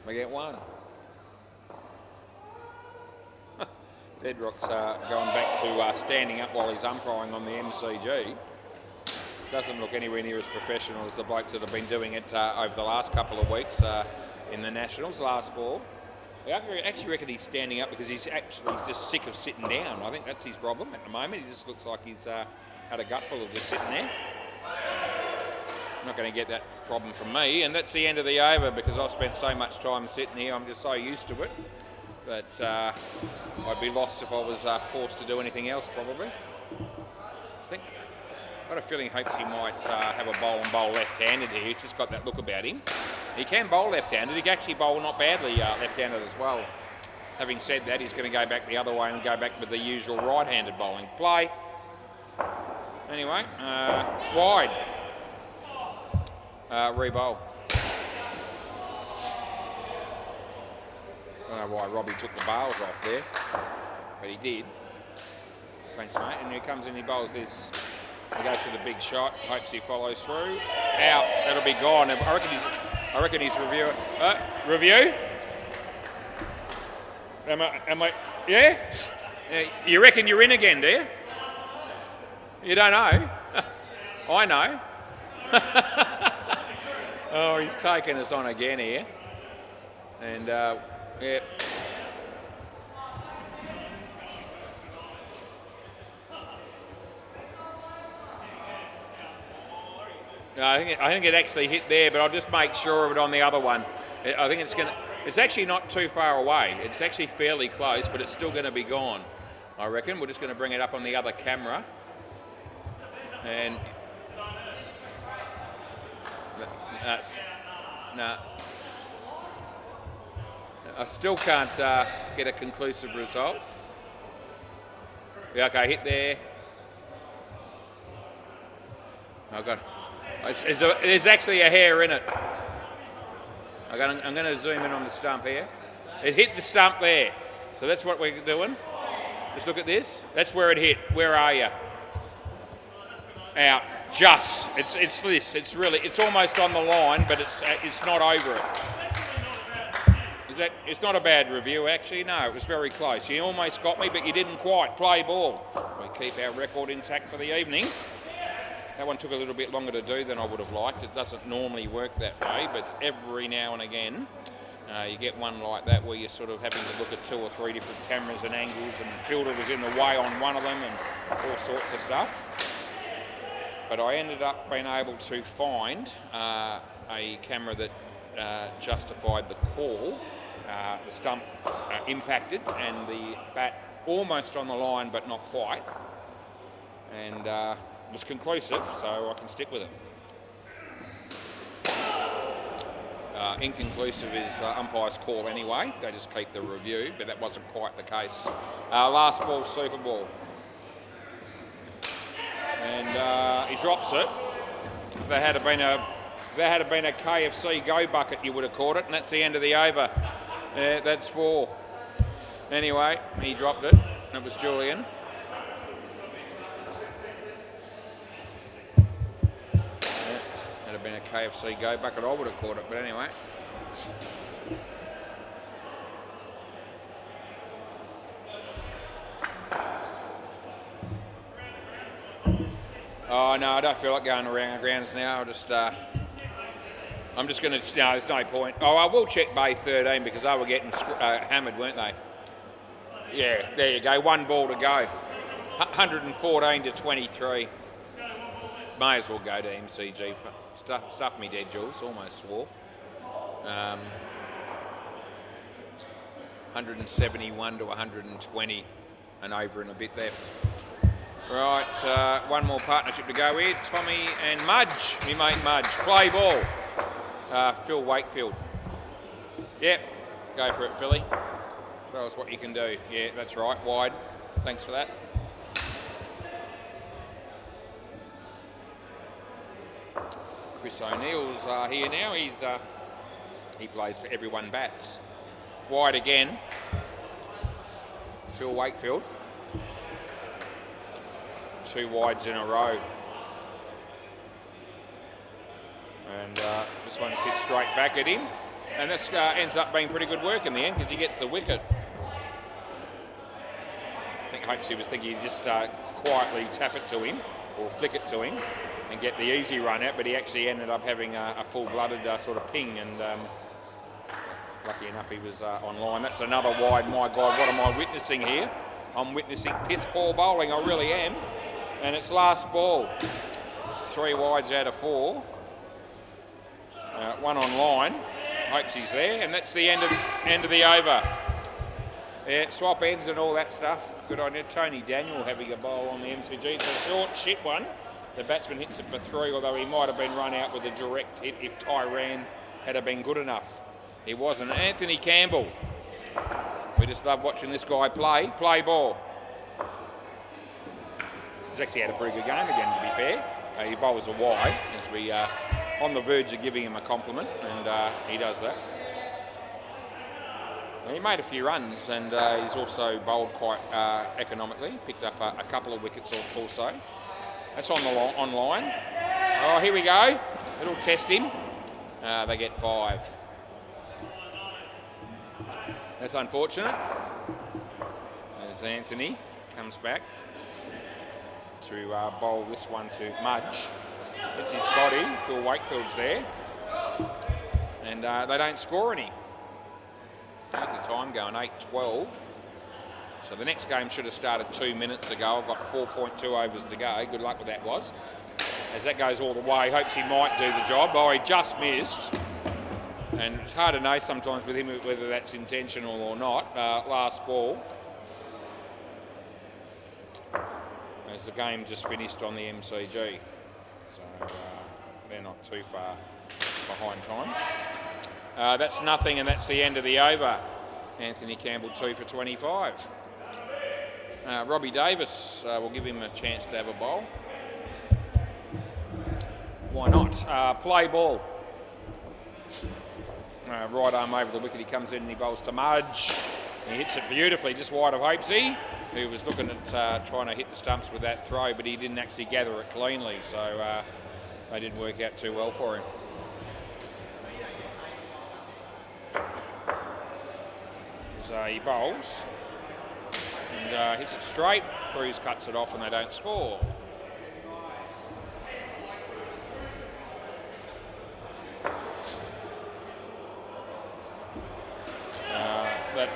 We get 1. Dedrock's going back to standing up while he's umpiring on the MCG. Doesn't look anywhere near as professional as the blokes that have been doing it over the last couple of weeks in the Nationals. Last ball. I actually reckon he's standing up because he's actually just sick of sitting down. I think that's his problem at the moment. He just looks like he's had a gutful of just sitting there. Not going to get that problem from me, and that's the end of the over because I've spent so much time sitting here. I'm just so used to it. But I'd be lost if I was forced to do anything else, probably. I've got a feeling Hopes he might have a bowl and bowl left-handed here. He's just got that look about him. He can bowl left-handed. He can actually bowl not badly left-handed as well. Having said that, he's going to go back the other way and go back with the usual right-handed bowling. Play. Anyway, wide. Re-bowl. I don't know why Robbie took the bails off there, but he did. Thanks, mate. And here comes in, he bowls this. He goes for the big shot. Hopes he follows through. Out. That'll be gone. I reckon he's review. Review. Am I? Yeah. You reckon you're in again, do you? You don't know. I know. Oh, he's taking us on again here. And, yeah. No, I think it actually hit there, but I'll just make sure of it on the other one. I think it's actually not too far away. It's actually fairly close, but it's still going to be gone, I reckon. We're just going to bring it up on the other camera. And no. I still can't get a conclusive result. Yeah, okay, hit there. I've got. There's actually a hair in it. I'm going to zoom in on the stump here. It hit the stump there, so that's what we're doing. Just look at this. That's where it hit. Where are you? Out. Just. It's this. It's almost on the line, but it's not over it. It's not a bad review, actually. No, it was very close. You almost got me, but you didn't quite. Play ball. We keep our record intact for the evening. That one took a little bit longer to do than I would have liked. It doesn't normally work that way, but every now and again you get one like that where you're sort of having to look at 2 or 3 different cameras and angles, and the fielder was in the way on one of them and all sorts of stuff. But I ended up being able to find a camera that justified the call. The stump impacted and the bat almost on the line but not quite, and was conclusive, so I can stick with it. Inconclusive is umpire's call anyway. They just keep the review, but that wasn't quite the case. Last ball, Super Ball. and he drops it. If there had been a KFC go bucket, you would have caught it, and that's the end of the over. That's 4. Anyway, he dropped it. It was Julian. Had it been a KFC go bucket, I would have caught it, but anyway. Oh no, I don't feel like going around the grounds now. I'm just going to. No, there's no point. Oh, I will check Bay 13 because they were getting hammered, weren't they? Yeah, there you go. 1 ball to go. 114 to 23. May as well go to MCG. Stuff me dead, Jules. Almost swore. 171 to 120, and over and a bit left. Right, 1 more partnership to go with. Tommy and Mudge, me mate Mudge. Play ball. Phil Wakefield. Yep, go for it, Philly. Show us what you can do. Yeah, that's right, wide. Thanks for that. Chris O'Neill's here now. He plays for Everyone Bats. Wide again. Phil Wakefield. 2 wides in a row. And this one's hit straight back at him. And this ends up being pretty good work in the end because he gets the wicket. I think Hopesy was thinking he'd just quietly tap it to him or flick it to him and get the easy run out, but he actually ended up having a full-blooded sort of ping, and lucky enough he was on line. That's another wide. My God, what am I witnessing here? I'm witnessing piss-poor bowling, I really am. And it's last ball. 3 wides out of 4. 1 on line. Hopes he's there, and that's the end of the over. Yeah, swap ends and all that stuff. Good on you. Tony Daniel having a bowl on the MCG. It's a short, shit one. The batsman hits it for 3, although he might have been run out with a direct hit if Tyran had been good enough. He wasn't. Anthony Campbell. We just love watching this guy play. Play ball. He's actually had a pretty good game again, to be fair. He bowls a wide, as we on the verge of giving him a compliment, and he does that. He made a few runs, and he's also bowled quite economically. Picked up a couple of wickets also. That's on line. Oh, here we go. It'll test him. They get 5. That's unfortunate. As Anthony comes back to bowl this one to Mudge. It's his body. Phil Wakefield's there. And they don't score any. How's the time going? 8:12. So the next game should have started 2 minutes ago. I've got 4.2 overs to go. Good luck with that, was. As that goes all the way, hopes he might do the job. Oh, he just missed. And it's hard to know sometimes with him whether that's intentional or not. Last ball. As the game just finished on the MCG. So they're not too far behind time. That's nothing, and that's the end of the over. Anthony Campbell 2 for 25. Robbie Davis, we'll give him a chance to have a bowl. Why not? Play ball. Right arm over the wicket, he comes in and he bowls to Mudge. He hits it beautifully, just wide of Hopesy, who was looking at trying to hit the stumps with that throw, but he didn't actually gather it cleanly, so they didn't work out too well for him. So he bowls and hits it straight. Cruz cuts it off and they don't score.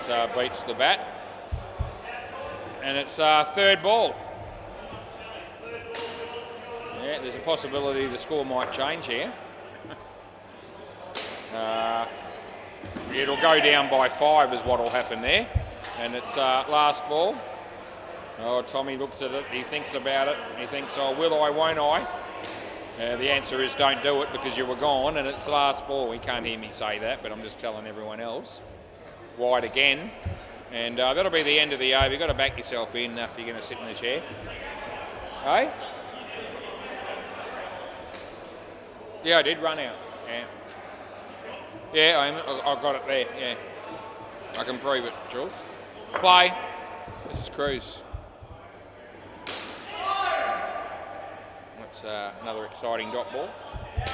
That beats the bat. And it's 3rd ball. Yeah, there's a possibility the score might change here. It'll go down by 5 is what will happen there. And it's last ball. Oh, Tommy looks at it, he thinks about it, he thinks, oh, will I, won't I? The answer is don't do it because you were gone, and it's last ball. He can't hear me say that, but I'm just telling everyone else. Wide again, and that'll be the end of the over. You've got to back yourself in if you're going to sit in the chair. Hey? Yeah, I did run out. Yeah. Yeah, I've got it there. Yeah. I can prove it, Jules. Play. This is Cruz. That's another exciting dot ball. The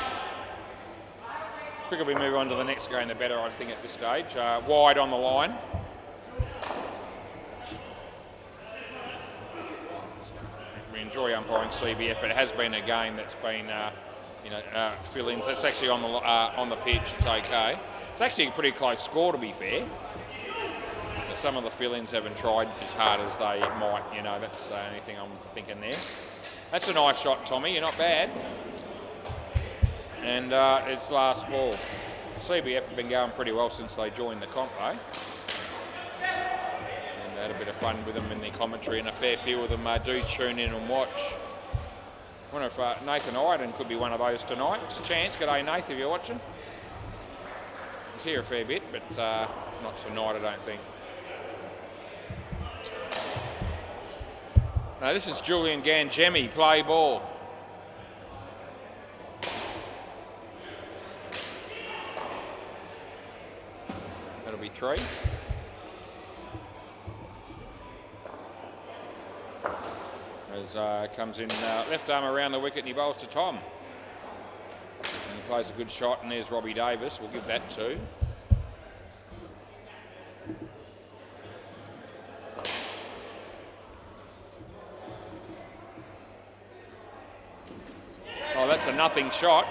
quicker we move on to the next game, the better, I think, at this stage. Wide on the line. We enjoy umpiring CBF, but it has been a game that's been, fill-ins. It's actually on the pitch. It's okay. It's actually a pretty close score, to be fair. But some of the fill-ins haven't tried as hard as they might. That's the only thing I'm thinking there. That's a nice shot, Tommy. You're not bad. And it's last ball. CBF have been going pretty well since they joined the comp, though. And had a bit of fun with them in the commentary, and a fair few of them do tune in and watch. I wonder if Nathan Iden could be one of those tonight. It's a chance. G'day, Nathan, if you're watching. He's here a fair bit, but not tonight, I don't think. No, this is Julian Gangemi, play ball. That'll be 3. As comes in left arm around the wicket and he bowls to Tom. And he plays a good shot, and there's Robbie Davis. We'll give that 2. Oh, that's a nothing shot.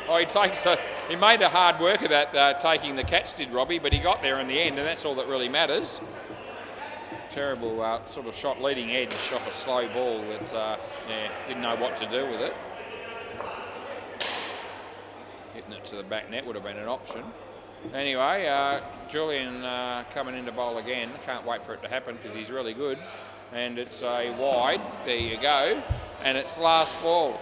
Oh, he made a hard work of that, taking the catch, did Robbie, but he got there in the end, and that's all that really matters. Terrible sort of shot leading edge off a slow ball that didn't know what to do with it. Hitting it to the back net would have been an option. Anyway, Julian coming into bowl again. Can't wait for it to happen because he's really good. And it's a wide. There you go. And it's last ball.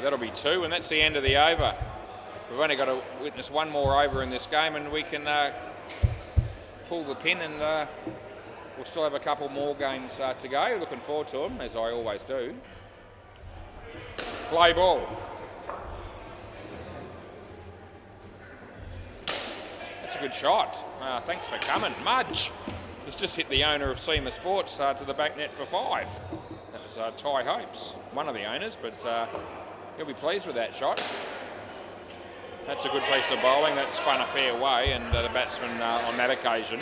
That'll be 2, and that's the end of the over. We've only got to witness one more over in this game, and we can pull the pin, and we'll still have a couple more games to go. Looking forward to them, as I always do. Play ball. That's a good shot. Thanks for coming, Mudge. He's just hit the owner of SEMA Sports to the back net for 5. That was Ty Hopes, one of the owners, but he'll be pleased with that shot. That's a good piece of bowling. That spun a fair way, and the batsman on that occasion,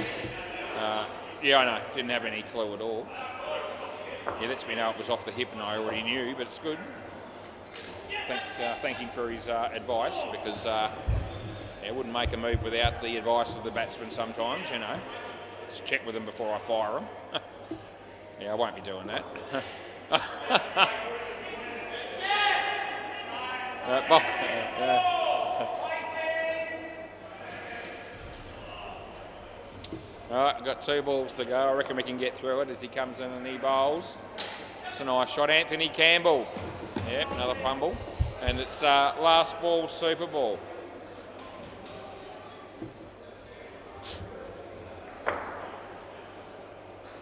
I know, didn't have any clue at all. He lets me know it was off the hip, and I already knew, but it's good. Thank him for his advice, because I wouldn't make a move without the advice of the batsman sometimes, Just check with them before I fire them. Yeah, I won't be doing that. All right, we've got 2 balls to go. I reckon we can get through it as he comes in and he bowls. It's a nice shot. Anthony Campbell. Yep, another fumble. And it's last ball, super ball.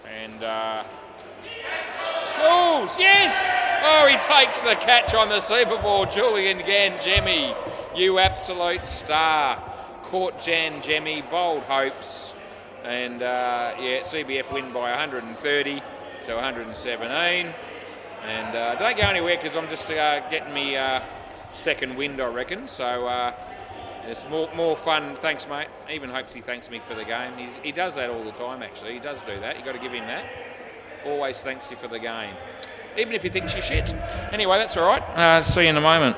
And Jules, yes! Oh, he takes the catch on the Super Bowl. Julian Gangemi, you absolute star. Caught Gangemi, bold hopes. And CBF win by 130 to 117. And don't go anywhere because I'm just getting me second wind, I reckon. So it's more fun. Thanks, mate. Even hopes he thanks me for the game. He does that all the time, actually. He does do that. You've got to give him that. Always thanks you for the game. Even if he thinks you're shit. Anyway, that's all right. See you in a moment.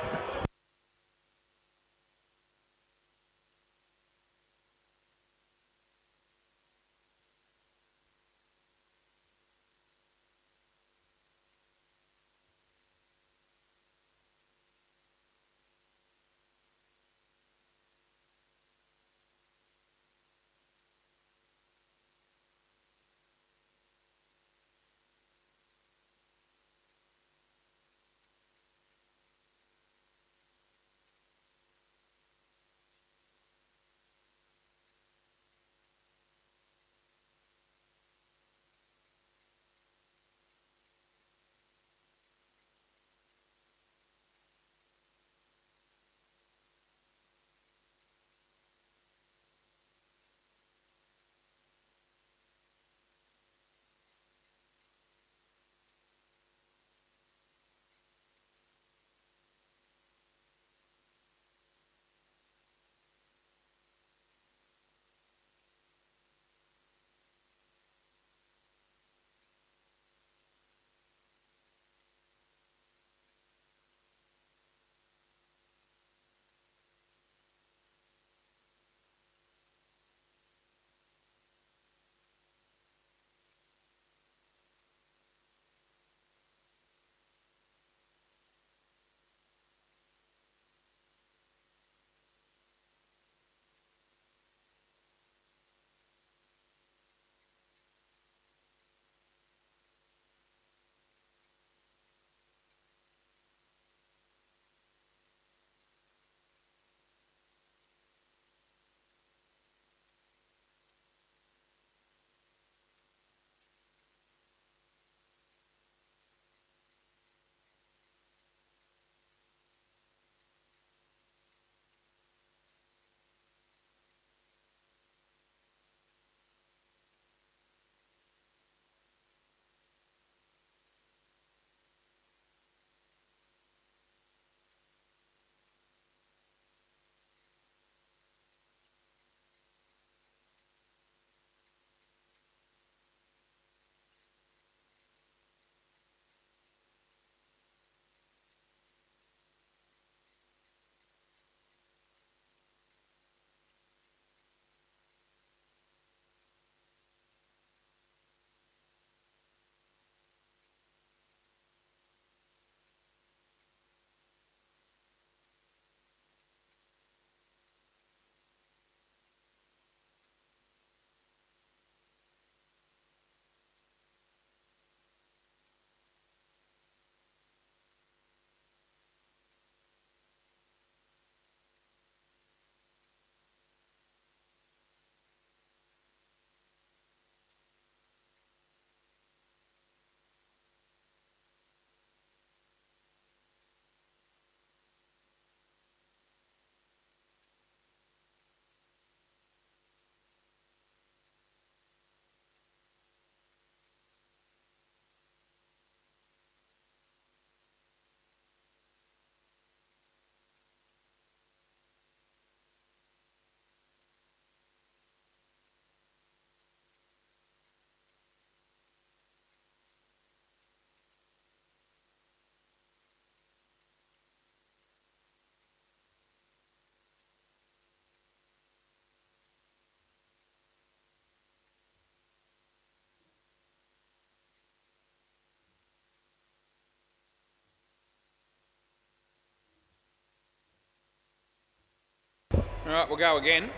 Right, we'll go again.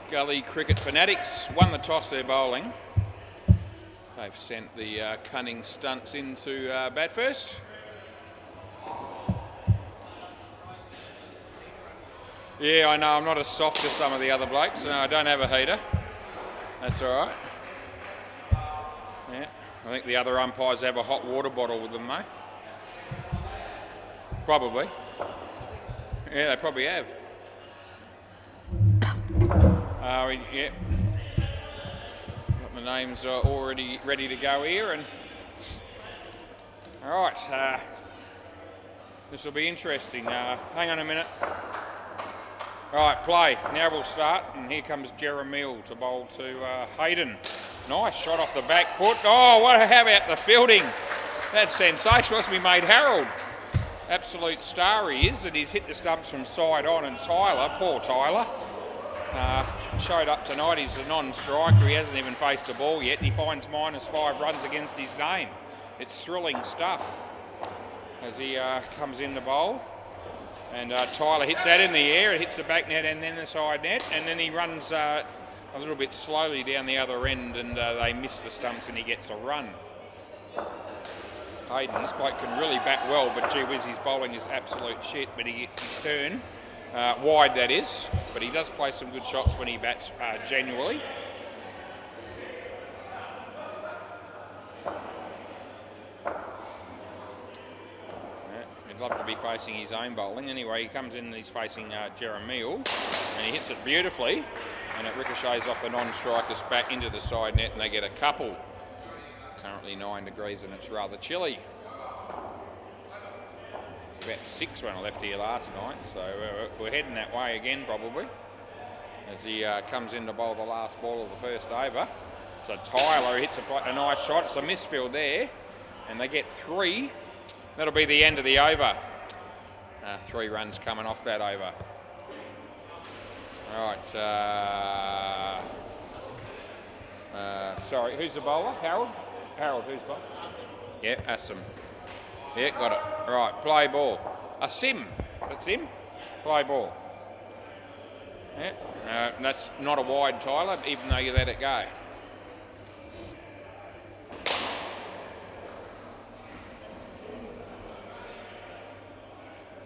Gully Cricket Fanatics won the toss, they're bowling. They've sent the cunning stunts into bat first. Yeah, I know, I'm not as soft as some of the other blokes. No, I don't have a heater. That's all right. Yeah, I think the other umpires have a hot water bottle with them, mate. Probably. Yeah, they probably have. Yeah. Got my names already ready to go here, and all right. This will be interesting. Hang on a minute. All right, play. Now we'll start, and here comes Jeremiel to bowl to Hayden. Nice shot off the back foot. Oh, how about the fielding? That's sensational. That's me mate Harold. Absolute star he is, and he's hit the stumps from side on, and Tyler, poor Tyler, showed up tonight. He's a non-striker. He hasn't even faced a ball yet, and he finds -5 runs against his name. It's thrilling stuff as he comes in the bowl. And Tyler hits that in the air, it hits the back net and then the side net, and then he runs a little bit slowly down the other end, and they miss the stumps and he gets a run. Hayden, this bloke can really bat well, but gee whiz, his bowling is absolute shit, but he gets his turn, wide that is, but he does play some good shots when he bats genuinely. He'd love to be facing his own bowling. Anyway, he comes in and he's facing Jeremiel, and he hits it beautifully, and it ricochets off the non-striker's bat into the side net, and they get a couple. Currently 9 degrees and it's rather chilly. It's about 6 when I left here last night, so we're heading that way again probably, as he comes in to bowl the last ball of the first over. So Tyler hits a nice shot. It's a misfield there, and they get 3. That'll be the end of the over. 3 runs coming off that over. All right. Sorry, who's the bowler? Harold? Harold, who's bowler? Yeah, Asim. Yeah, got it. All right, play ball. Asim. That's him. Play ball. Yeah. That's not a wide, Tyler, even though you let it go.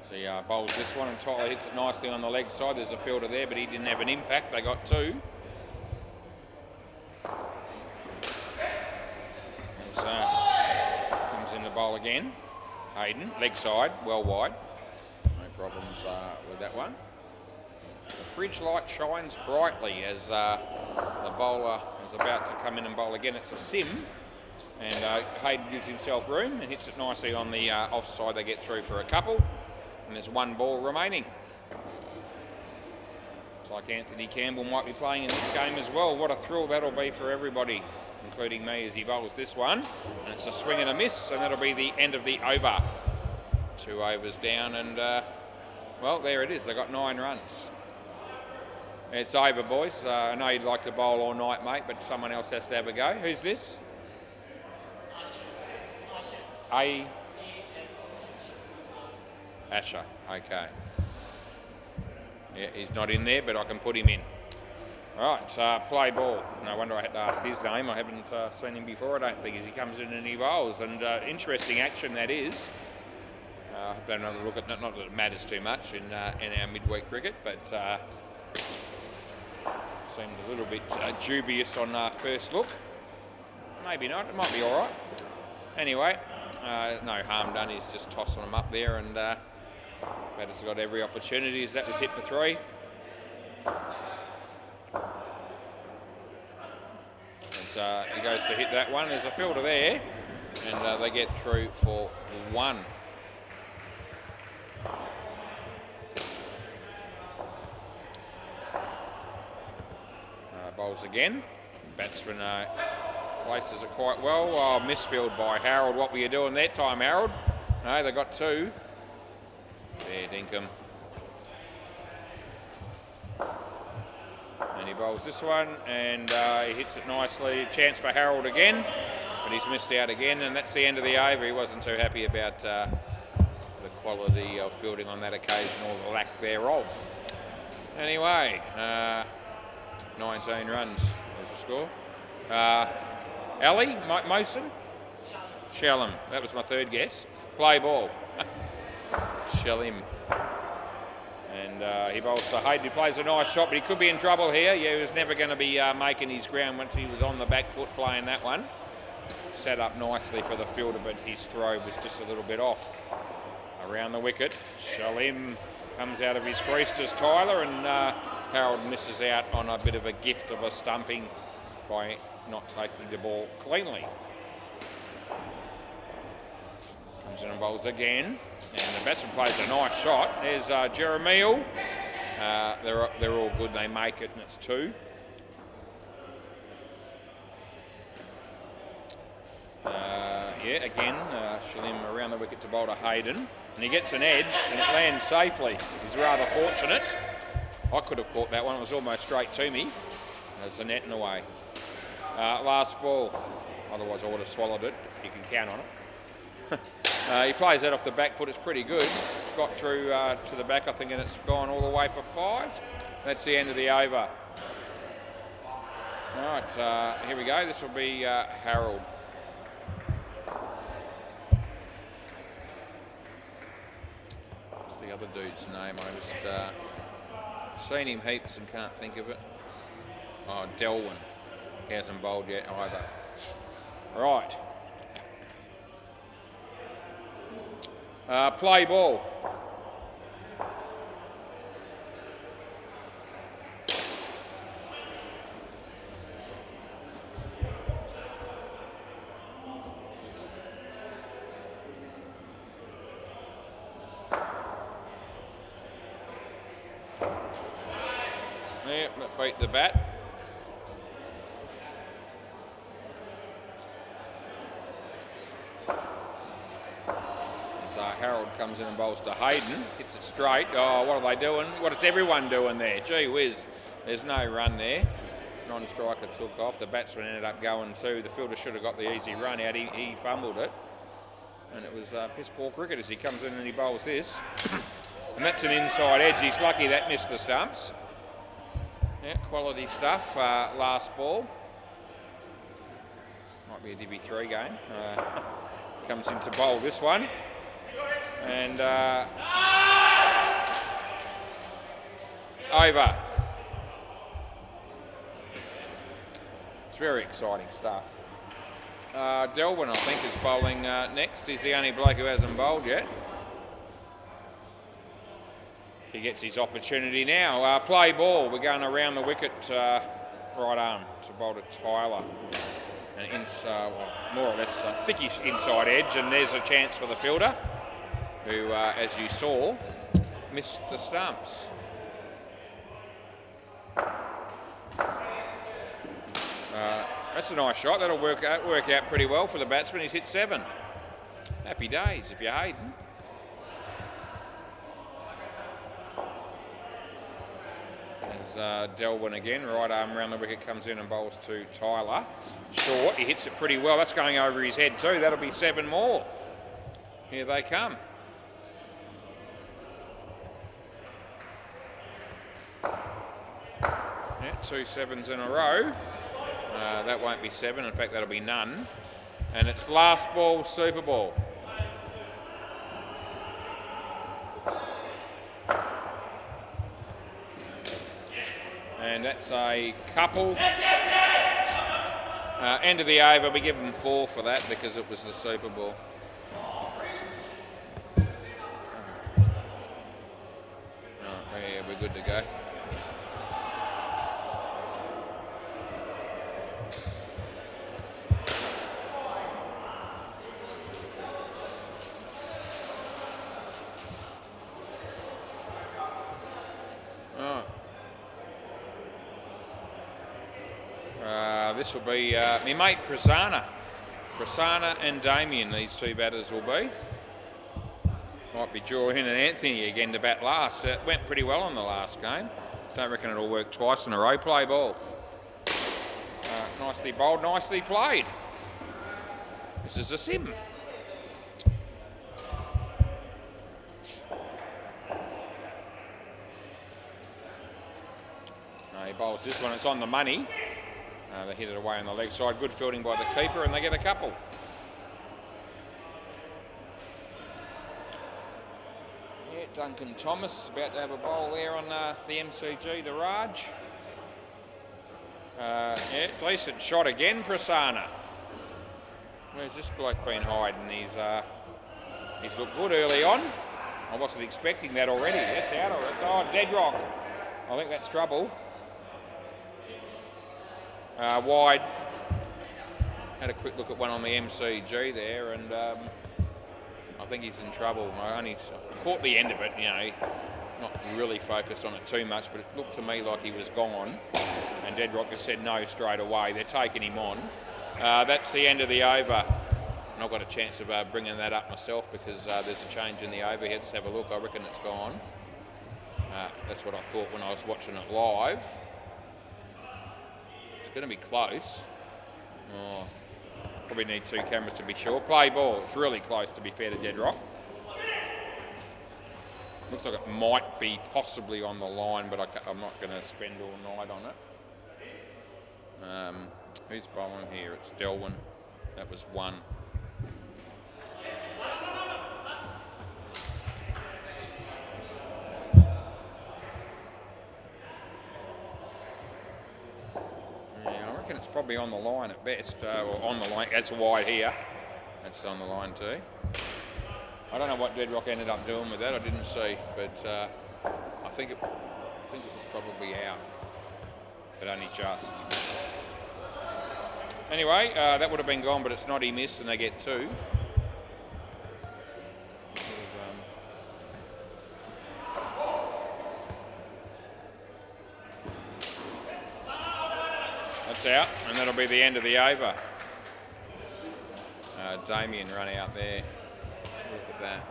He bowls this one, and Tyler hits it nicely on the leg side. There's a fielder there, but he didn't have an impact. They got 2. Comes in the bowl again. Hayden, leg side, well wide. No problems with that one. The fridge light shines brightly as the bowler is about to come in and bowl again. It's a sim, and Hayden gives himself room and hits it nicely on the offside. They get through for a couple. And there's 1 ball remaining. Looks like Anthony Campbell might be playing in this game as well. What a thrill that'll be for everybody, including me, as he bowls this one. And it's a swing and a miss, and that'll be the end of the over. 2 overs down, and well, there it is. They got 9 runs. It's over, boys. I know you'd like to bowl all night, mate, but someone else has to have a go. Who's this? Asher, okay. Yeah, he's not in there, but I can put him in. All right, play ball. No wonder I had to ask his name. I haven't seen him before, I don't think, as he comes in and he bowls. And interesting action that is. I don't know, look at, not that it matters too much in our midweek cricket, but seemed a little bit dubious on first look. Maybe not, it might be all right. Anyway, no harm done. He's just tossing them up there, and batter's got every opportunity as that was hit for 3. As he goes to hit that one, there's a fielder there, and they get through for 1. Bowls again. Batsman places it quite well. Oh, misfield by Harold. What were you doing that time, Harold? No, they got 2. There, Dinkum. And he bowls this one, and he hits it nicely. Chance for Harold again, but he's missed out again, and that's the end of the over. He wasn't too happy about the quality of fielding on that occasion or the lack thereof. Anyway, 19 runs is the score. Ali, Mosen, Shalem. That was my third guess. Play ball. Shalem. And he bowls to Hayden, who plays a nice shot, but he could be in trouble here. Yeah, he was never going to be making his ground once he was on the back foot playing that one. Set up nicely for the fielder, but his throw was just a little bit off. Around the wicket, Shalem comes out of his crease to Tyler, and Harold misses out on a bit of a gift of a stumping by not taking the ball cleanly. Comes in and bowls again, and the batsman plays a nice shot. There's Jeremiah. They're all good. They make it, and it's 2. Yeah, again, Shalem around the wicket to bowl to Hayden, and he gets an edge, and it lands safely. He's rather fortunate. I could have caught that one. It was almost straight to me. There's a net and away. Last ball. Otherwise, I would have swallowed it. You can count on it. He plays that off the back foot. It's pretty good. It's got through to the back, I think, and it's gone all the way for 5. That's the end of the over. All right, here we go. This will be Harold. What's the other dude's name? I just seen him heaps and can't think of it. Oh, Delwyn. He hasn't bowled yet either. Right. Play ball. Yeah, beat the bat. Harold comes in and bowls to Hayden, hits it straight. Oh, what are they doing? What is everyone doing there? Gee whiz, there's no run there. Non-striker took off. The batsman ended up going too. The fielder should have got the easy run out. He fumbled it. And it was piss poor cricket as he comes in and he bowls this. And that's an inside edge. He's lucky that missed the stumps. Yeah, quality stuff. Last ball. Might be a Divi 3 game. Comes in to bowl this one. And over. It's very exciting stuff. Delwyn, I think, is bowling next. He's the only bloke who hasn't bowled yet. He gets his opportunity now. Play ball. We're going around the wicket right arm to bowl to Tyler. And more or less a thickish inside edge, and there's a chance for the fielder, who, as you saw, missed the stumps. That's a nice shot. That'll work out pretty well for the batsman. He's hit 7. Happy days if you're Hayden. As Delwyn again, right arm around the wicket, comes in and bowls to Tyler. Short, he hits it pretty well. That's going over his head too. That'll be 7 more. Here they come. Yeah, 2 7s in a row. That won't be 7. In fact, that'll be none. And it's last ball, Super Ball. And that's a couple. End of the over. We give them 4 for that because it was the Super Ball. Yeah, we're good to go. This will be my mate Prasanna. Prasanna and Damien, these 2 batters will be. Might be Jordan and Anthony again to bat last. It went pretty well on the last game. Don't reckon it'll work twice in a row. Play ball. Nicely bowled, nicely played. This is a sim. He bowls this one, it's on the money. They hit it away on the leg side. Good fielding by the keeper, and they get a couple. Yeah, Duncan Thomas about to have a bowl there on the MCG to Raj. Yeah, decent shot again, Prasanna. Where's this bloke been hiding? He's looked good early on. I wasn't expecting that already. That's out of it. Oh, dead rock. I think that's trouble. Wide. Had a quick look at one on the MCG there, and I think he's in trouble. I only caught the end of it, you know, not really focused on it too much, but it looked to me like he was gone. And Deadrock has said no straight away. They're taking him on. That's the end of the over. And I've got a chance of bringing that up myself because there's a change in the over here. Let's have a look. I reckon it's gone. That's what I thought when I was watching it live. It's going to be close. Oh, probably need two cameras to be sure. Play ball. It's really close, to be fair to Deadrock. Looks like it might be possibly on the line, but I'm not going to spend all night on it. Who's bowling here? It's Delwyn. That was one. Yeah, I reckon it's probably on the line at best. Or on the line. That's wide here. That's on the line too. I don't know what Deadrock ended up doing with that. I didn't see, but I think it was probably out, but only just. Anyway, that would have been gone, but it's not. He missed, and they get two. That's out, and that'll be the end of the over. Damien run out there. Look at that.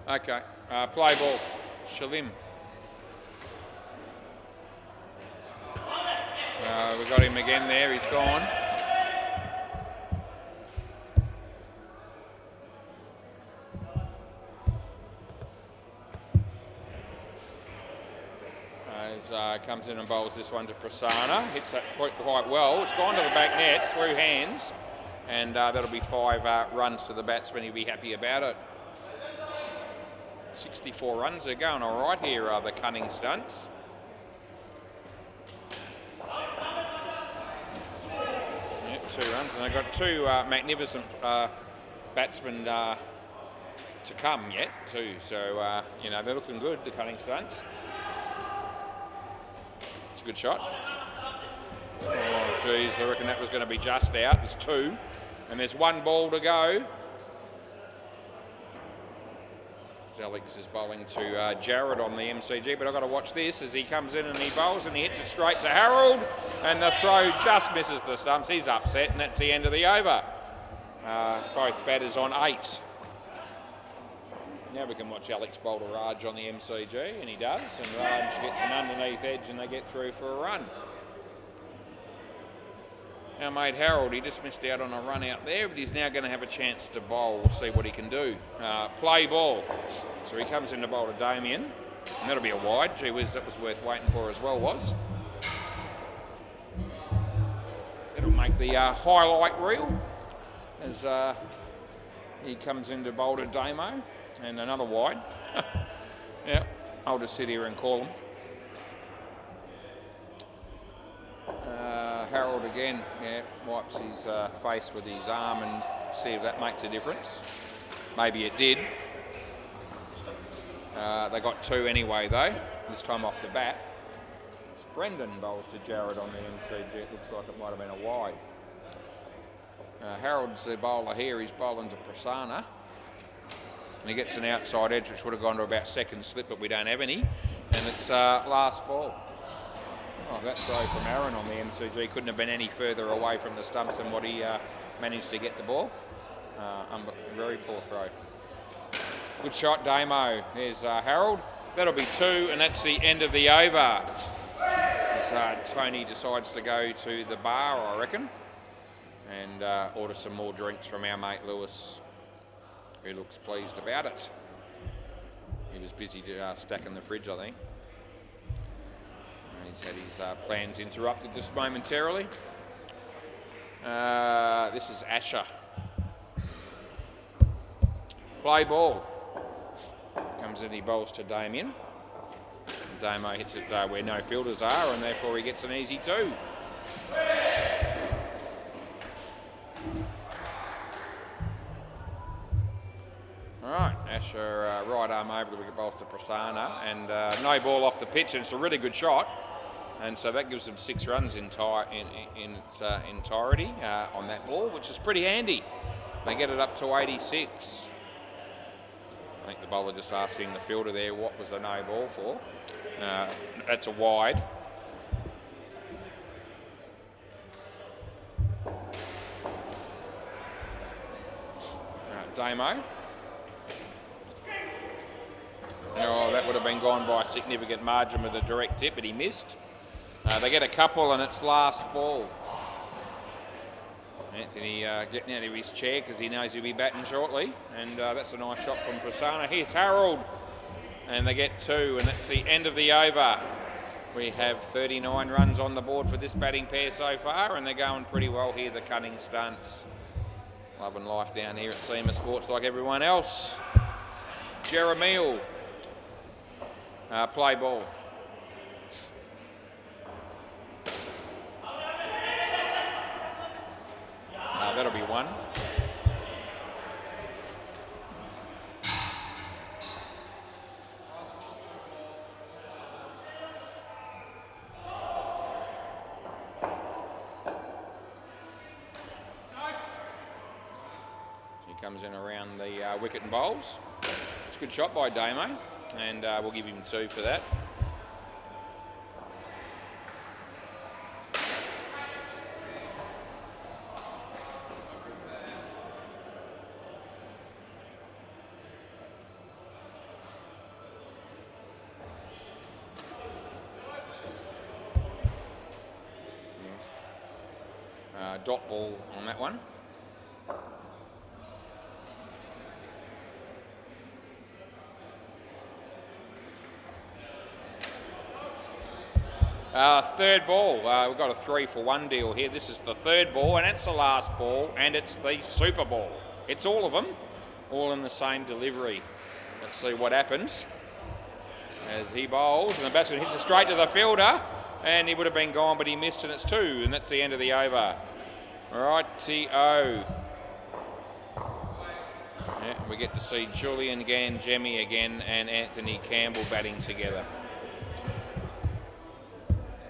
Okay, play ball, Shalim. We got him again there, he's gone. Comes in and bowls this one to Prasanna. Hits that quite well. It's gone to the back net through hands, and that'll be 5 runs to the batsman. He'll be happy about it. 64 runs. They're going all right here, the Cunning Stunts. Yep, 2 runs, and they've got 2 magnificent batsmen to come yet too. So you know, they're looking good, the Cunning Stunts. Good shot. Oh, geez, I reckon that was going to be just out. There's 2, and there's 1 ball to go. Alex is bowling to Jared on the MCG, but I've got to watch this as he comes in and he bowls and he hits it straight to Harold, and the throw just misses the stumps. He's upset, and that's the end of the over. Both batters on 8. Now we can watch Alex bowl to Raj on the MCG, and he does, and Raj gets an underneath edge and they get through for a run. Our mate Harold, he just missed out on a run out there, but he's now going to have a chance to bowl. We'll see what he can do. Play ball. So he comes in to bowl to Damien, and that'll be a wide. Gee whiz, that was worth waiting for as well, was. That'll make the highlight reel as he comes in to bowl to Damo. And another wide. Yeah, I'll just sit here and call him. Harold again, yeah, wipes his face with his arm and see if that makes a difference. Maybe it did. They got 2 anyway though, this time off the bat. Brendan bowls to Jared on the MCG. It looks like it might have been a wide. Harold's the bowler here, he's bowling to Prasanna. And he gets an outside edge, which would have gone to about second slip, but we don't have any. And it's last ball. Oh, that throw from Aaron on the MCG couldn't have been any further away from the stumps than what he managed to get the ball. Very poor throw. Good shot, Damo. There's Harold. That'll be 2, and that's the end of the over. As Tony decides to go to the bar, I reckon, and order some more drinks from our mate Lewis, who looks pleased about it. He was busy stacking the fridge, I think. And he's had his plans interrupted just momentarily. This is Asher. Play ball. Comes in, he bowls to Damien. Damo hits it where no fielders are, and therefore he gets an easy 2. Alright, Asher right arm over the wicket, bowls to Prasanna, and no ball off the pitch, and it's a really good shot. And so that gives them 6 runs in its entirety on that ball, which is pretty handy. They get it up to 86. I think the bowler just asking the fielder there what was the no ball for. That's a wide. Damo. Oh, that would have been gone by a significant margin with a direct hit, but he missed. They get a couple, and it's last ball. Anthony getting out of his chair because he knows he'll be batting shortly, and that's a nice shot from Prasanna. Here's Harold, and they get 2, and that's the end of the over. We have 39 runs on the board for this batting pair so far, and they're going pretty well here, the Cunning Stunts. Loving life down here at SEMA Sports like everyone else. Jeremiel, play ball. That'll be 1. He comes in around the wicket and bowls. It's a good shot by Damo, and we'll give him 2 for that. Dot ball on that one. Third ball. We've got a 3-for-1 deal here. This is the third ball, and it's the last ball, and it's the Super Ball. It's all of them, all in the same delivery. Let's see what happens as he bowls, and the batsman hits it straight to the fielder, and he would have been gone, but he missed, and it's 2, and that's the end of the over. Righty-o. Yeah, we get to see Julian Gangemi again and Anthony Campbell batting together.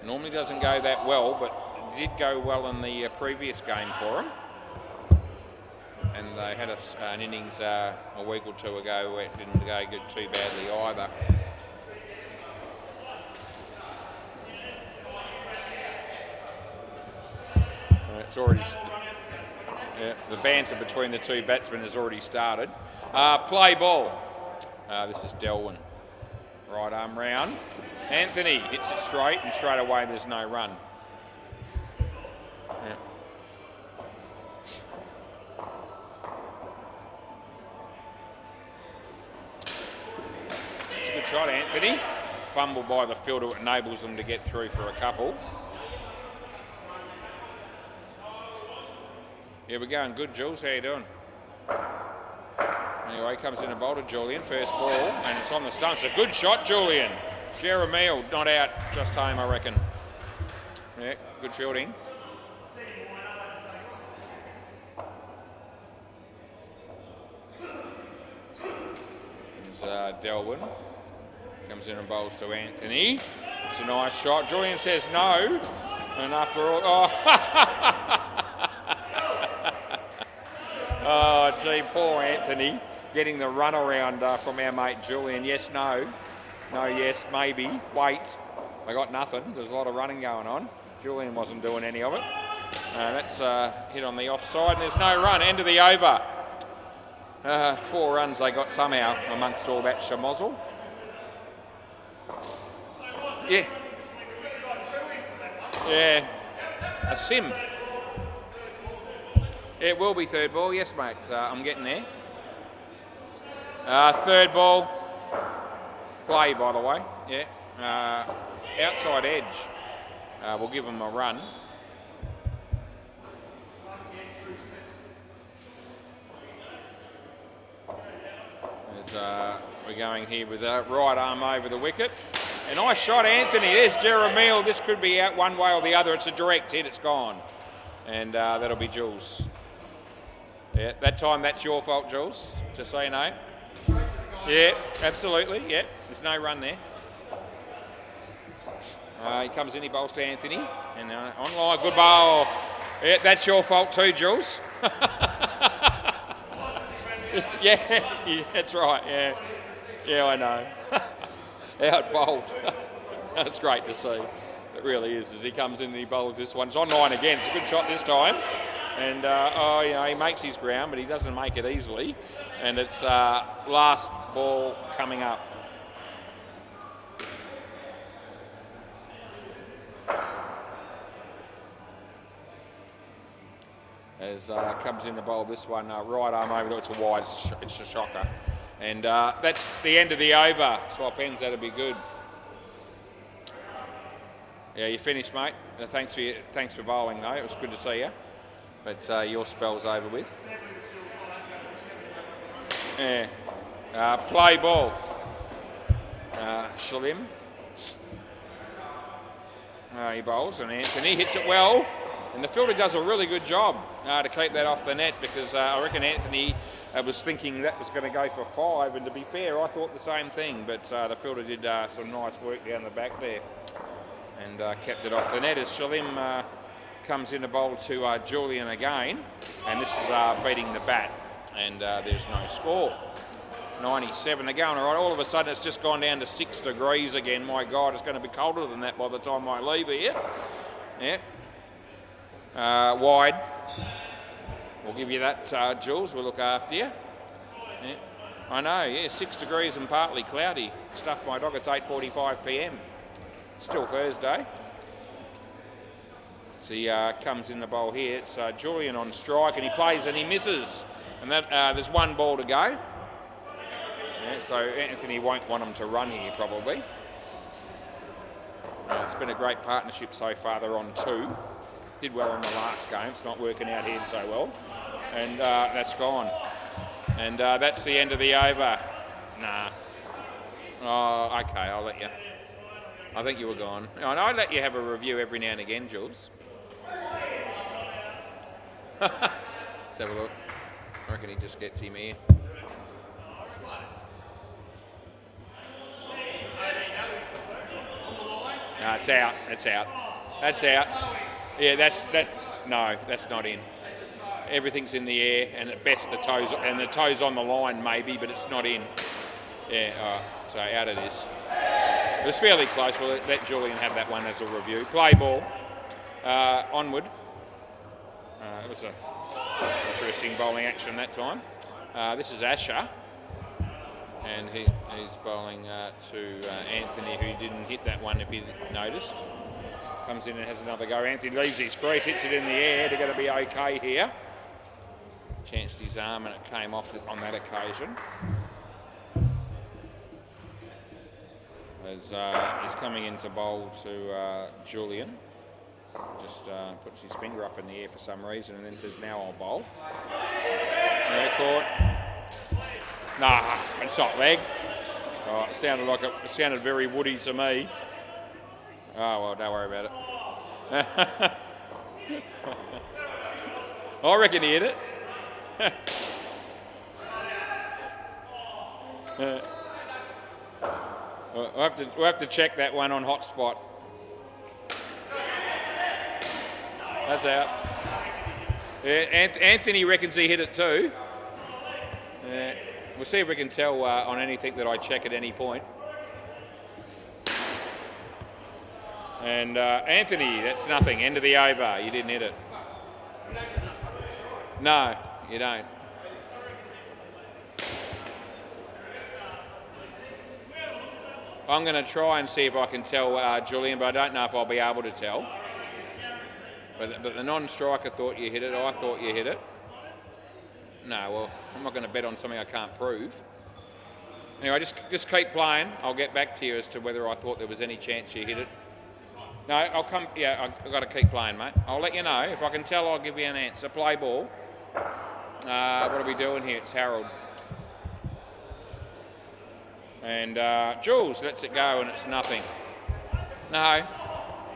Normally doesn't go that well, but it did go well in the previous game for him. And they had an innings a week or 2 ago where it didn't go good too badly either. It's already, the banter between the 2 batsmen has already started. Play ball. This is Delwyn. Right arm round. Anthony hits it straight, and straight away there's no run. Yeah. It's a good shot, Anthony. Fumble by the fielder enables them to get through for a couple. Yeah, we're going good, Jules. How you doing? Anyway, comes in a bowl to Julian. First ball, and it's on the stumps. A good shot, Julian. Jeremiel not out, just home, I reckon. Yeah, good fielding. There's Delwyn. Comes in and bowls to Anthony. It's a nice shot. Julian says no. And after all... Oh, gee, poor Anthony. Getting the run around from our mate Julian. Yes, no. No, yes, maybe. Wait. I got nothing. There's a lot of running going on. Julian wasn't doing any of it. That's hit on the offside, and there's no run. End of the over. 4 runs they got somehow amongst all that schmozzle. Yeah. Yeah. A sim. It will be third ball, yes, mate. I'm getting there. Third ball. Play, by the way. Yeah. Outside edge. We'll give them a run. As we're going here with a right arm over the wicket. And I shot Anthony. There's Jeremiel. This could be out one way or the other. It's a direct hit. It's gone. And that'll be Jules. Yeah, that time that's your fault, Jules, just so you know. Yeah, absolutely. Yeah, there's no run there. He comes in, he bowls to Anthony. And online, good bowl. Yeah, that's your fault too, Jules. yeah, that's right. Yeah, I know. Out bowled. That's great to see. It really is. As he comes in and he bowls this one. It's on line again. It's a good shot this time. And he makes his ground, but he doesn't make it easily. And it's last ball coming up. As comes in to bowl this one, right arm over. It's a wide. It's a shocker. And that's the end of the over. Swap ends. That'll be good. Yeah, you finished, mate. Thanks for bowling, though. It was good to see you. But your spell's over with. Yeah. Play ball. Shalim. He bowls, and Anthony hits it well. And the fielder does a really good job to keep that off the net, because I reckon Anthony was thinking that was going to go for 5. And to be fair, I thought the same thing. But the fielder did some nice work down the back there and kept it off the net. As Shalim comes in to bowl to Julian again. And this is beating the bat. And there's no score. 97. They're going all right. All of a sudden, it's just gone down to 6 degrees again. My God, it's going to be colder than that by the time I leave here. Yeah. Wide. We'll give you that, Jules. We'll look after you. Yeah. I know, yeah, 6 degrees and partly cloudy. Stuffed my dog. It's 8:45 p.m. Still Thursday. So he comes in the bowl here. It's Julian on strike, and he plays and he misses. And that there's one ball to go. Yeah, so Anthony won't want him to run here, probably. It's been a great partnership so far. They're on 2. Did well in the last game. It's not working out here so well. And that's gone. And that's the end of the over. Nah. Oh, okay, I'll let you. I think you were gone. And I let you have a review every now and again, Jules. Let's have a look. I reckon he just gets him here. No, it's out. It's out. That's out. Yeah, no, that's not in. Everything's in the air, and at best the toes on the line maybe, but it's not in. Yeah, all right, so out it is. It was fairly close. We'll let Julian have that one as a review. Play ball. Onward. It was an interesting bowling action that time. This is Asher, and he's bowling to Anthony, who didn't hit that one if he noticed. Comes in and has another go. Anthony leaves his crease, hits it in the air. They're going to be okay here. Chanced his arm and it came off on that occasion. As he's coming into bowl to Julian. Just puts his finger up in the air for some reason and then says, now I'll bowl. Yeah, caught. Nah, it's not leg. Oh, it sounded very woody to me. Oh, well, don't worry about it. I reckon he hit it. We'll have to check that one on hotspot. That's out. Yeah, Anthony reckons he hit it too. We'll see if we can tell on anything that I check at any point. And Anthony, that's nothing. End of the over. You didn't hit it. No, you don't. I'm going to try and see if I can tell Julian, but I don't know if I'll be able to tell. But the non-striker thought you hit it. I thought you hit it. No, well, I'm not going to bet on something I can't prove. Anyway, just keep playing. I'll get back to you as to whether I thought there was any chance you hit it. No, I'll come. Yeah, I've got to keep playing, mate. I'll let you know. If I can tell, I'll give you an answer. Play ball. What are we doing here? It's Harold. And Jules lets it go and it's nothing. No.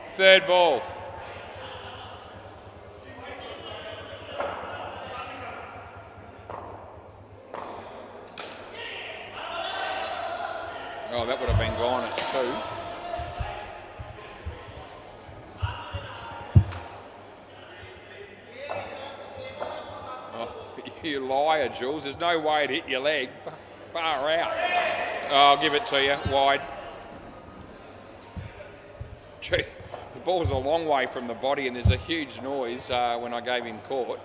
Third ball. Oh, that would have been gone. It's 2. Oh, you liar, Jules. There's no way it hit your leg. Far out. Oh, I'll give it to you. Wide. Gee, the ball's a long way from the body and there's a huge noise when I gave him court.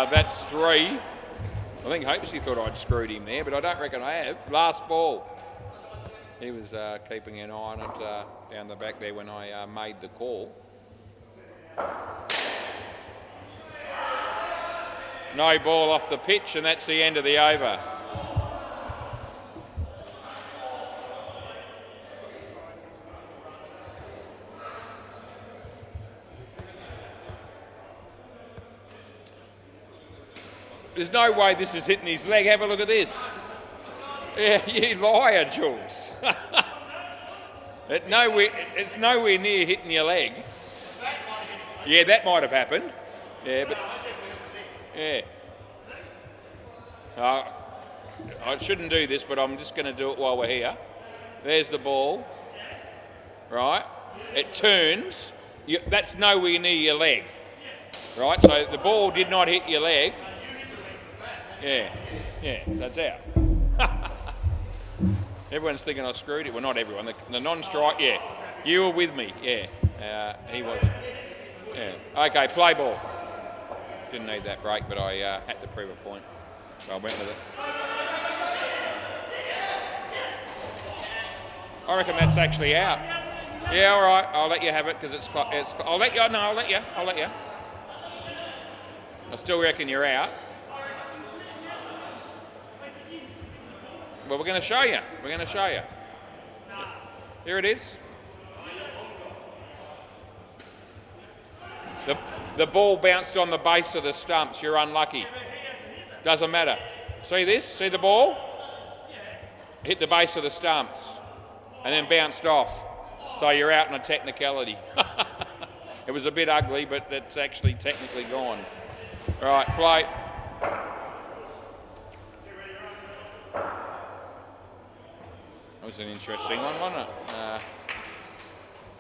That's 3. I think Hopesy thought I'd screwed him there, but I don't reckon I have. Last ball. He was keeping an eye on it down the back there when I made the call. No ball off the pitch, and that's the end of the over. There's no way this is hitting his leg. Have a look at this. Yeah, you liar, Jules. It's nowhere near hitting your leg. Yeah, that might have happened. Yeah, but yeah. I shouldn't do this, but I'm just going to do it while we're here. There's the ball. Right? It turns. That's nowhere near your leg. Right? So the ball did not hit your leg. Yeah, that's out. Everyone's thinking I screwed it. Well, not everyone. The non-strike, yeah. You were with me, yeah. He wasn't. Yeah. Okay, play ball. Didn't need that break, but I had to prove a point. So I went with it. I reckon that's actually out. Yeah, all right. I'll let you have it because it's. I'll let you. No, I'll let you. I still reckon you're out. Well, we're going to show you. Here it is. The ball bounced on the base of the stumps. You're unlucky. Doesn't matter. See this? See the ball? Hit the base of the stumps and then bounced off. So you're out in a technicality. It was a bit ugly, but it's actually technically gone. All right, play. That was an interesting one, wasn't it?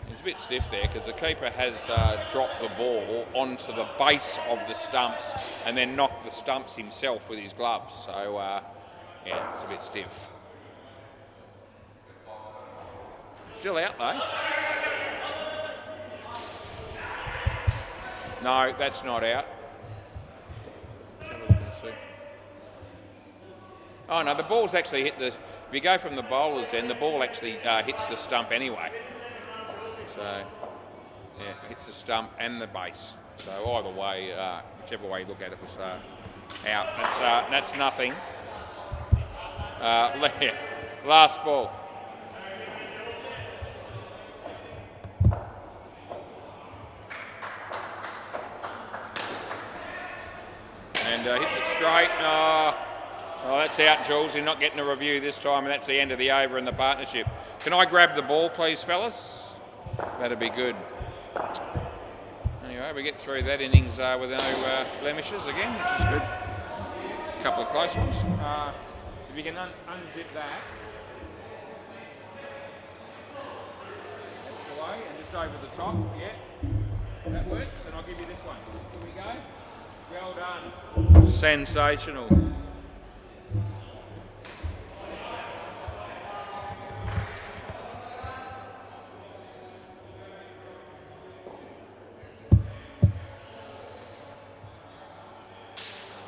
It's a bit stiff there because the keeper has dropped the ball onto the base of the stumps and then knocked the stumps himself with his gloves. So, yeah, it's a bit stiff. Still out though. No, that's not out. Oh no, the ball's actually hit the... If you go from the bowler's end, the ball actually hits the stump anyway. So, yeah, it hits the stump and the base. So either way, whichever way you look at it, was out. That's nothing. Last ball. And hits it straight. Oh, that's out, Jules. You're not getting a review this time, and that's the end of the over in the partnership. Can I grab the ball, please, fellas? That'd be good. Anyway, we get through that innings with no blemishes again, which is good. A couple of close ones. If you can unzip that. That's away, and just over the top. Yeah, that works, and I'll give you this one. Here we go. Well done. Sensational.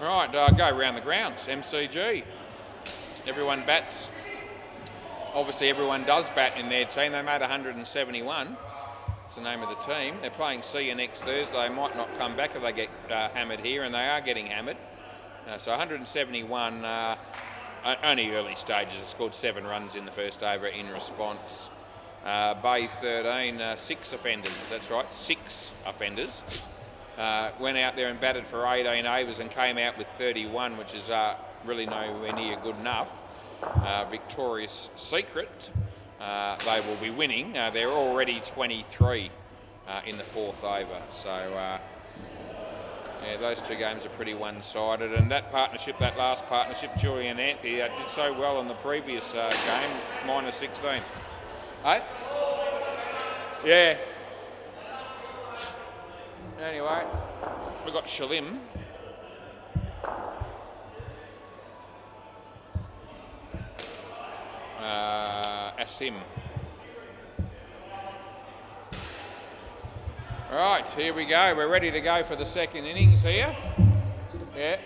Right, go round the grounds, MCG. Everyone bats. Obviously everyone does bat in their team. They made 171. That's the name of the team. They're playing Sia next Thursday. Might not come back if they get hammered here, and they are getting hammered. So 171, only early stages. It scored 7 runs in the first over in response. Bay 13, 6 offenders. That's right, 6 offenders. Went out there and batted for 18 overs and came out with 31, which is really nowhere near good enough. Victoria's Secret, they will be winning. They're already 23 in the 4th over. So, yeah, those 2 games are pretty one-sided. And that partnership, that last partnership, Julian and Anthony, did so well in the previous game, minus 16. Hey? Yeah. Anyway, we've got Shalim. Asim. Right, here we go. We're ready to go for the second innings here. Yeah,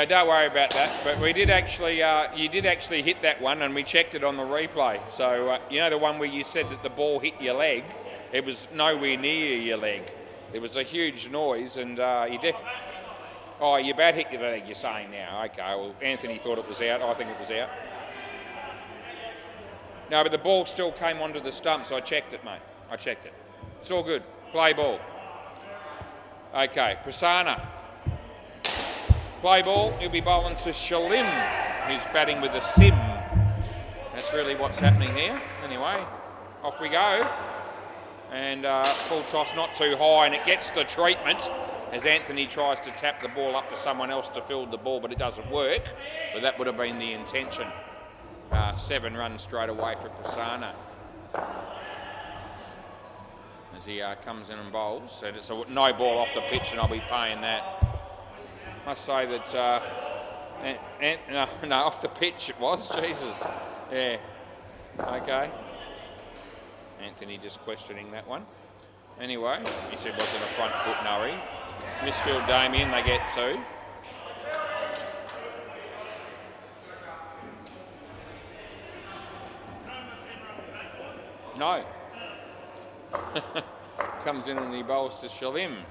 don't worry about that. But we did actually, you did actually hit that one, and we checked it on the replay. So you know the one where you said that the ball hit your leg? It was nowhere near your leg. There was a huge noise, and you definitely. Oh, your bat hit your leg. You're saying now? Okay. Well, Anthony thought it was out. I think it was out. No, but the ball still came onto the stump, so I checked it, mate. I checked it. It's all good. Play ball. Okay, Prasanna. Play ball. He'll be bowling to Shalim, who's batting with a sim. That's really what's happening here. Anyway, off we go. And full toss, not too high, and it gets the treatment as Anthony tries to tap the ball up to someone else to field the ball, but it doesn't work. But that would have been the intention. 7 runs straight away for Prasanna as he comes in and bowls. And it's a no ball off the pitch, and I'll be paying that. Must say that no, off the pitch it was. Jesus, yeah. Okay. Anthony just questioning that one. Anyway, he said was it a front foot nurry. Misfield Damien, they get 2. No. Comes in and he bowls to Shalim.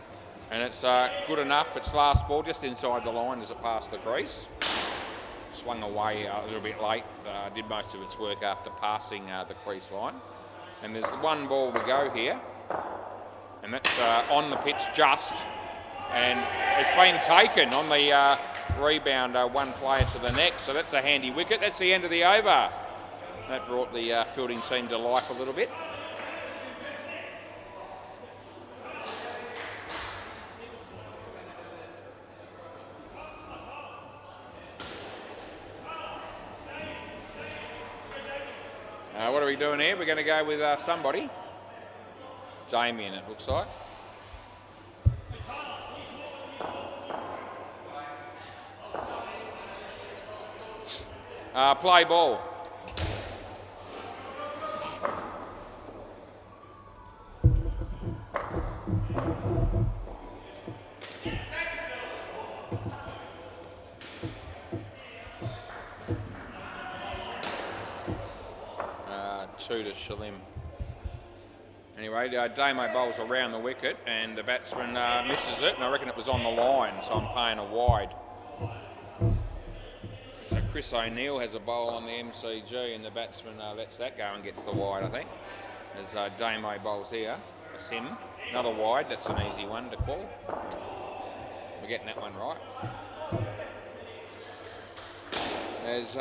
And it's good enough. It's last ball just inside the line as it passed the crease. Swung away a little bit late. Did most of its work after passing the crease line. And there's 1 ball to go here. And that's on the pitch just. And it's been taken on the rebound, 1 player to the next. So that's a handy wicket. That's the end of the over. That brought the fielding team to life a little bit. What are we doing here? We're going to go with somebody. Damien, it looks like. Play ball. Two to Shalim. Anyway, Damo bowls around the wicket and the batsman misses it, and I reckon it was on the line, so I'm paying a wide. So Chris O'Neill has a bowl on the MCG, and the batsman lets that go and gets the wide, I think. As Damo bowls here, a sim, another wide. That's an easy one to call. We're getting that one right. There's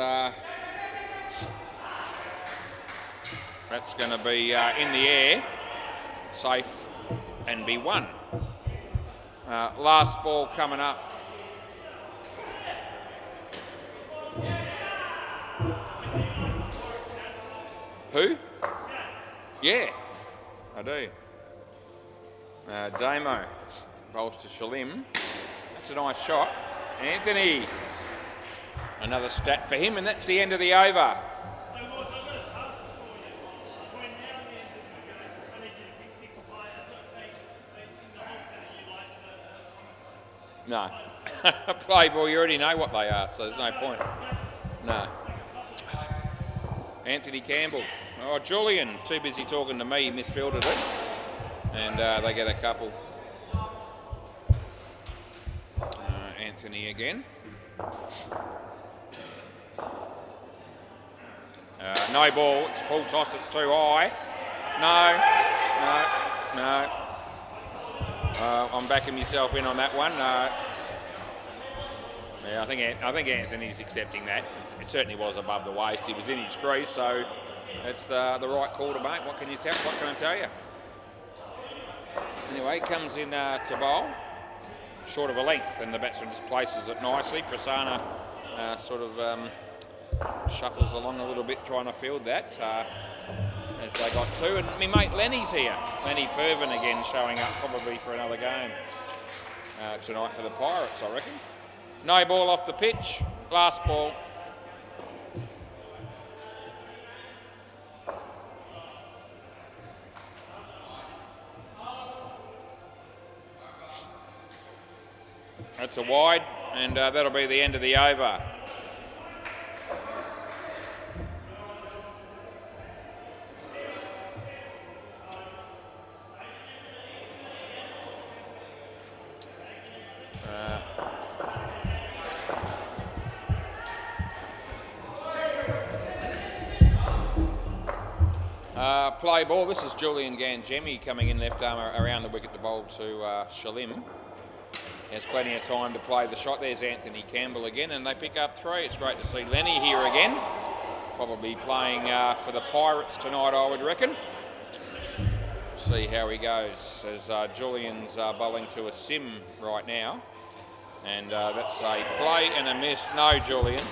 that's going to be in the air, safe, and be 1. Last ball coming up. Who? Yeah, I do. Damo bowls to Shalim. That's a nice shot. Anthony. Another stat for him, and that's the end of the over. No. Play ball, you already know what they are, so there's no point. No. Anthony Campbell. Oh, Julian, too busy talking to me, he misfielded it. And they get a couple. Anthony again. No ball, it's full toss, it's too high. No. I'm backing myself in on that one. Yeah, I think Anthony's accepting that. It certainly was above the waist. He was in his crease, so it's the right call to make. What can I tell you? Anyway, comes in to bowl, short of a length, and the batsman just places it nicely. Prasanna sort of shuffles along a little bit trying to field that. As they got two, and my mate Lenny's here. Lenny Purvin again showing up probably for another game tonight for the Pirates, I reckon. No ball off the pitch, last ball. That's a wide, and that'll be the end of the over. Play ball. This is Julian Gangemi coming in left arm around the wicket to bowl to Shalim. He has plenty of time to play the shot. There's Anthony Campbell again, and they pick up three. It's great to see Lenny here again. Probably playing for the Pirates tonight, I would reckon. See how he goes as Julian's bowling to a sim right now. And that's a play and a miss. No, Julian.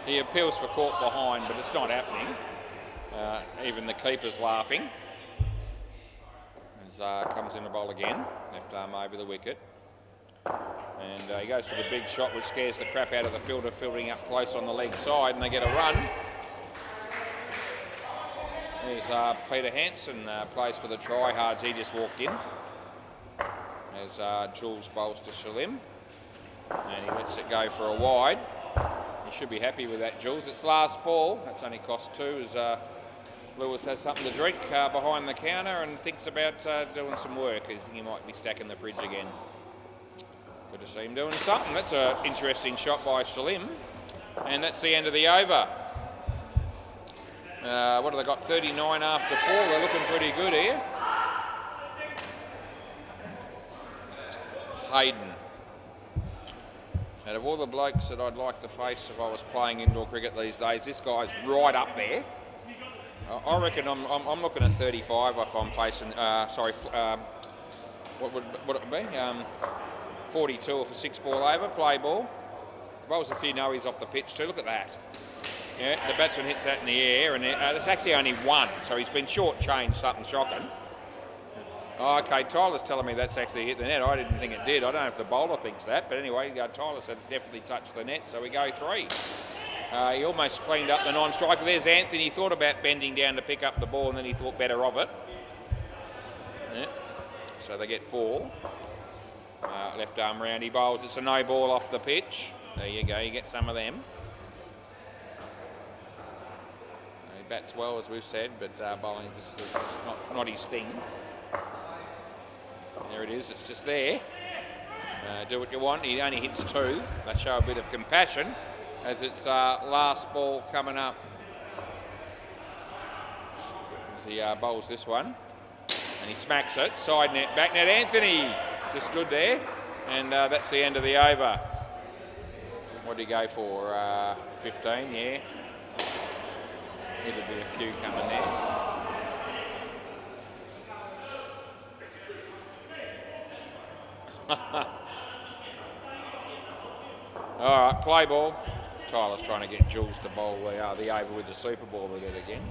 He appeals for caught behind, but it's not happening. Even the keeper's laughing. As comes in the bowl again, left arm over the wicket. And he goes for the big shot, which scares the crap out of the fielder, fielding up close on the leg side, and they get a run. There's Peter Hansen plays for the tryhards. He just walked in. As Jules bowls to Shalim. And he lets it go for a wide. He should be happy with that, Jules. It's last ball. That's only cost two as Lewis has something to drink behind the counter and thinks about doing some work. I think he might be stacking the fridge again. Good to see him doing something. That's an interesting shot by Shalim. And that's the end of the over. What have they got? 39 after 4. They're looking pretty good here. Hayden. Out of all the blokes that I'd like to face if I was playing indoor cricket these days, this guy's right up there. I reckon I'm looking at 35 if I'm facing. What would it be? 42 if a 6-ball over, play ball. The bowls a few noes off the pitch too. Look at that. Yeah, the batsman hits that in the air, and it's actually only one, so he's been short-changed. Something shocking. Oh, okay, Tyler's telling me that's actually hit the net. I didn't think it did. I don't know if the bowler thinks that, but anyway, Tyler said it definitely touched the net, so we go 3. He almost cleaned up the non-striker. There's Anthony. He thought about bending down to pick up the ball, and then he thought better of it. Yeah. So they get 4. Left arm round, he bowls. It's a no ball off the pitch. There you go, you get some of them. He bats well, as we've said, but bowling is not his thing. There it is, it's just there. Do what you want. He only hits 2. They show a bit of compassion as it's last ball coming up. As he bowls this one. And he smacks it. Side net, back net. Anthony just stood there. And that's the end of the over. What did he go for? 15, yeah. There'll be a few coming there. All right, play ball. Tyler's trying to get Jules to bowl the over with the super ball with it again.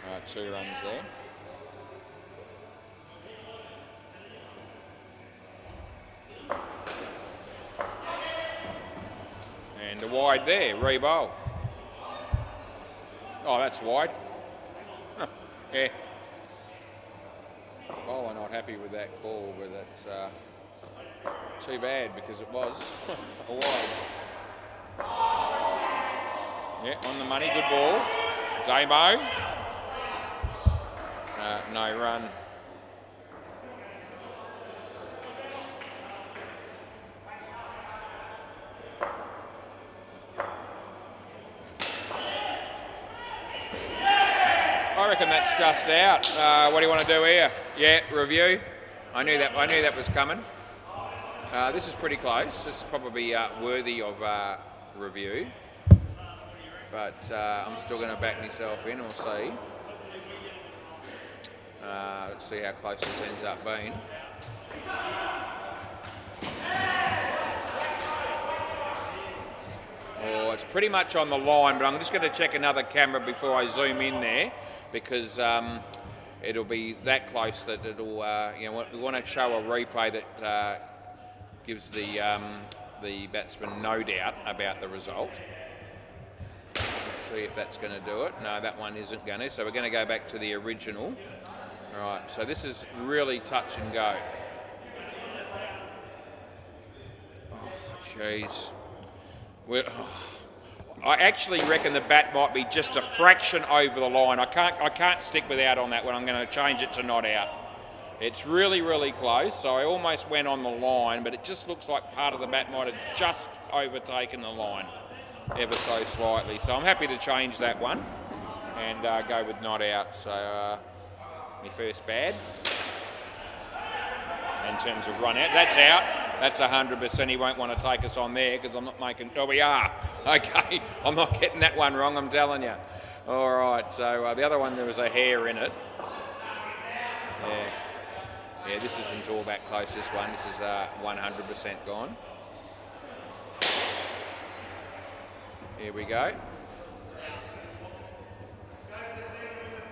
All right, 2 runs there. The wide there, re-bowl. Oh, that's wide. Huh. Yeah. Bowler not happy with that call, but that's too bad because it was a wide. Yeah, on the money, good ball. Damo. No run. I reckon that's just out. What do you want to do here? Yeah, review. I knew that was coming. This is pretty close. This is probably worthy of review. But I'm still going to back myself in. We'll see. Let's see how close this ends up being. Oh, it's pretty much on the line, but I'm just going to check another camera before I zoom in there, because it'll be that close that it'll, we want to show a replay that gives the batsman no doubt about the result. Let's see if that's going to do it. No, that one isn't going to, so we're going to go back to the original. All right, so this is really touch and go. Oh, jeez. I actually reckon the bat might be just a fraction over the line. I can't stick with out on that one. I'm going to change it to not out. It's really, really close. So I almost went on the line, but it just looks like part of the bat might have just overtaken the line ever so slightly. So I'm happy to change that one and go with not out. So my first bad in terms of run out. That's out. That's 100%. He won't want to take us on there because I'm not making... Oh, we are. Okay. I'm not getting that one wrong, I'm telling you. All right. So the other one, there was a hair in it. Yeah. Yeah, this isn't all that close, this one. This is 100% gone. Here we go.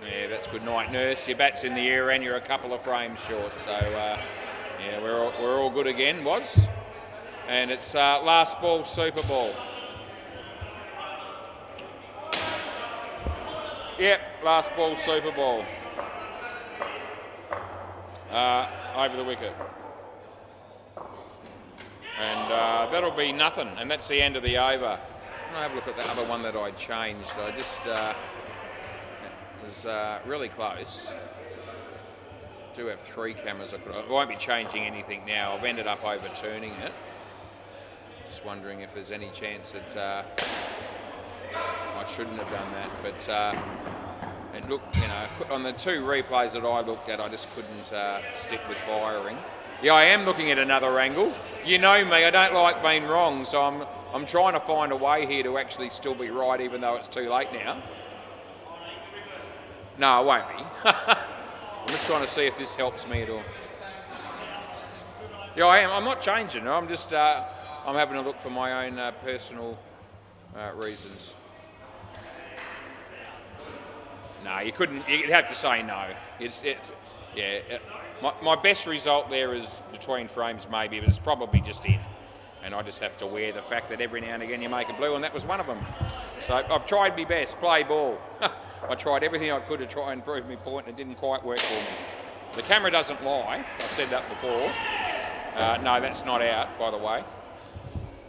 Yeah, that's good night, nurse. Your bat's in the air and you're a couple of frames short. So... yeah, we're all good again, was. And it's last ball, Super Ball. Yep, last ball, Super Ball. Over the wicket. And that'll be nothing, and that's the end of the over. I'll have a look at the other one that I changed. I just, it was really close. Do have 3 cameras. I won't be changing anything now. I've ended up overturning it. Just wondering if there's any chance that I shouldn't have done that. But it looked, on the 2 replays that I looked at, I just couldn't stick with firing. Yeah, I am looking at another angle. You know me, I don't like being wrong, so I'm trying to find a way here to actually still be right, even though it's too late now. No, it won't be. I'm just trying to see if this helps me at all. Yeah, I am. I'm not changing. I'm just, I'm having a look for my own personal reasons. No, you couldn't. You'd have to say no. My best result there is between frames maybe, but it's probably just in. And I just have to wear the fact that every now and again you make a blue, and that was one of them. So I've tried my best. Play ball. I tried everything I could to try and prove my point, and it didn't quite work for me. The camera doesn't lie. I've said that before. No, that's not out, by the way.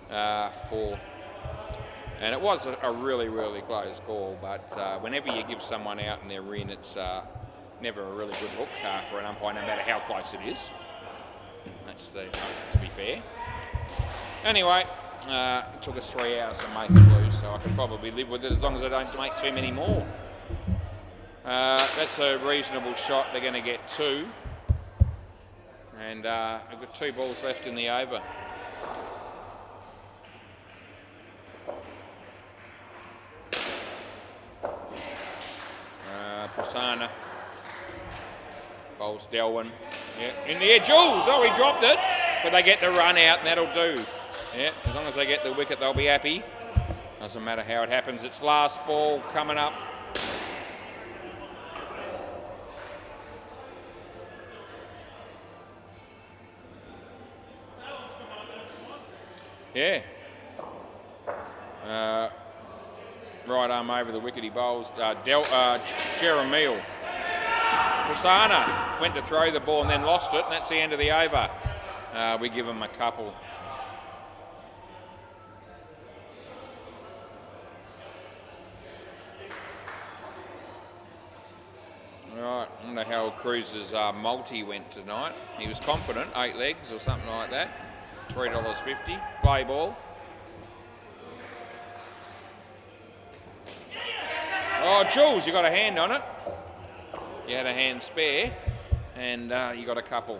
4. And it was a really, really close call, but whenever you give someone out and they're in, it's never a really good look for an umpire, no matter how close it is. That's to be fair. Anyway, it took us 3 hours to make it blue, so I can probably live with it as long as I don't make too many more. That's a reasonable shot. They're going to get 2. And I've got 2 balls left in the over. Prasanna. Bowls Delwyn. Yeah, in the air, Jules. Oh, he dropped it. But they get the run out, and that'll do. Yeah, as long as they get the wicket, they'll be happy. Doesn't matter how it happens. It's last ball coming up. Yeah. Right arm over the wicket, he bowls Jeremiel. Prasanna went to throw the ball and then lost it, and that's the end of the over. We give him a couple. Right, I wonder how Cruz's multi went tonight. He was confident, 8 legs or something like that. $3.50. Play ball. Oh, Jules, you got a hand on it. You had a hand spare, and you got a couple.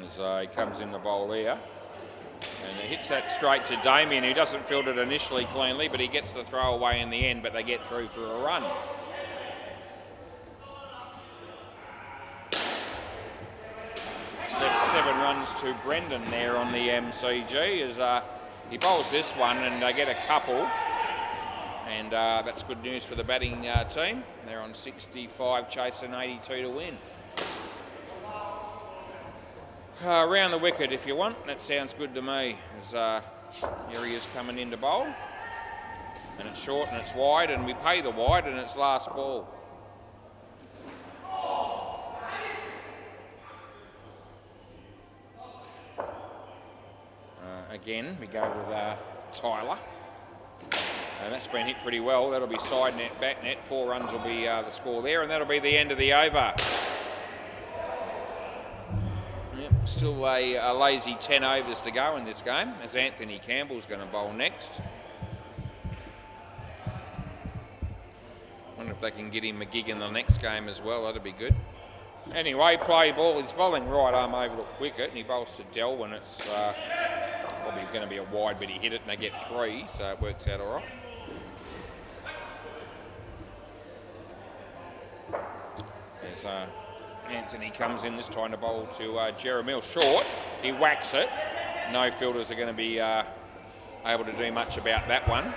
As he comes in the bowl there. And he hits that straight to Damien, who doesn't field it initially cleanly, but he gets the throw away in the end, but they get through for a run. Seven runs to Brendan there on the MCG as he bowls this one and they get a couple. And that's good news for the batting team. They're on 65, chasing 82 to win. Around the wicket if you want, that sounds good to me. As here he is coming in to bowl. And it's short and it's wide, and we pay the wide, and it's last ball. Again, we go with Tyler. And that's been hit pretty well. That'll be side net, back net. 4 runs will be the score there, and that'll be the end of the over. Yep, still a lazy 10 overs to go in this game, as Anthony Campbell's going to bowl next. Wonder if they can get him a gig in the next game as well. That'd be good. Anyway, play ball. He's bowling right arm over the wicket, and he bowls to Delwyn. It's probably going to be a wide, but he hit it and they get 3, so it works out all right. As Anthony comes in this time to bowl to Jeremiel. Short, he whacks it. No fielders are going to be able to do much about that one.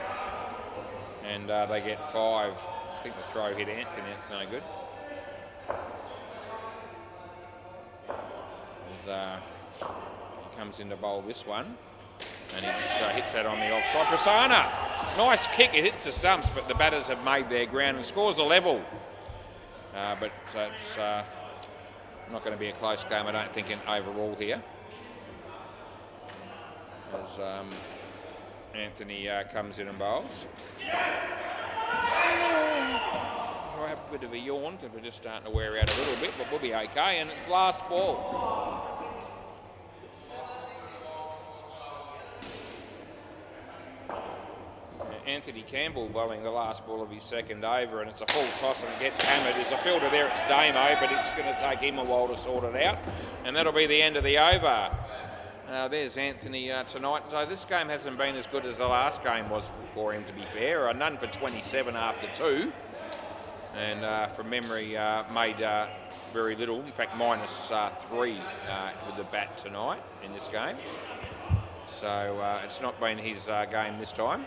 And they get 5. I think the throw hit Anthony, that's no good. As he comes in to bowl this one. And he just hits that on the offside. Prasanna, nice kick, it hits the stumps, but the batters have made their ground and scores a level. But it's not going to be a close game, I don't think, in overall here. As Anthony comes in and bowls. I have a bit of a yawn because we're just starting to wear out a little bit, but we'll be okay, and it's last ball. Anthony Campbell bowling the last ball of his second over, and it's a full toss and it gets hammered. There's a fielder there, it's Damo, but it's going to take him a while to sort it out, and that'll be the end of the over. There's Anthony tonight. So this game hasn't been as good as the last game was for him, to be fair. None for 27 after 2, and from memory made very little, in fact -3 with the bat tonight in this game. So it's not been his game this time.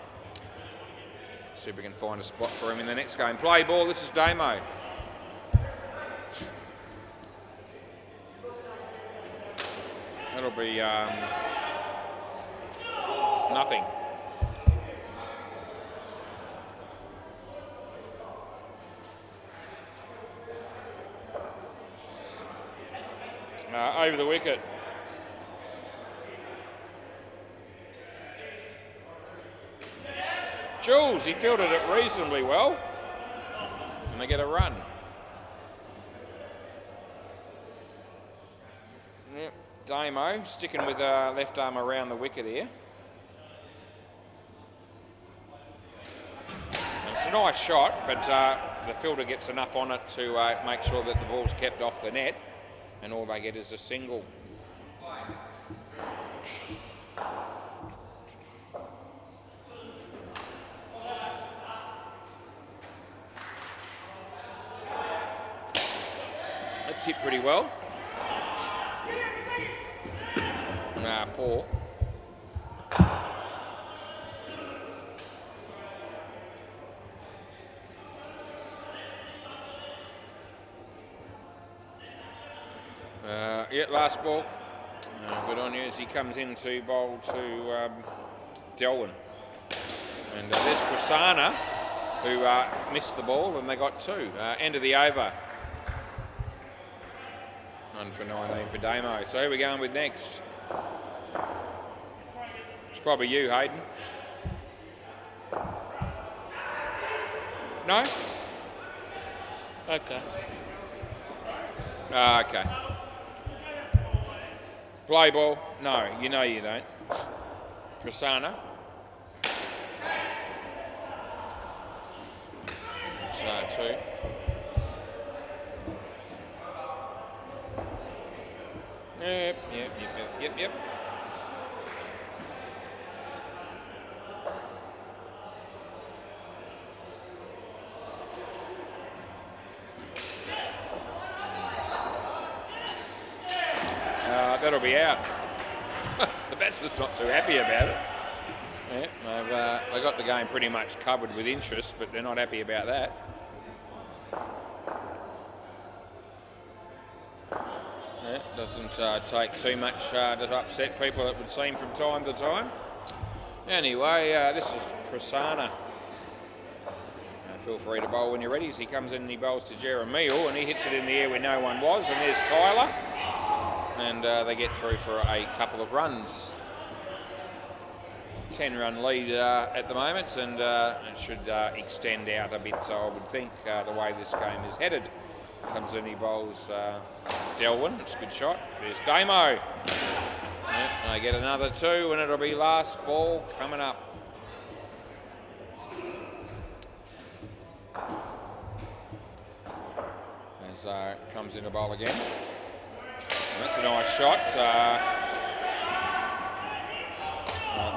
See if we can find a spot for him in the next game. Play ball, this is Damo. That'll be nothing. Over the wicket. Jules, he fielded it reasonably well, and they get a run. Yep, Damo sticking with left arm around the wicket here. And it's a nice shot, but the fielder gets enough on it to make sure that the ball's kept off the net, and all they get is a single. That's hit pretty well. 4. Yeah, last ball. Good on you as he comes in to bowl to Delwyn. And there's Prasanna, who missed the ball, and they got 2. End of the over. 1 for 19 for Damo. So who are we going with next? It's probably you, Hayden. No? Okay. Okay. Play ball? No, you know you don't. Prasanna. So 2. Yep. That'll be out. The batsman's not too happy about it. Yeah, they got the game pretty much covered with interest, but they're not happy about that. Yeah, doesn't take too much to upset people, it would seem, from time to time. Anyway, this is Prasanna. Feel free to bowl when you're ready. As he comes in and he bowls to Jeremiah, and he hits it in the air where no one was, and there's Tyler. And they get through for a couple of runs. 10-run lead at the moment, and it should extend out a bit, so I would think, the way this game is headed. Comes in, he bowls Delwyn. It's a good shot. There's Damo. Yeah, and they get another 2, and it'll be last ball coming up. As comes in to bowl again. And that's a nice shot.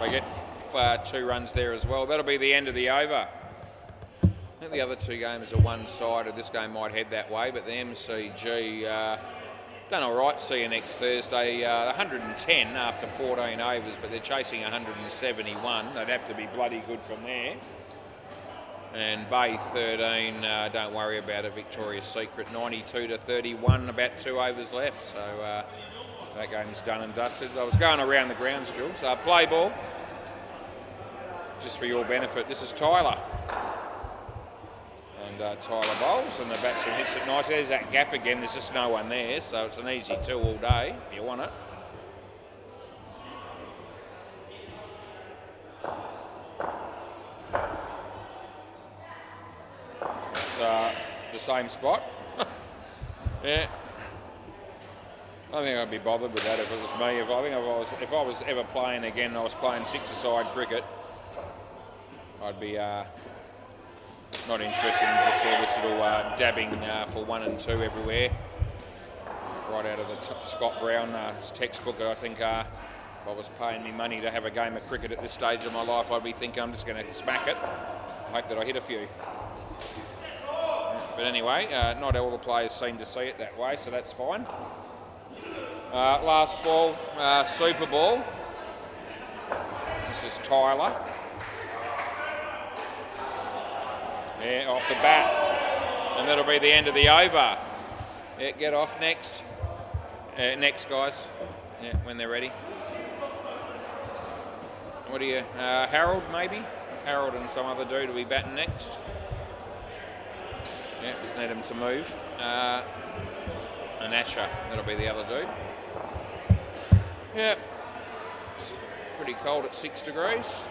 They get 2 runs there as well. That'll be the end of the over. I think the other 2 games are one-sided. This game might head that way, but the MCG done all right. See you next Thursday. 110 after 14 overs, but they're chasing 171. They'd have to be bloody good from there. And Bay 13, don't worry about it. Victoria's Secret 92-31, about 2 overs left. So that game's done and dusted. I was going around the grounds, Jules. Play ball, just for your benefit. This is Tyler. And Tyler bowls, and the batsman hits it nice. There's that gap again. There's just no one there, so it's an easy 2 all day if you want it. The same spot. Yeah, I don't think I'd be bothered with that if it was me. If I was ever playing again, and I was playing 6-a-side cricket, I'd be not interested in just all this little dabbing for 1 and 2 everywhere. Right out of the Scott Brown textbook. I think if I was paying me money to have a game of cricket at this stage of my life, I'd be thinking I'm just going to smack it. I hope that I hit a few. But anyway, not all the players seem to see it that way, so that's fine. Last ball, super ball. This is Tyler. Yeah, off the bat. And that'll be the end of the over. Yeah, get off next. Next, guys. Yeah, when they're ready. What do you... Harold, maybe? Harold and some other dude will be batting next. Yeah, just need him to move. And Asher, that'll be the other dude. Yeah, it's pretty cold at 6 degrees.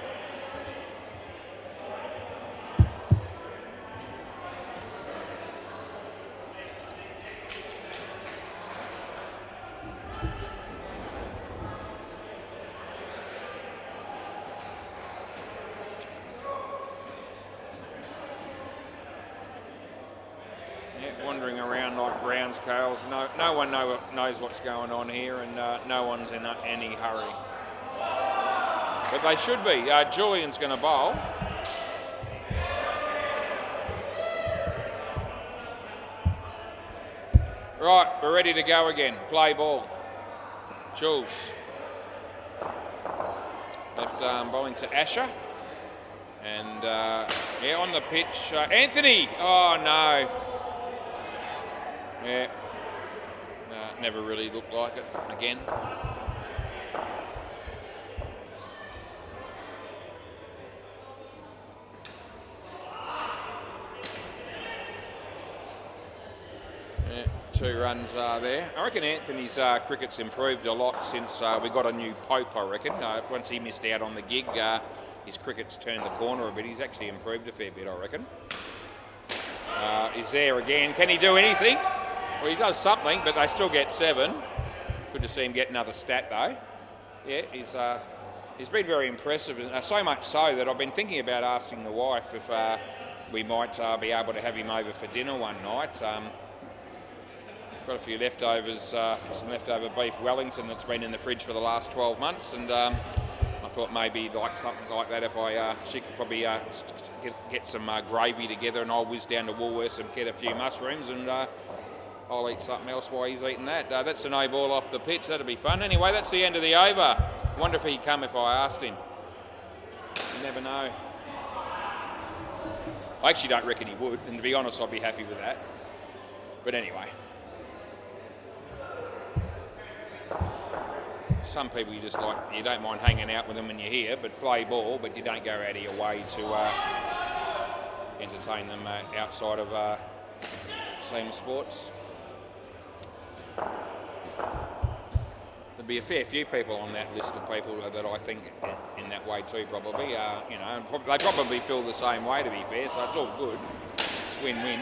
Wandering around like ground scales. No one knows what's going on here, and no one's in any hurry. But they should be. Julian's going to bowl. Right, we're ready to go again. Play ball. Jules. Left arm bowling to Asher. And yeah, on the pitch, Anthony. Oh no. Yeah, never really looked like it again. Yeah, 2 runs there. I reckon Anthony's cricket's improved a lot since we got a new Pope, I reckon. Once he missed out on the gig, his cricket's turned the corner a bit. He's actually improved a fair bit, I reckon. He's there again. Can he do anything? Well, he does something, but they still get 7. Good to see him get another stat, though. Yeah, he's been very impressive. So much so that I've been thinking about asking the wife if we might be able to have him over for dinner one night. Got a few leftovers, some leftover beef Wellington that's been in the fridge for the last 12 months, and I thought maybe like something like that if she could probably get some gravy together, and I'll whiz down to Woolworths and get a few mushrooms, and I'll eat something else while he's eating that. That's a no ball off the pitch. That'll be fun. Anyway, that's the end of the over. Wonder if he'd come if I asked him. You never know. I actually don't reckon he would, and to be honest, I'd be happy with that. But anyway. Some people you don't mind hanging out with them when you're here, but play ball, but you don't go out of your way to entertain them outside of team sports. There'd be a fair few people on that list of people that I think in that way too, probably. They probably feel the same way, to be fair, so it's all good. It's win-win.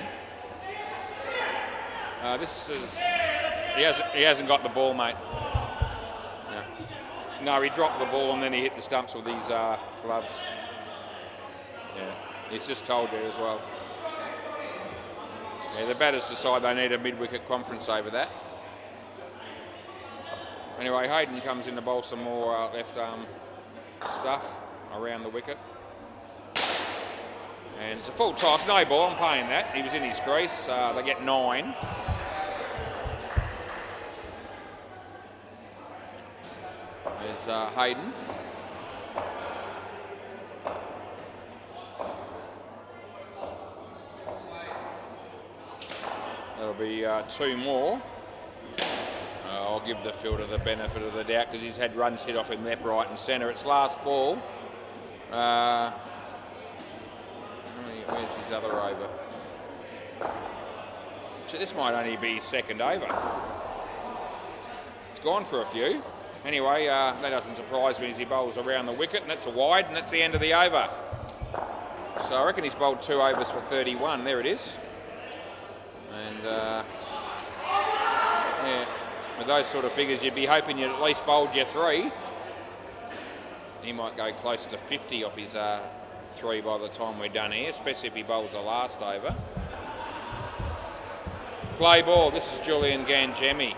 He hasn't got the ball, mate. No, he dropped the ball and then he hit the stumps with his gloves. Yeah, he's just told you as well. Yeah, the batters decide they need a mid-wicket conference over that. Anyway, Hayden comes in to bowl some more left arm stuff around the wicket. And it's a full toss, no ball, I'm paying that. He was in his crease, they get 9. There's Hayden. That'll be 2 more. I'll give the fielder the benefit of the doubt because he's had runs hit off him left, right and centre. It's last ball. Where's his other over? So this might only be his second over. It's gone for a few. Anyway, that doesn't surprise me as he bowls around the wicket, and that's a wide, and that's the end of the over. So I reckon he's bowled 2 overs for 31. There it is. And yeah, with those sort of figures, you'd be hoping you'd at least bowled your 3. He might go close to 50 off his 3 by the time we're done here, especially if he bowls the last over. Play ball. This is Julian Ganjemi.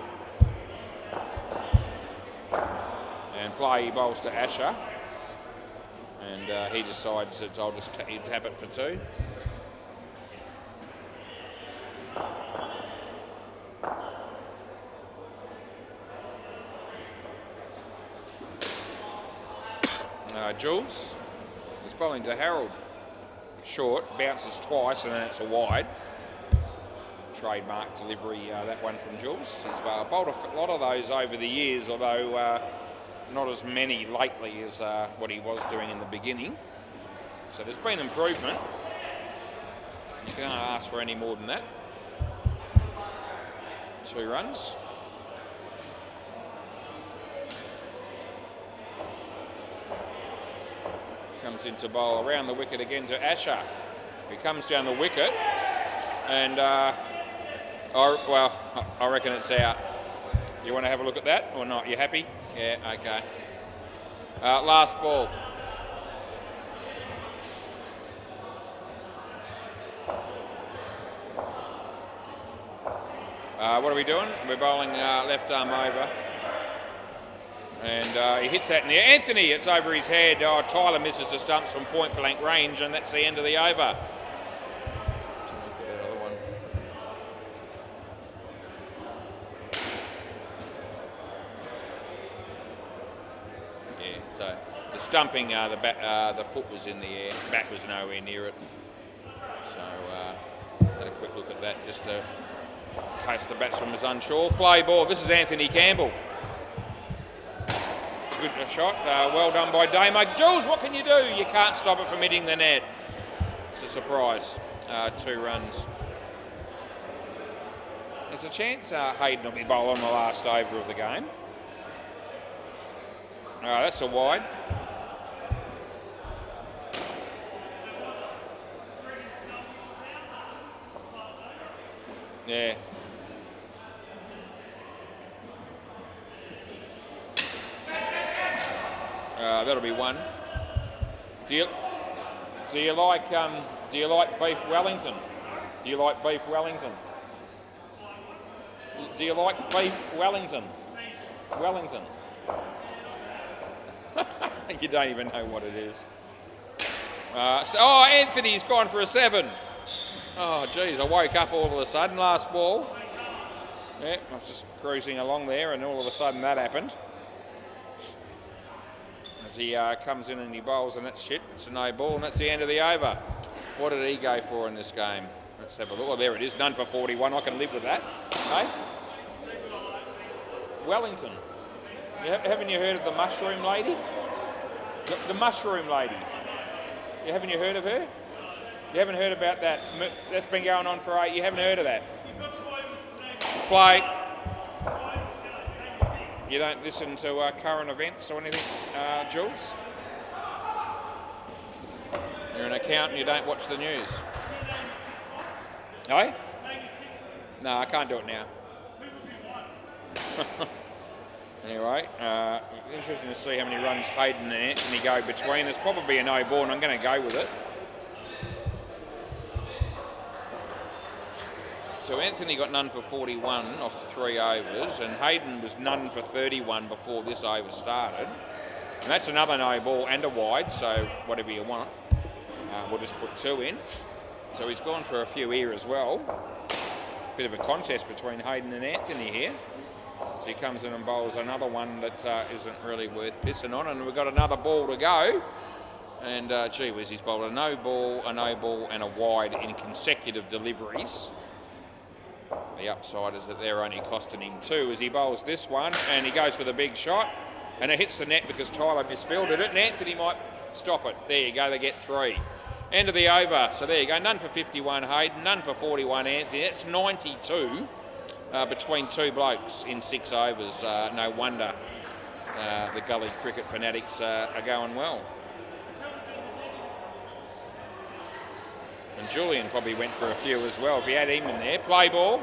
And play, he bowls to Asher. And he decides that I'll just tap it for 2. Jules is bowling to Harold. Short, bounces twice and then it's a wide. Trademark delivery, that one from Jules. He's bowled a lot of those over the years, although not as many lately as what he was doing in the beginning. So there's been improvement. You can't ask for any more than that. 2 runs. Comes into bowl around the wicket again to Asher. He comes down the wicket and I reckon it's out. You want to have a look at that or not? You happy? Yeah, okay. Last ball. What are we doing? We're bowling left arm over. And he hits that in the air. Anthony, it's over his head. Oh, Tyler misses the stumps from point blank range, and that's the end of the over. Look at that other one. Yeah, so the stumping, the foot was in the air, bat was nowhere near it. So had a quick look at that just to in case the batsman was unsure. Play ball. This is Anthony Campbell. Good shot. Well done by Damo. Jules, what can you do? You can't stop it from hitting the net. It's a surprise. 2 runs. There's a chance Hayden will be bowling on the last over of the game. That's a wide. Yeah. That'll be 1. Do you like beef Wellington? Do you like beef Wellington? Do you like beef Wellington? Wellington. You don't even know what it is. Anthony's gone for a 7. Oh, geez, I woke up all of a sudden, last ball. Yeah, I was just cruising along there and all of a sudden that happened. As he comes in and he bowls and that's shit. It's a no ball and that's the end of the over. What did he go for in this game? Let's have a look. Oh, there it is, none for 41. I can live with that. Hey? Wellington. Haven't you heard of the mushroom lady? The mushroom lady. Haven't you heard of her? You haven't heard about that? That's been going on for 8. You haven't heard of that? Play. You don't listen to current events or anything, Jules? You're an accountant, you don't watch the news. No? No, I can't do it now. Anyway, interesting to see how many runs Hayden and Anthony go between. There's probably a no ball and I'm going to go with it. So Anthony got none for 41 off 3 overs and Hayden was none for 31 before this over started. And that's another no ball and a wide, so whatever you want. We'll just put 2 in. So he's gone for a few here as well. Bit of a contest between Hayden and Anthony here. So he comes in and bowls another one that isn't really worth pissing on. And we've got another ball to go. And gee whiz, he's bowled a no ball, and a wide in consecutive deliveries. The upside is that they're only costing him 2 as he bowls this one and he goes for the big shot and it hits the net because Tyler misfielded it and Anthony might stop it. There you go, they get 3. End of the over. So there you go, none for 51 Hayden, none for 41 Anthony. That's 92 between 2 blokes in 6 overs. No wonder the gully cricket fanatics are going well. And Julian probably went for a few as well if he had him in there. Play ball.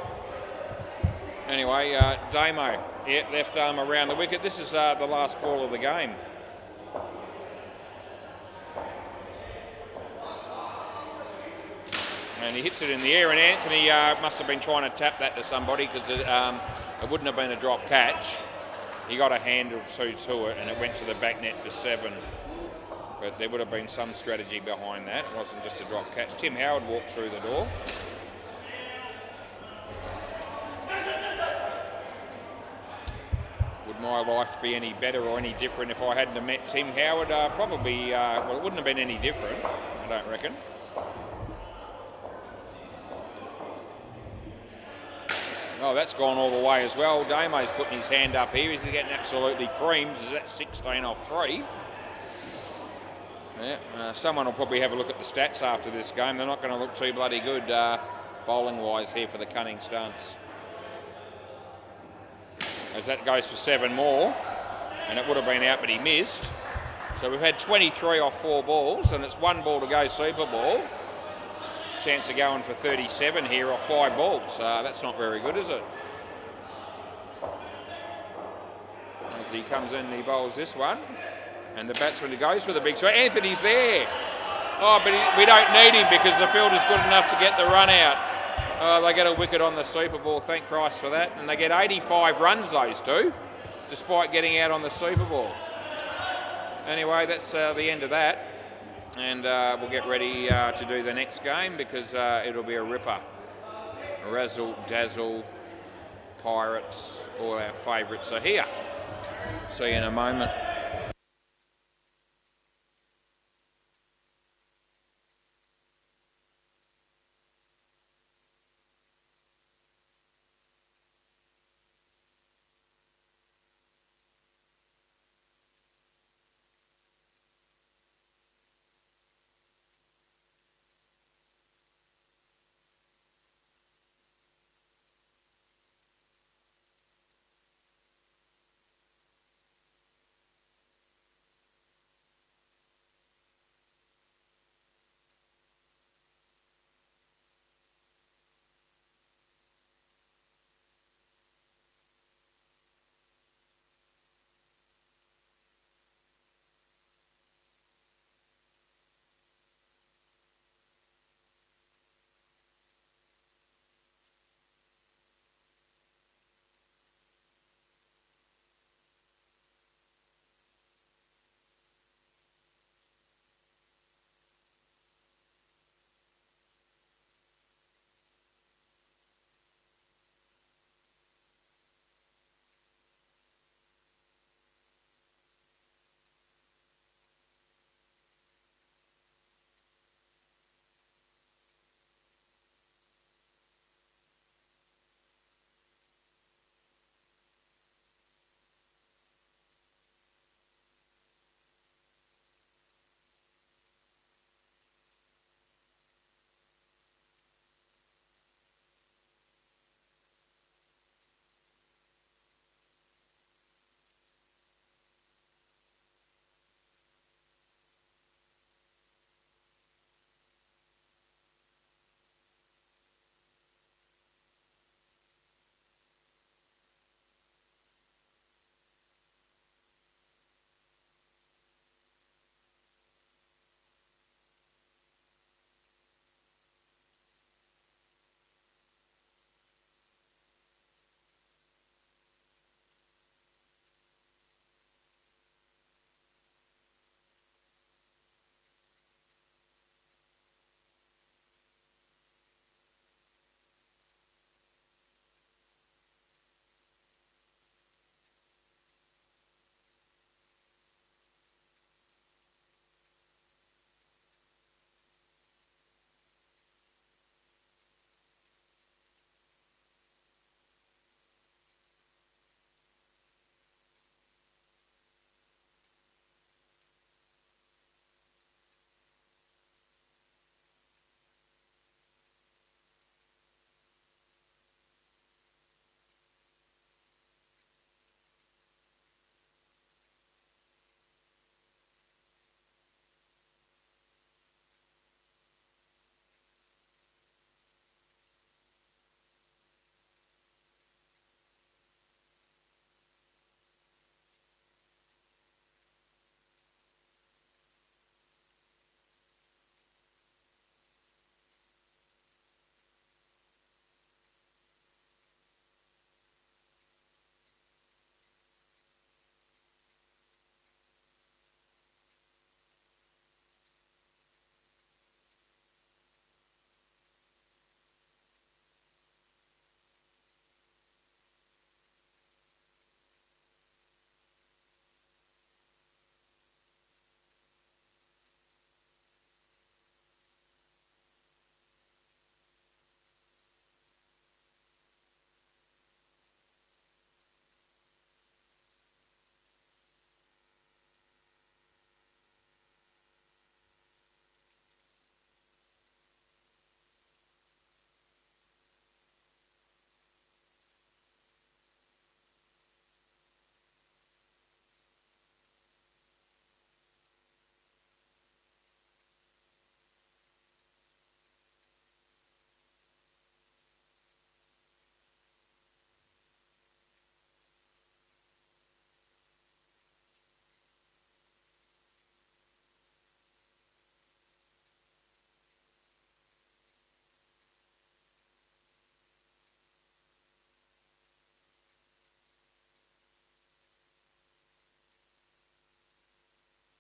Anyway, Damo, left arm around the wicket. This is the last ball of the game. And he hits it in the air and Anthony must have been trying to tap that to somebody because it wouldn't have been a drop catch. He got a hand or 2 to it and it went to the back net for 7. But there would have been some strategy behind that. It wasn't just a drop catch. Tim Howard walked through the door. Would my life be any better or any different if I hadn't have met Tim Howard? Probably, well, it wouldn't have been any different, I don't reckon. Oh, that's gone all the way as well. Damo's putting his hand up here. He's getting absolutely creamed. That's 16 off 3. Yeah, someone will probably have a look at the stats after this game. They're not going to look too bloody good bowling-wise here for the cunning stunts. As that goes for 7 more, and it would have been out, but he missed. So we've had 23 off 4 balls, and it's 1 ball to go Super Ball. Chance of going for 37 here off 5 balls. That's not very good, is it? As he comes in and he bowls this one. And the batsman who goes for the big shot. Anthony's there. Oh, but we don't need him because the field is good enough to get the run out. They get a wicket on the Super Ball, thank Christ for that. And they get 85 runs, those two, despite getting out on the Super Ball. Anyway, that's the end of that. And we'll get ready to do the next game because it'll be a ripper. Razzle, Dazzle, Pirates, all our favourites are here. See you in a moment.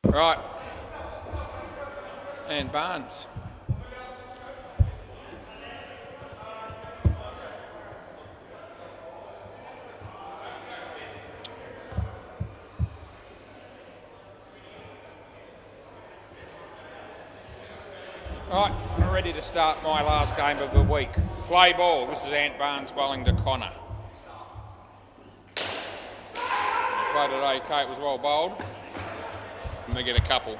Right. And Barnes. Right, I'm ready to start my last game of the week. Play ball. This is Ant Barnes bowling to Connor. Played it okay, it was well bowled. And they get a couple.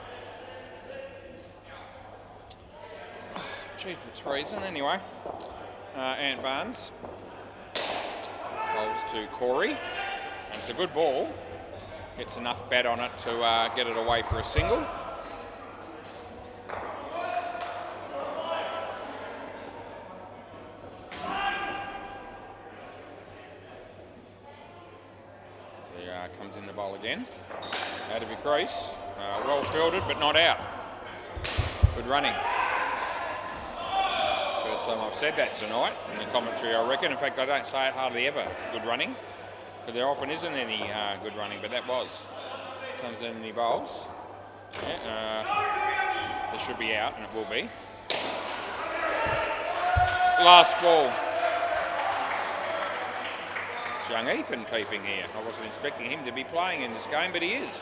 Jeez, it's freezing anyway. Ant Barnes bowls to Corey. And it's a good ball. Gets enough bat on it to get it away for a single. Comes in the bowl again. Out of your crease. Well fielded, but not out. Good running. First time I've said that tonight in the commentary, I reckon. In fact, I don't say it hardly ever. Good running. Because there often isn't any good running, but that was. Comes in and he bowls. Yeah, this should be out, and it will be. Last ball. Young Ethan keeping here. I wasn't expecting him to be playing in this game, but he is.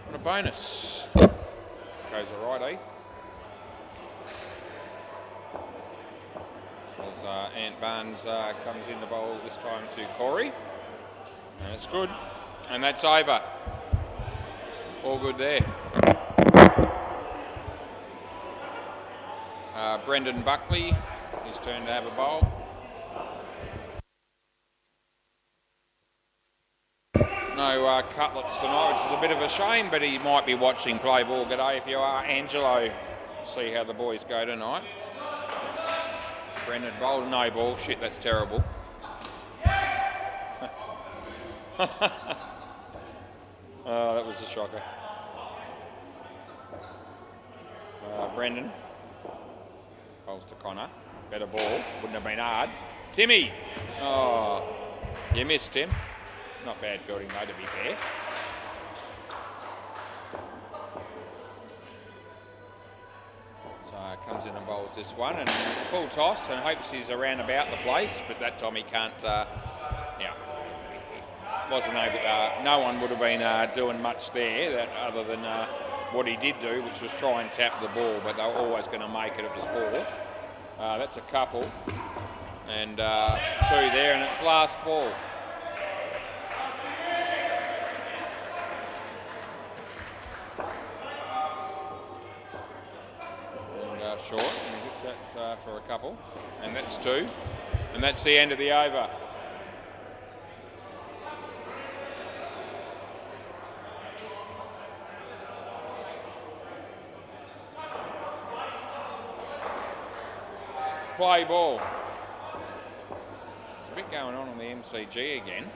What a bonus. Goes all right, Heath. As Ant Barnes comes in the bowl this time to Corey. And it's good. And that's over. All good there. Brendan Buckley, his turn to have a bowl. No cutlets tonight, which is a bit of a shame, but he might be watching play ball. G'day if you are, Angelo. See how the boys go tonight. Brendan bowled no ball. Shit, that's terrible. Oh, that was a shocker. Brendan bowls to Connor. Better ball. Wouldn't have been hard. Timmy. Oh, you missed, Tim. Not bad fielding though, to be fair. So comes in and bowls this one and full toss and hopes he's around about the place, but that time he can't. Wasn't able. No one would have been doing much there that other than what he did do, which was try and tap the ball, but they were always going to make it. It was 4. That's a couple and 2 there, and it's last ball. Short, and he hits that for a couple, and that's 2, and that's the end of the over. Play ball. There's a bit going on the MCG again.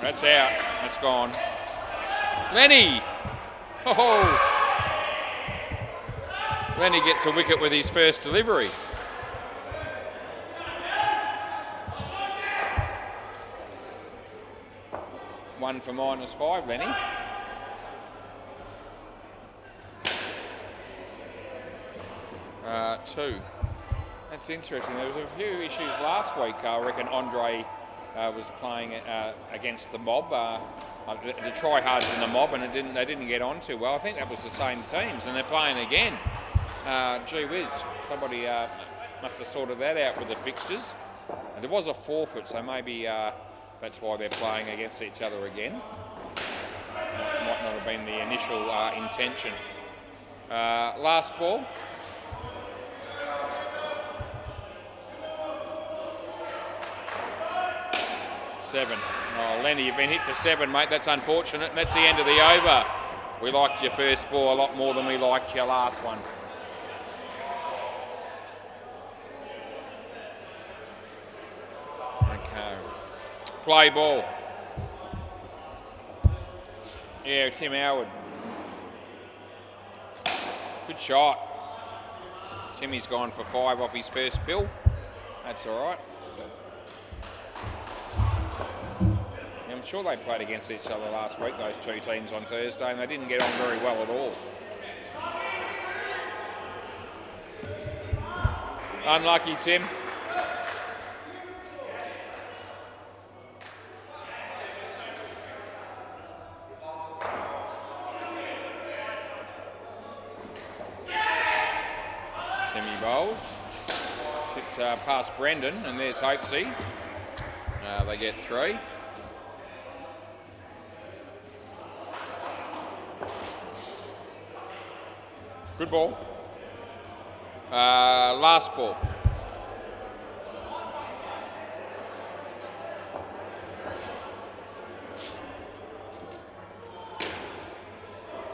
That's out. That's gone. Lenny. Oh! Lenny gets a wicket with his first delivery. One for -5, Lenny. Two. That's interesting. There was a few issues last week. I reckon Andre was playing against the Mob. The try-hards in the Mob, and they didn't get on too well. I think that was the same teams, and they're playing again. Gee whiz, somebody must have sorted that out with the fixtures. There was a forfeit, so maybe that's why they're playing against each other again. Might not have been the initial intention. Last ball. Seven. Oh, Lenny, you've been hit for 7, mate. That's unfortunate. And that's the end of the over. We liked your first ball a lot more than we liked your last one. Okay. Play ball. Yeah, Tim Howard. Good shot. Timmy's gone for 5 off his first pill. That's all right. I'm sure they played against each other last week, those two teams on Thursday, and they didn't get on very well at all. Unlucky, Tim. Timmy bowls. It's past Brendan, and there's Hopesy. They get 3. Good ball. Last ball.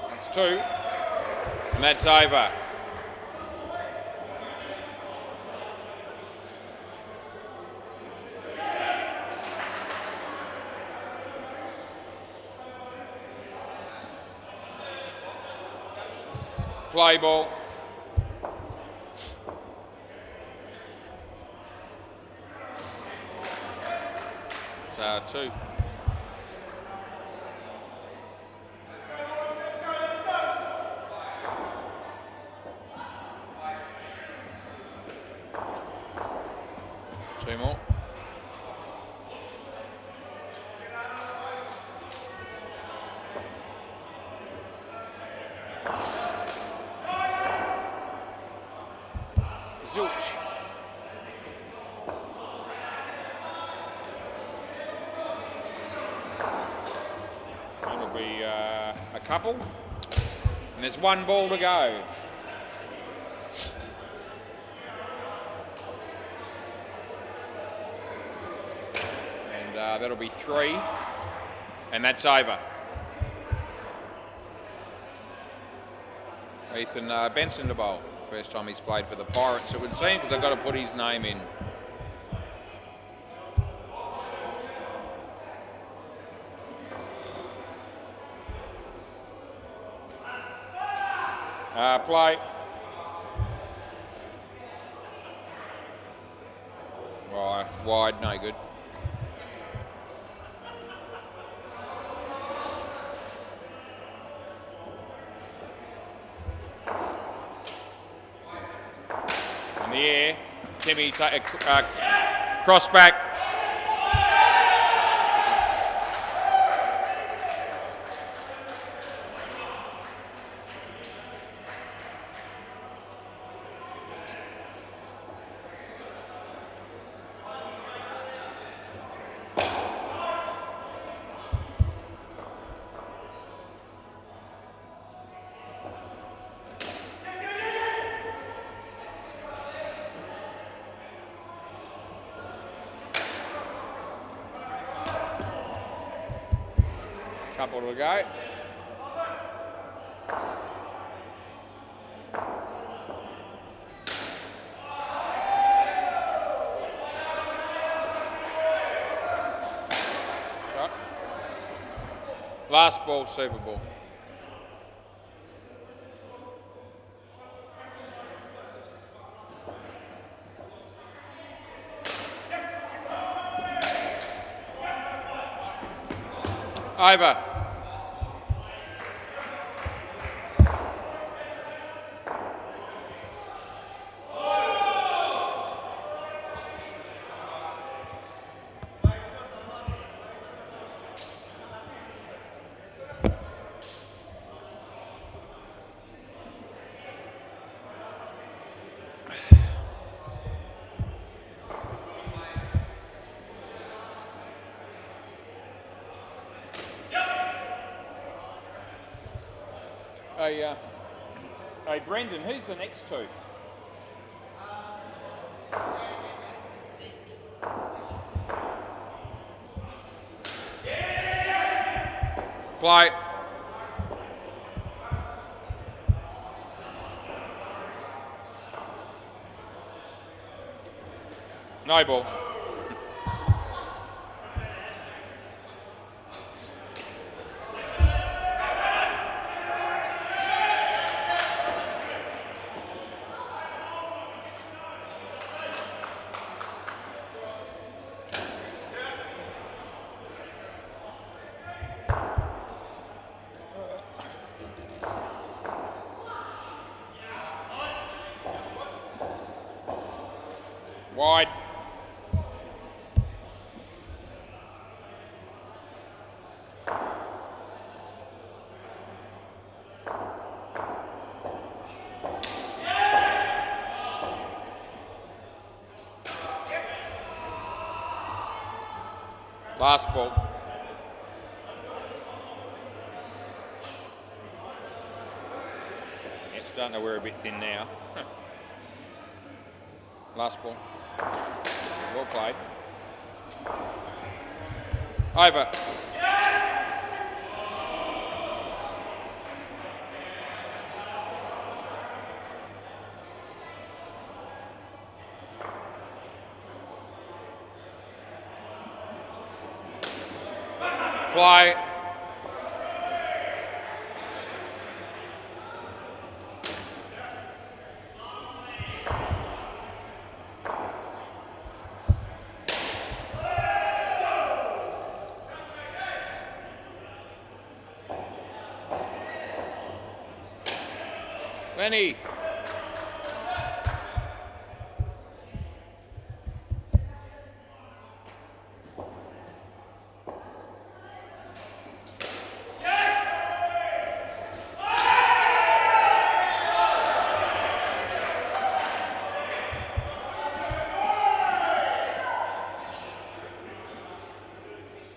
That's 2. And that's over. Play ball. So 2. Two more. Zilch. That'll be a couple. And there's 1 ball to go. And that'll be 3. And that's over. Ethan Benson to bowl. First time he's played for the Pirates, it would seem, because they've got to put his name in. Play. Wide, no good. In the air, Timmy cross back. Couple to go. Shot. Last ball, Super Ball. Over. Hey, Brendan, who's the next 2? Play. No ball. Wide. Last ball. It's starting to wear a bit thin now. Last ball. Well played. Over. Play. Lenny.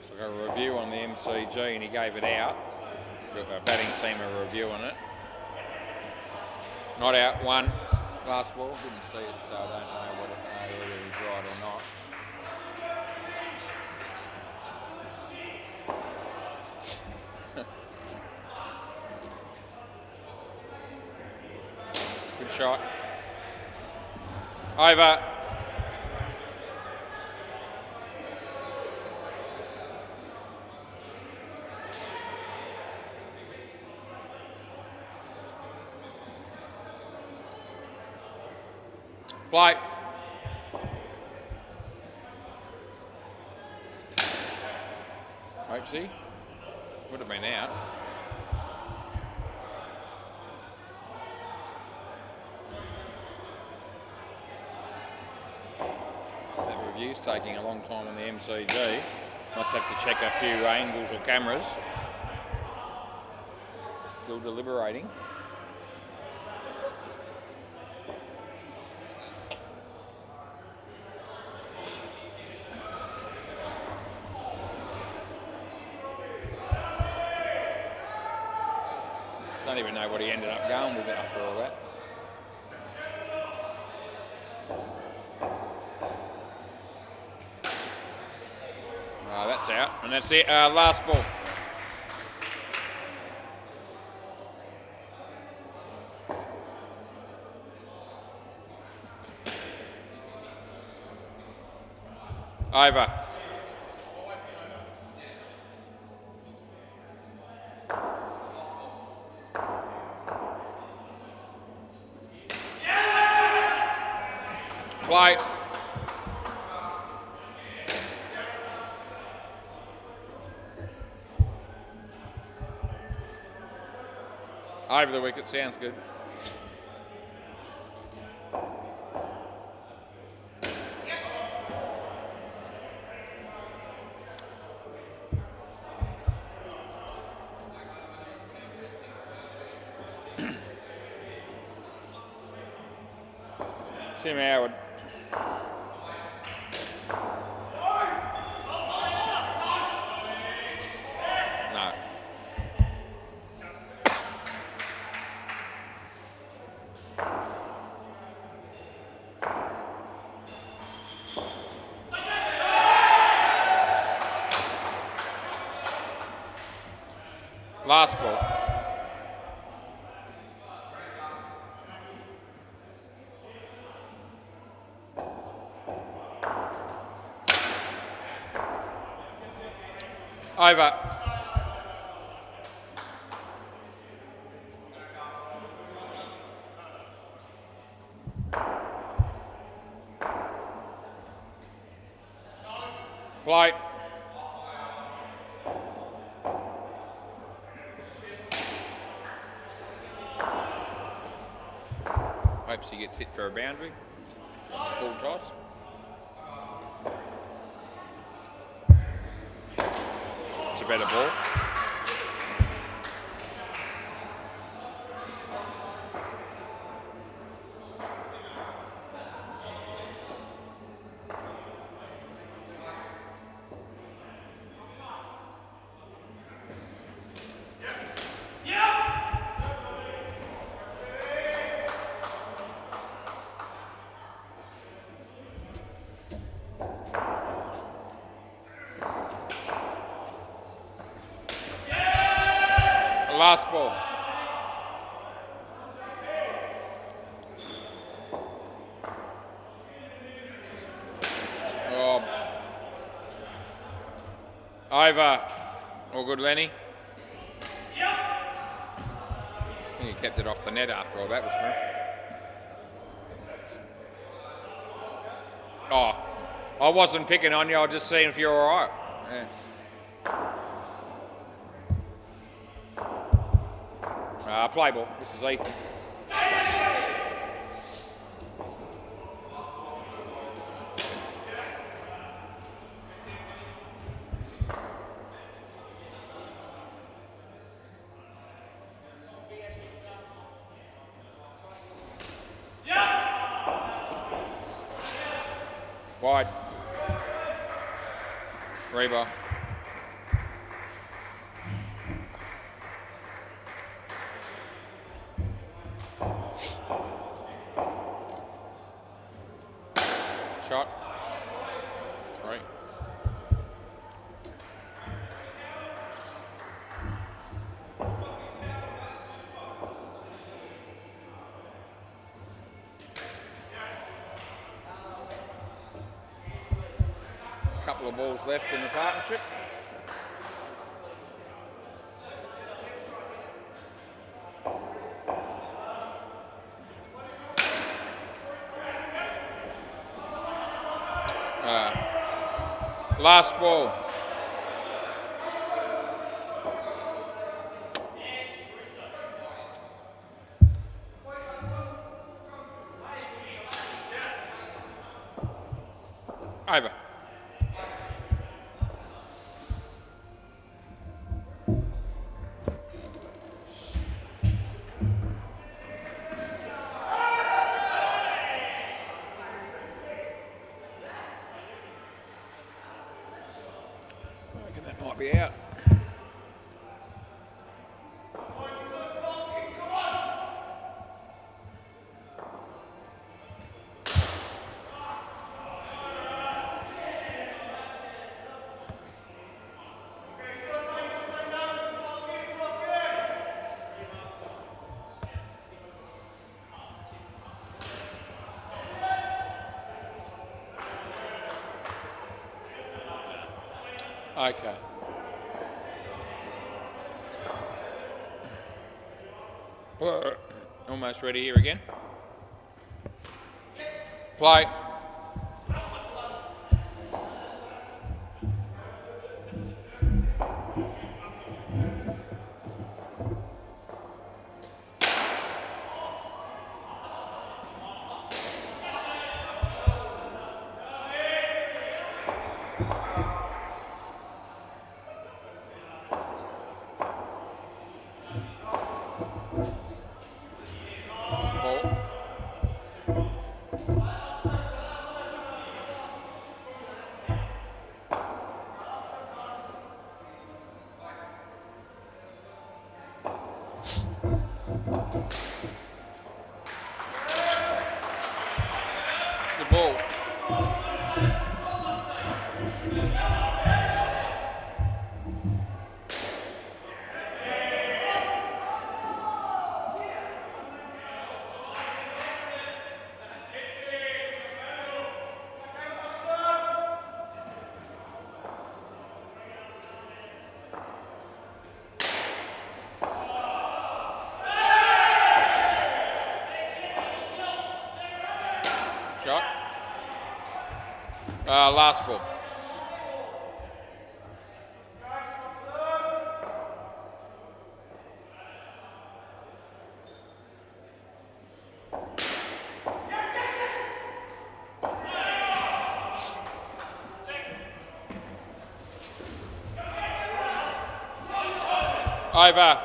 So I got a review on the MCG and he gave it out. The batting team are reviewing it. Not out, one. Last ball, didn't see it, so I don't know whether he's right or not. Good shot. Over. Play. Oopsie. Would have been out. That review's taking a long time on the MCG. Must have to check a few angles or cameras. Still deliberating. Don't even know what he ended up going with it after all that. Oh, that's out, and that's it. Last ball. Over. Play. Over the wicket, sounds good. Tim Howard. No. Last ball. Over. Play. Hopes he gets hit for a boundary. Full toss. That's a better ball. Last ball. Oh. Over. All good, Lenny. I think he kept it off the net after all that was me. Oh, I wasn't picking on you. I was just seeing if you're all right. Yeah. Play ball. This is Ethan. Wide. Reba. Shot. 3. Couple of balls left in the partnership. Last ball. Over. That might be out. Okay. Almost ready here again. Play. The ball. Shot. Last ball. Over.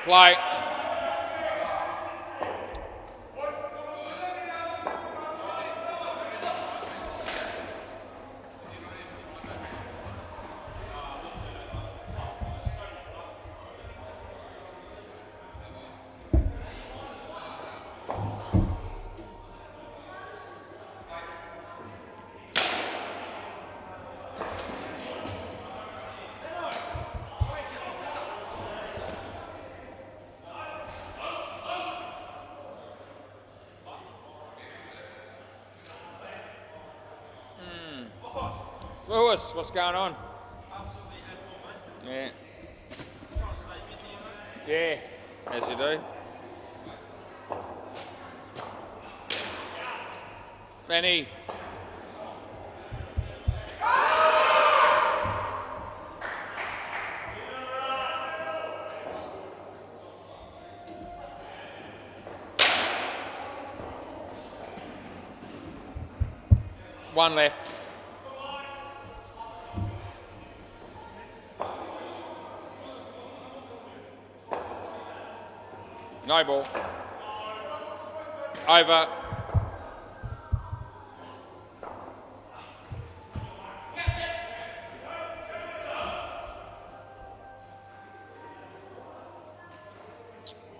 Play. Lewis, what's going on? Yeah. Yeah, as you do. Benny. One left. No ball. Over.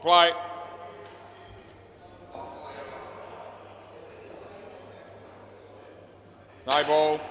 Play. No ball.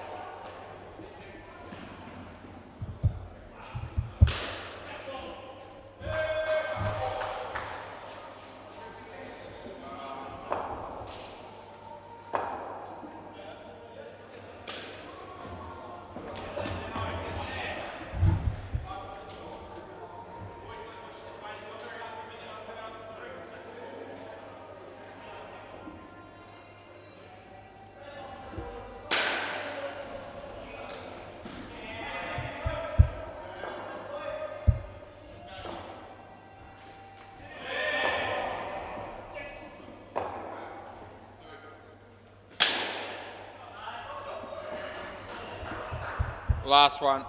Last one.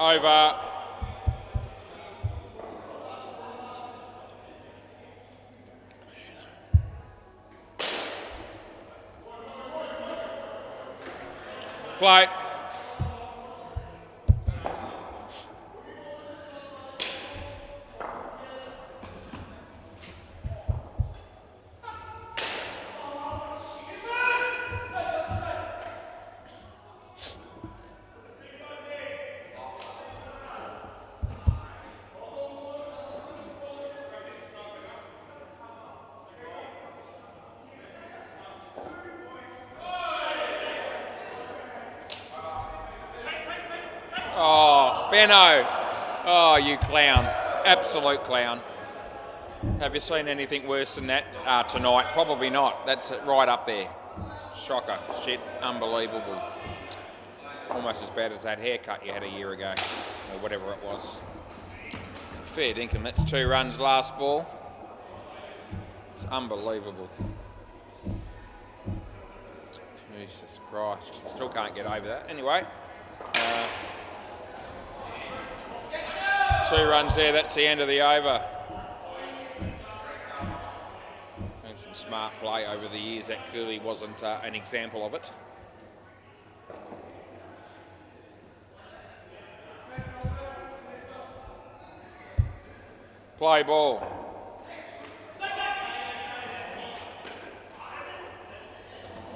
Over. Play. Oh, Benno. Oh, you clown. Absolute clown. Have you seen anything worse than that tonight? Probably not. That's right up there. Shocker. Shit. Unbelievable. Almost as bad as that haircut you had a year ago, or whatever it was. Fair dinkum. That's 2 runs last ball. It's unbelievable. Jesus Christ. Still can't get over that. Anyway. 2 runs there, that's the end of the over. And some smart play over the years, that clearly wasn't an example of it. Play ball.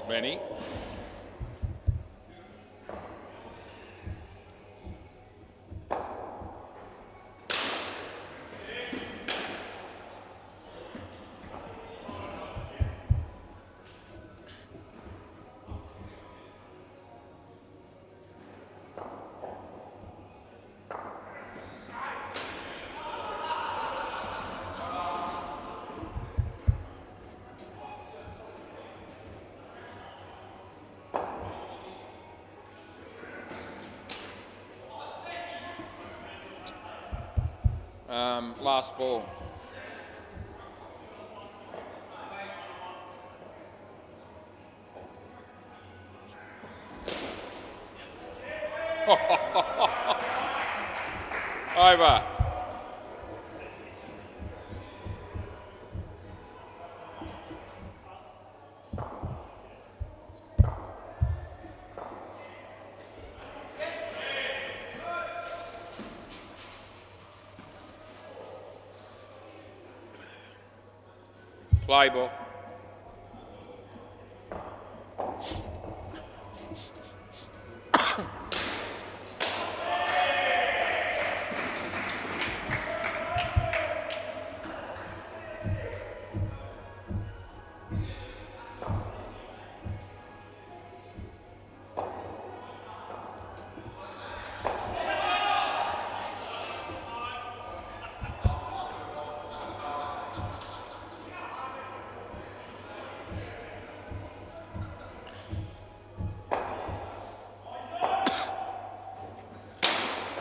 Benny. Last ball. Over. Play ball.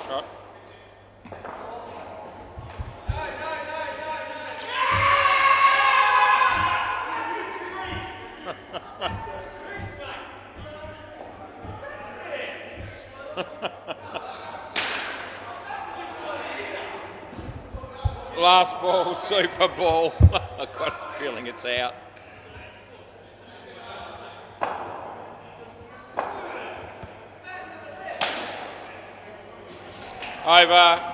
Shot. Last ball, Super Ball. I've got a feeling it's out. Over.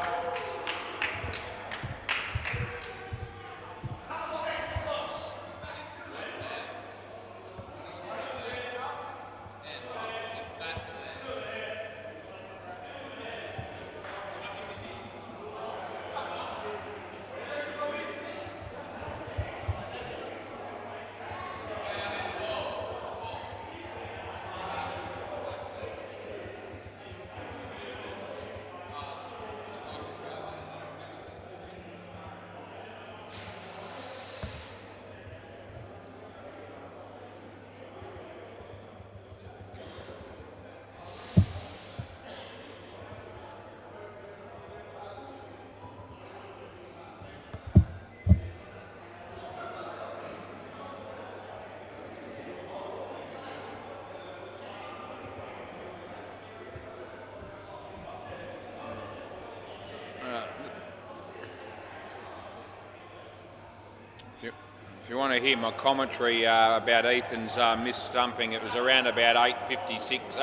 If you want to hear my commentary about Ethan's missed stumping, it was around about 8:56.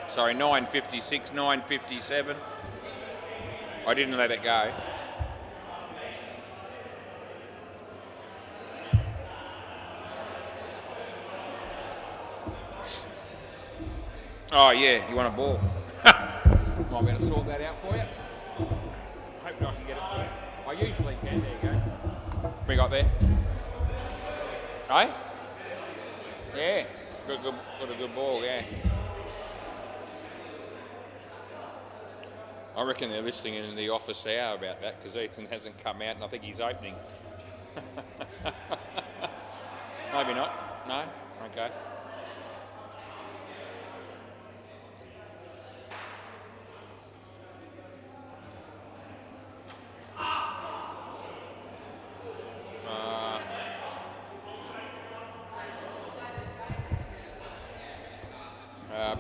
9:56, 9:57. I didn't let it go. Oh yeah, you want a ball? Might be able to sort that out for you. Hope I can get it for you. I usually can. There you go. What we got there? Hey? Yeah, got a good ball, yeah. I reckon they're listening in the office hour about that because Ethan hasn't come out and I think he's opening. Maybe not. No? Okay.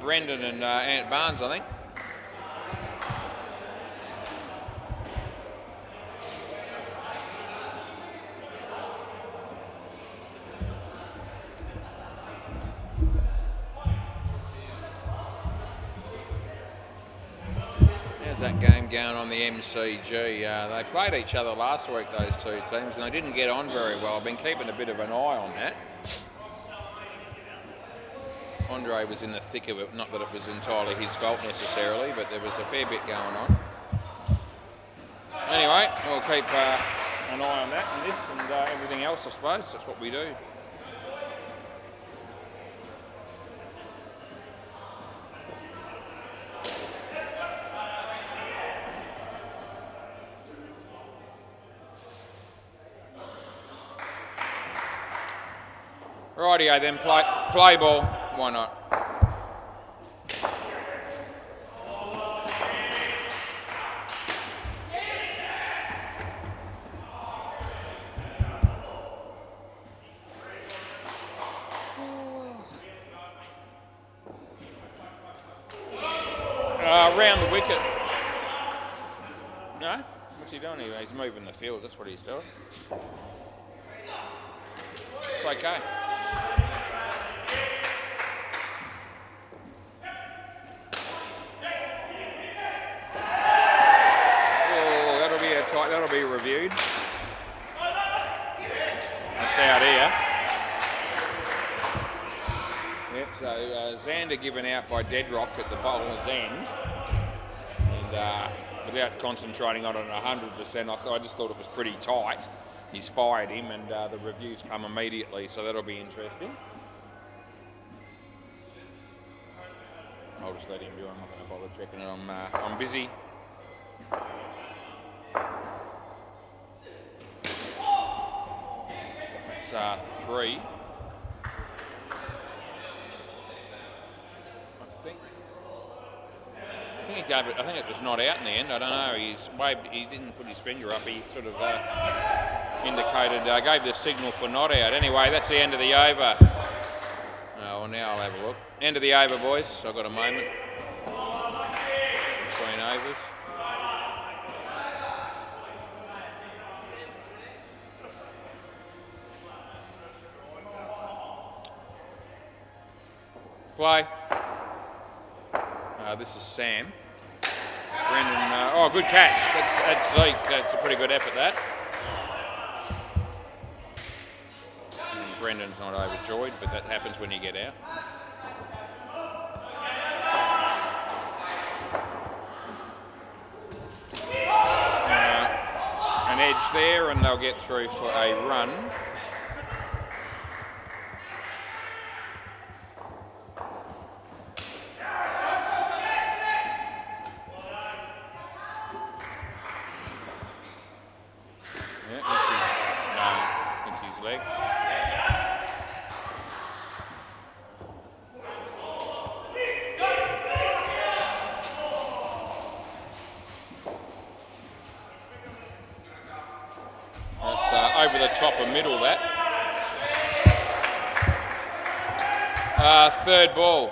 Brendan and Ant Barnes, I think. How's that game going on the MCG? They played each other last week, those two teams, and they didn't get on very well. I've been keeping a bit of an eye on that. Andre was in the thick of it, not that it was entirely his fault necessarily, but there was a fair bit going on. Anyway, we'll keep an eye on that and this and everything else, I suppose. That's what we do. Rightio then, play ball. Why not? round the wicket. No? What's he doing here? He's moving the field, that's what he's doing. It's okay. Oh, that'll be reviewed. That's out here. Yep, so Xander given out by Deadrock at the bowler's end. And without concentrating on it 100%, I just thought it was pretty tight. He's fired him and the reviews come immediately, so that'll be interesting. I'll just let him do it. I'm not going to bother checking it. I'm busy. It's 3. I think he gave it. I think it was not out in the end. I don't know. He's waved. He didn't put his finger up. He sort of indicated. Gave the signal for not out. Anyway, that's the end of the over. Well, now I'll have a look. End of the over, boys. I've got a moment between overs. Play. This is Sam. Brendan, oh, good catch. That's Zeke. That's a pretty good effort, that. And Brendan's not overjoyed, but that happens when you get out. An edge there, and they'll get through for a run. Over the top of middle, that. Third ball.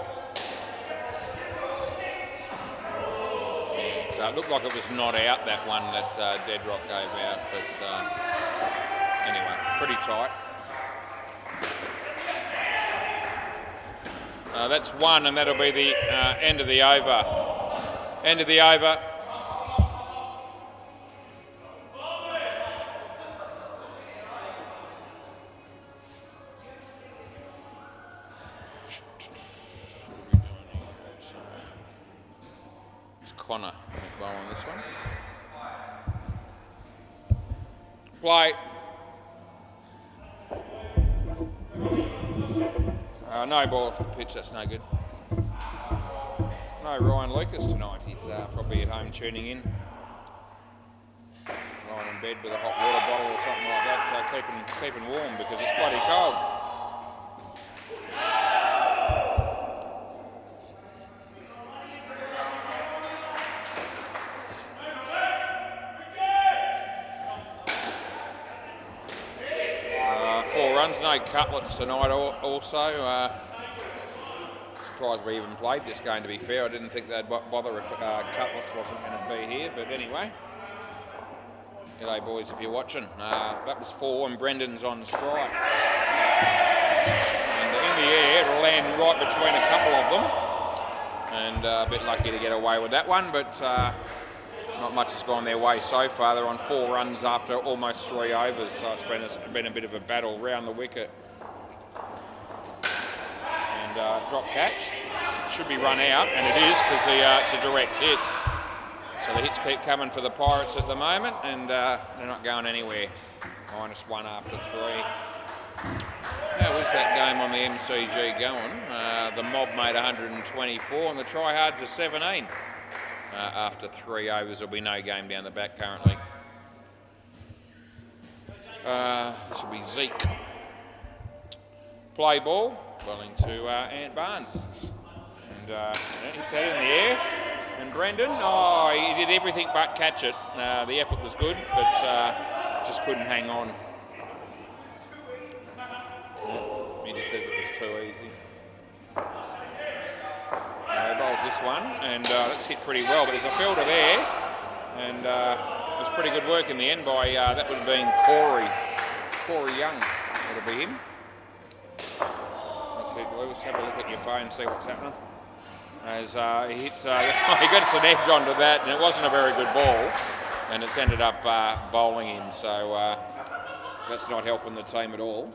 So it looked like it was not out, that one that Deadrock gave out, but anyway, pretty tight. That's 1, and that'll be the end of the over. End of the over. Connor McBow on this one. Play. No ball off the pitch, that's no good. No Ryan Lucas tonight, he's probably at home tuning in. Lying in bed with a hot water bottle or something like that, keeping warm because it's bloody cold. No cutlets tonight also. Surprised we even played this game, to be fair. I didn't think they'd bother if cutlets wasn't going to be here, but anyway. G'day boys if you're watching. That was 4 and Brendan's on strike. And in the air, it'll land right between a couple of them. And a bit lucky to get away with that one, but not much has gone their way so far. They're on 4 runs after almost 3 overs, so it's been a bit of a battle round the wicket. And drop catch. Should be run out, and it is because it's a direct hit. So the hits keep coming for the Pirates at the moment, and they're not going anywhere. -1 after 3. How is that game on the MCG going? The Mob made 124, and the Tryhards are 17. After 3 overs, there'll be no game down the back currently. This will be Zeke. Play ball, bowling to Ant Barnes. And he's had it in the air. And Brendan, he did everything but catch it. The effort was good, but just couldn't hang on. He just says it was too easy. So bowls this one, and that's hit pretty well, but there's a fielder there, and it was pretty good work in the end by, that would have been Corey Young, that'll be him. Let's see, Lewis, have a look at your phone and see what's happening. As he hits, he gets an edge onto that, and it wasn't a very good ball, and it's ended up bowling him, so that's not helping the team at all.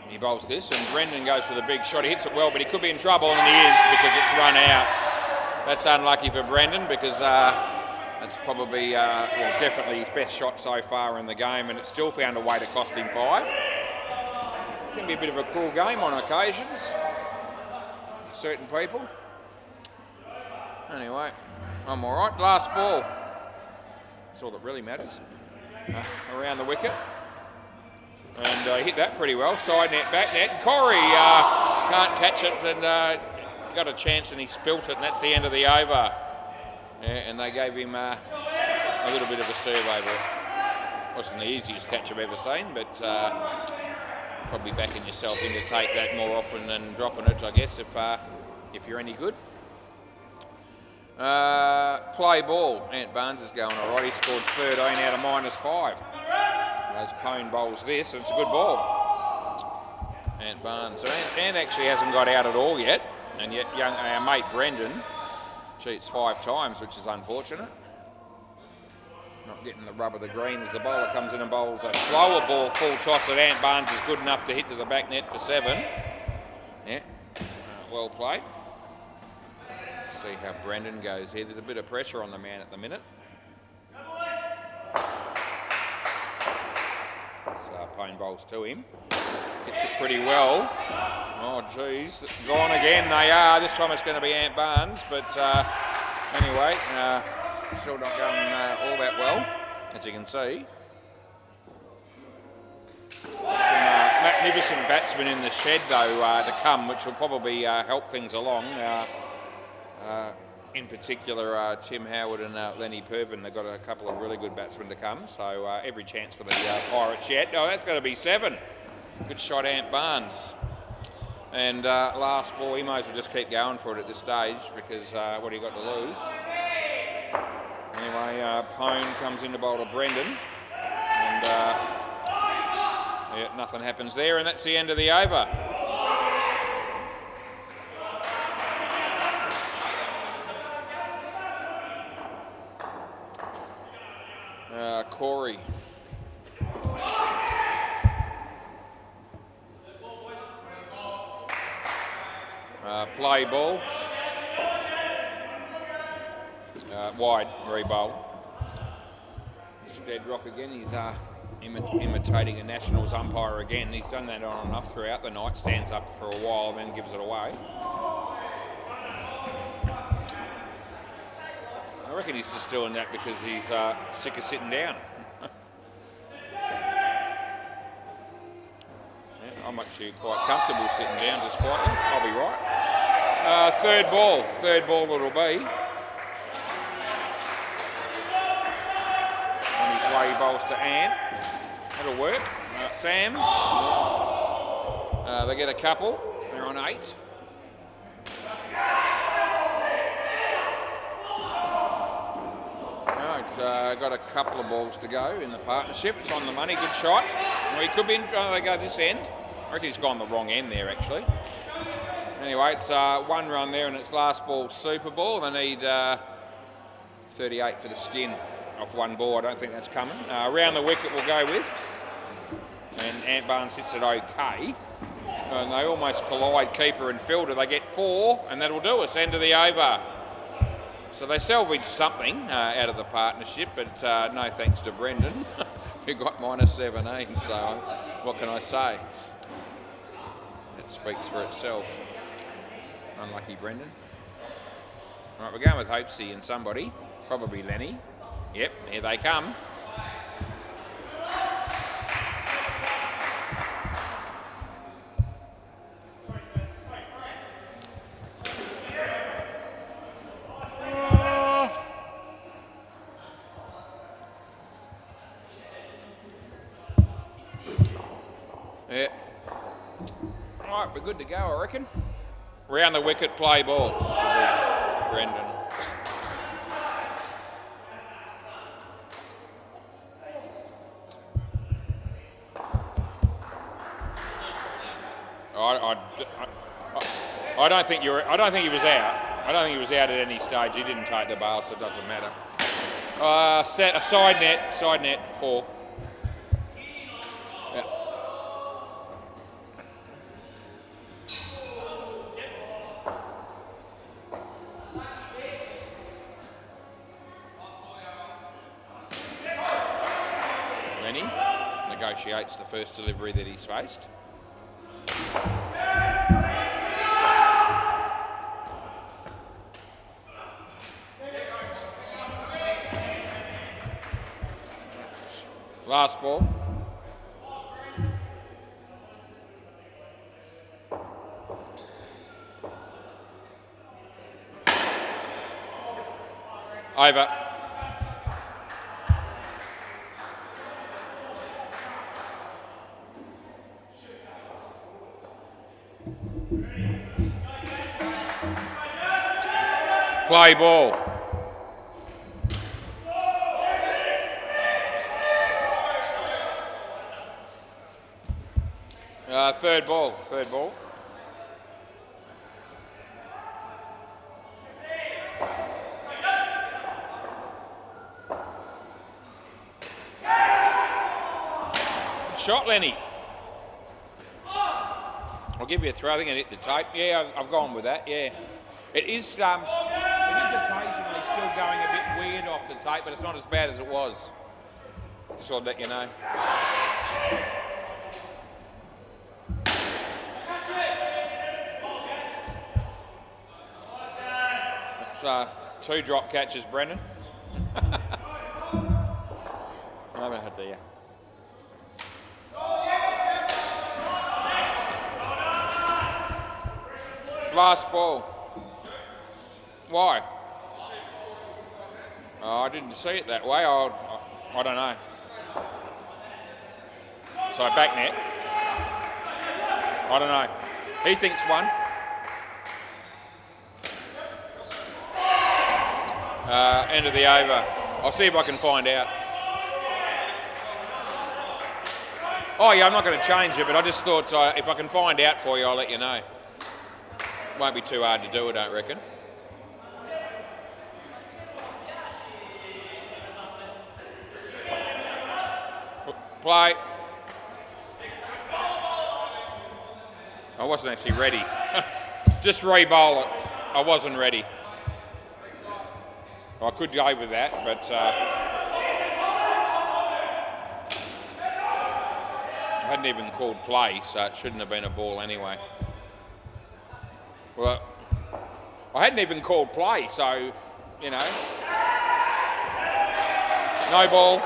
He bowls this, and Brendan goes for the big shot. He hits it well, but he could be in trouble, and he is, because it's run out. That's unlucky for Brendan, because that's probably, well, definitely his best shot so far in the game, and it still found a way to cost him 5. It can be a bit of a cruel game on occasions, certain people. Anyway, I'm all right. Last ball. That's all that really matters. Around the wicket. And hit that pretty well. Side net, back net. And Corey can't catch it, and got a chance and he spilt it, and that's the end of the over. Yeah, and they gave him a little bit of a serve over. Wasn't the easiest catch I've ever seen, but probably backing yourself in to take that more often than dropping it, I guess, if you're any good. Play ball. Ant Barnes is going all right. He scored 13 out of -5. Those Pone bowls this, and it's a good ball. Ant Barnes. So Ant actually hasn't got out at all yet, and yet our mate Brendan cheats 5 times, which is unfortunate. Not getting the rub of the green as the bowler comes in and bowls a slower ball, full toss that Ant Barnes is good enough to hit to the back net for 7. Yeah, well played. Let's see how Brendan goes here. There's a bit of pressure on the man at the minute. Pone bowls to him. Hits it pretty well. Oh, geez. Gone again. They are. This time it's going to be Ant Barnes, but anyway, still not going all that well, as you can see. Some magnificent batsmen in the shed, though, to come, which will probably help things along. In particular, Tim Howard and Lenny Purvin, they've got a couple of really good batsmen to come, so every chance for the Pirates yet. Oh, that's going to be 7. Good shot, Ant Barnes. And last ball, he might as well just keep going for it at this stage, because what do you got to lose? Anyway, Pone comes in to bowl to Brendan, and yeah, nothing happens there, and that's the end of the over. Corey. Play ball. Wide, re-bowl. Stead Rock again. He's imitating a Nationals umpire again. He's done that on and off throughout the night. Stands up for a while, then gives it away. I reckon he's just doing that because he's sick of sitting down. Yeah, I'm actually quite comfortable sitting down just quietly. I'll be right. Third ball it'll be. On his way he bowls to Ant. That'll work. Sam. They get a couple. They're on 8. Got a couple of balls to go in the partnership. It's on the money, good shot. Well, he could be in, they go this end. I reckon he's gone the wrong end there, actually. Anyway, it's 1 run there, and it's last ball super ball. They need 38 for the skin off 1 ball. I don't think that's coming. Around the wicket we'll go with. And Ant Barnes hits it okay. And they almost collide keeper and fielder. They get 4, and that'll do us. End of the over. So they salvaged something out of the partnership, but no thanks to Brendan, who got -17. So what can I say? It speaks for itself. Unlucky Brendan. All right, we're going with Hopesy and somebody, probably Lenny. Yep, here they come. Might be good to go, I reckon. Round the wicket, play ball. Brendan. I don't think he was out. I don't think he was out at any stage. He didn't take the bail, so it doesn't matter. Set a side net, 4. Yeah. Lenny negotiates the first delivery that he's faced. Last ball. Over. Play ball. Third ball. Shot, Lenny. I'll give you a throw. I think I hit the tape. Yeah, I've gone with that. Yeah, it is occasionally still going a bit weird off the tape, but it's not as bad as it was. Just I'll let you know. It's 2 drop catches, Brendan. Oh dear. Last ball. Why? Oh, I didn't see it that way. I don't know. So back net. I don't know. He thinks 1. End of the over. I'll see if I can find out. Oh yeah, I'm not going to change it, but I just thought if I can find out for you, I'll let you know. Won't be too hard to do, I don't reckon. Play. I wasn't actually ready. Just re-bowl it. I wasn't ready. I could go with that, but I hadn't even called play, so it shouldn't have been a ball anyway. Well, I hadn't even called play, so, you know. No ball.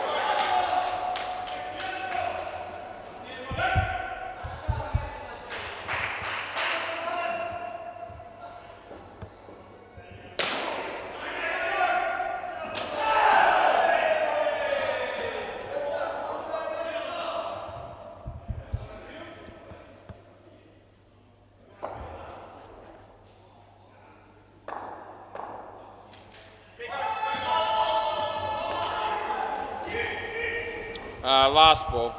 Last ball.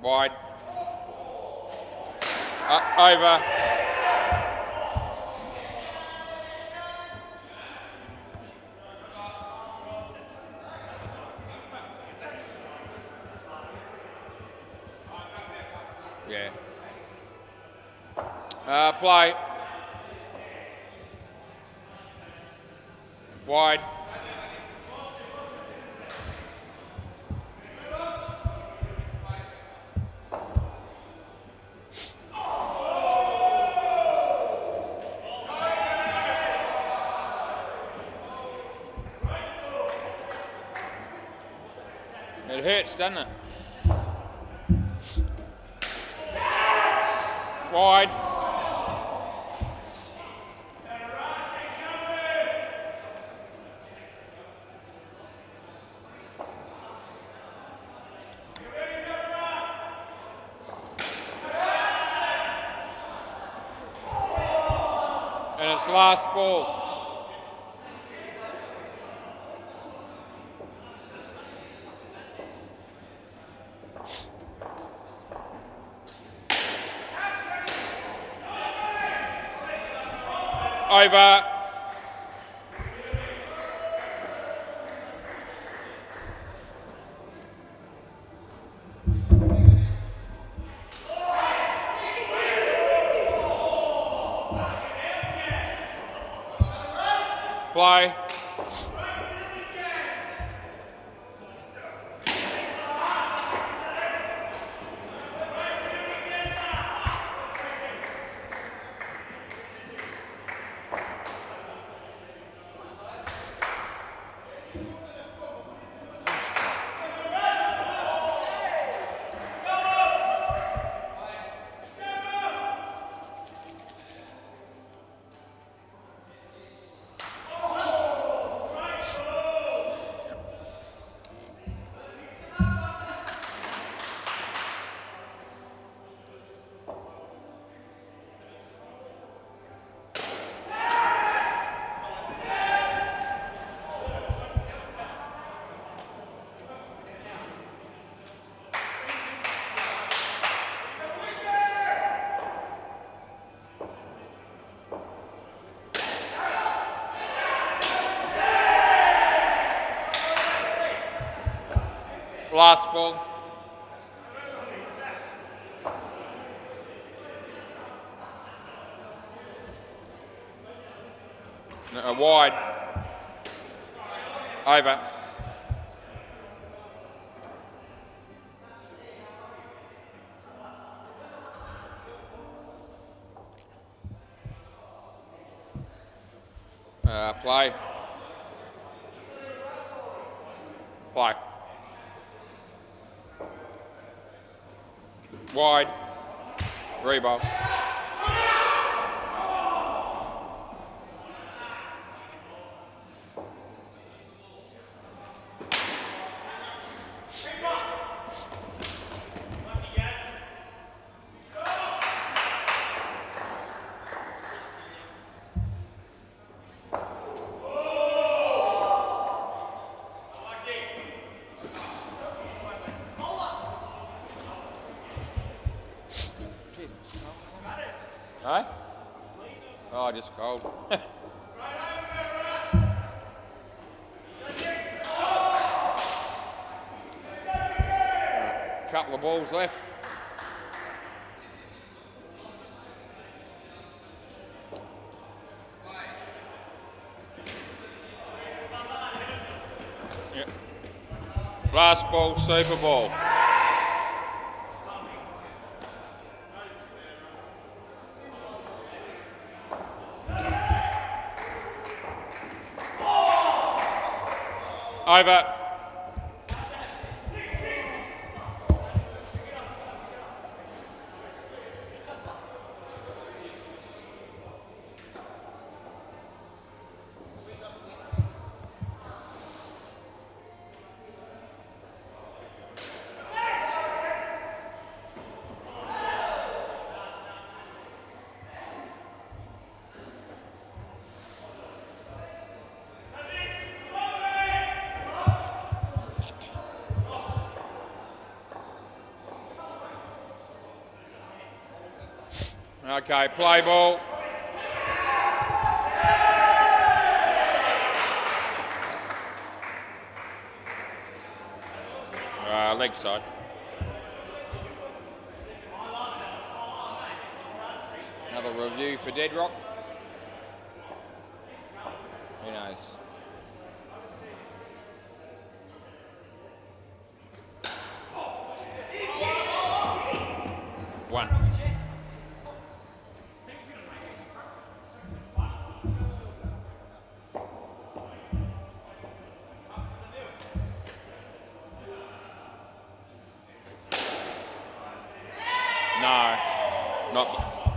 Wide. Over. Yeah. Play. Wide. It hurts, doesn't it? Wide. minutes, last ball. Over. Play. Last ball. No, wide. Over. Play. Play. Wide. Reball. Hey? Oh, just cold. Couple of balls left. Yep. Last ball, Super Ball. Over. Okay, play ball. Leg side. Another review for Dead Rock. Who knows? One.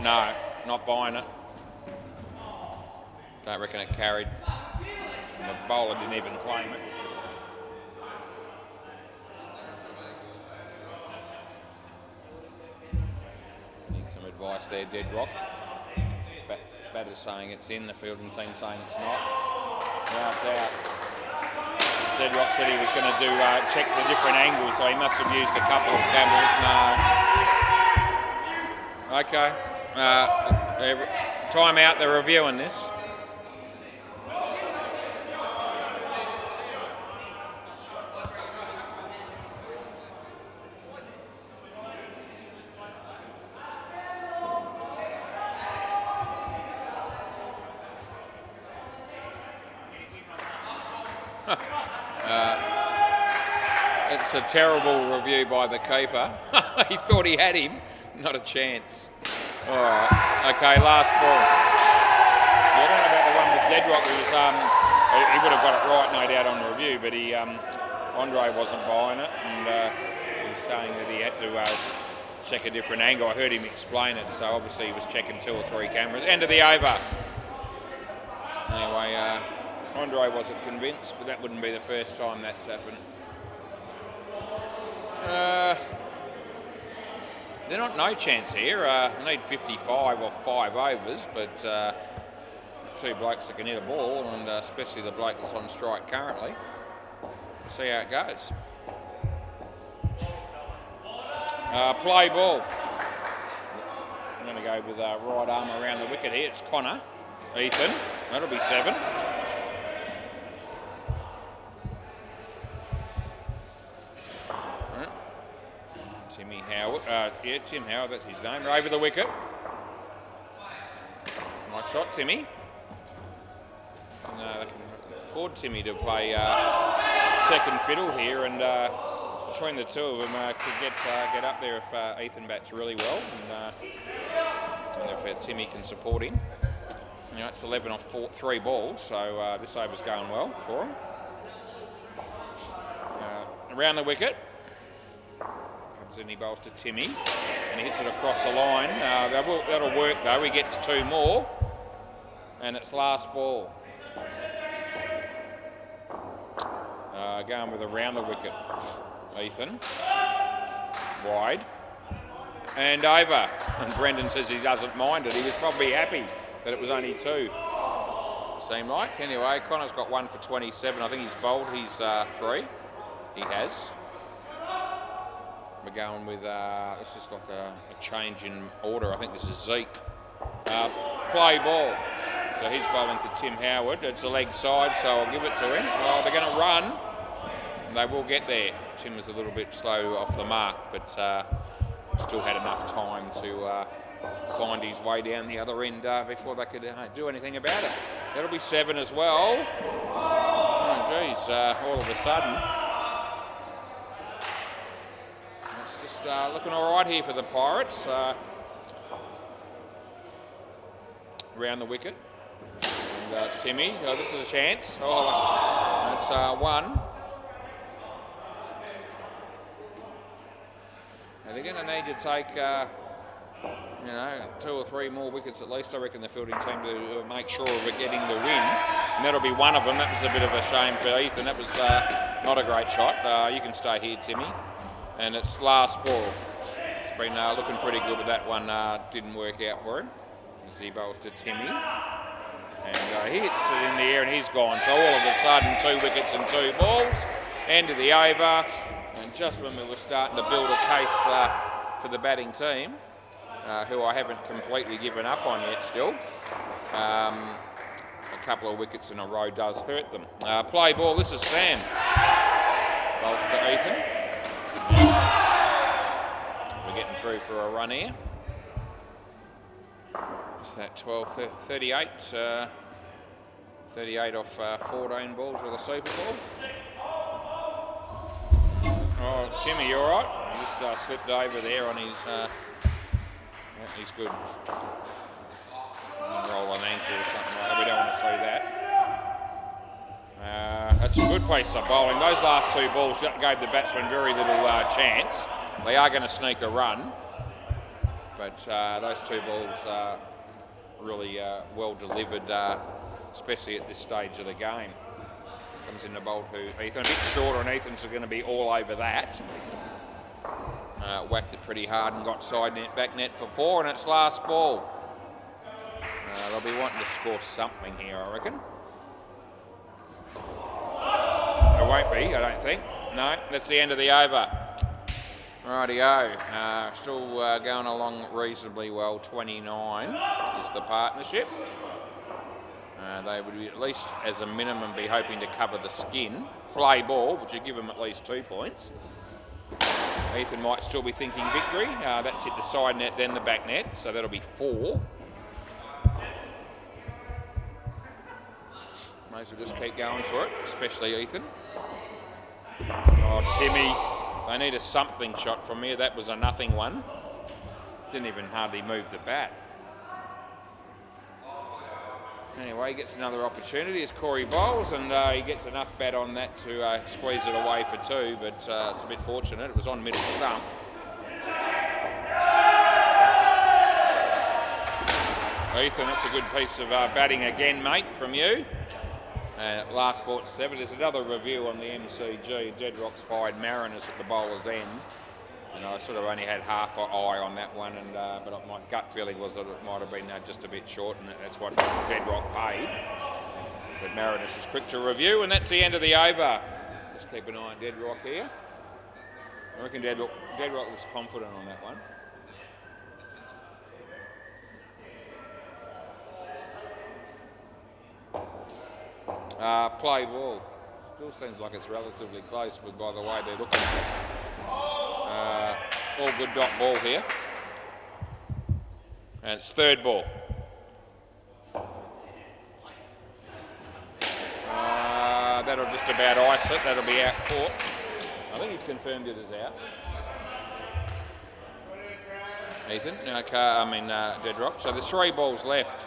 No, not buying it. Don't reckon it carried. And the bowler didn't even claim it. Need some advice there, Dead Rock. Batter's saying it's in, the fielding team saying it's not. Now it's out. Deadrock said he was going to do check the different angles, so he must have used a couple of cameras. No. Okay. Time out, they're reviewing this. It's a terrible review by the keeper. He thought he had him. Not a chance. All right. Okay, last ball. Yeah, I don't know about the one with Deadrock. He would have got it right, no doubt, on review, but Andre wasn't buying it, and he was saying that he had to check a different angle. I heard him explain it, so obviously he was checking 2 or 3 cameras. End of the over. Anyway, Andre wasn't convinced, but that wouldn't be the first time that's happened. They're not no chance here. They need 55 or 5 overs, but 2 blokes that can hit a ball, and especially the bloke that's on strike currently. We'll see how it goes. Play ball. I'm going to go with right arm around the wicket here. It's Connor. Ethan. That'll be 7. Timmy Howard. Tim Howard, that's his name. Over the wicket. Nice shot, Timmy. They can afford Timmy to play second fiddle here, and between the two of them could get up there if Ethan bats really well, and if Timmy can support him. You know, it's 11 off 3 balls, so this over's going well for him. Around the wicket. Comes in, he bowls to Timmy, and he hits it across the line. That'll work though, he gets 2 more, and it's last ball. Going with around the wicket. Ethan. Wide. And over. And Brendan says he doesn't mind it. He was probably happy that it was only 2. Seemed like. Anyway, Connor's got 1 for 27. I think he's bowled his 3. He has. We're going with, it's just like a change in order. I think this is Zeke. Play ball. So he's bowling to Tim Howard. It's a leg side, so I'll give it to him. Well, they're going to run. And they will get there. Tim was a little bit slow off the mark, but still had enough time to find his way down the other end before they could do anything about it. That'll be 7 as well. Oh, geez, all of a sudden. It's just looking all right here for the Pirates. Around the wicket. And Timmy, this is a chance. Oh, that's 1. They're going to need to take, 2 or 3 more wickets at least, I reckon, the fielding team to make sure we're getting the win. And that'll be one of them. That was a bit of a shame for Ethan. That was not a great shot. You can stay here, Timmy. And it's last ball. It's been looking pretty good, but that one didn't work out for him. As he bowls to Timmy. And he hits it in the air and he's gone. So all of a sudden, 2 wickets and 2 balls. End of the over. And just when we were starting to build a case for the batting team, who I haven't completely given up on yet still, a couple of wickets in a row does hurt them. Play ball, this is Sam. Bowls to Ethan. We're getting through for a run here. What's that, 12, 38? 38 off 14 balls with a super ball. Oh, Timmy, you all right? He just slipped over there on his... he's good. Roll an ankle or something like that. We don't want to see that. That's a good place to bowling. Those last 2 balls gave the batsman very little chance. They are going to sneak a run. But those 2 balls are really well delivered, especially at this stage of the game. Comes in the bowl to Ethan. A bit shorter, and Ethan's going to be all over that. Whacked it pretty hard and got side net, back net for 4, and it's last ball. They'll be wanting to score something here, I reckon. It won't be, I don't think. No, that's the end of the over. Rightio. Still going along reasonably well. 29 is the partnership. They would be at least, as a minimum, be hoping to cover the skin. Play ball, which would give them at least 2 points. Ethan might still be thinking victory. That's hit the side net, then the back net, so that'll be 4. May as well just keep going for it, especially Ethan. Oh, Timmy. They need a something shot from here. That was a nothing one. Didn't even hardly move the bat. Anyway, he gets another opportunity as Corey bowls, and he gets enough bat on that to squeeze it away for 2, but it's a bit fortunate. It was on middle stump. Ethan, that's a good piece of batting again, mate, from you. Last ball at 7. There's another review on the MCG. Deadrock's fired Mariners at the bowler's end. And I sort of only had half an eye on that one, and but my gut feeling was that it might have been just a bit short, and that's what Deadrock paid. But Mariners is quick to review, and that's the end of the over. Just keep an eye on Deadrock here. I reckon Deadrock looks confident on that one. Play ball. Still seems like it's relatively close, but by the way they're looking at it. All good dot ball here. And it's 3rd ball. That'll just about ice it. That'll be out court. I think he's confirmed it as out. Ethan, Deadrock. So there's 3 balls left.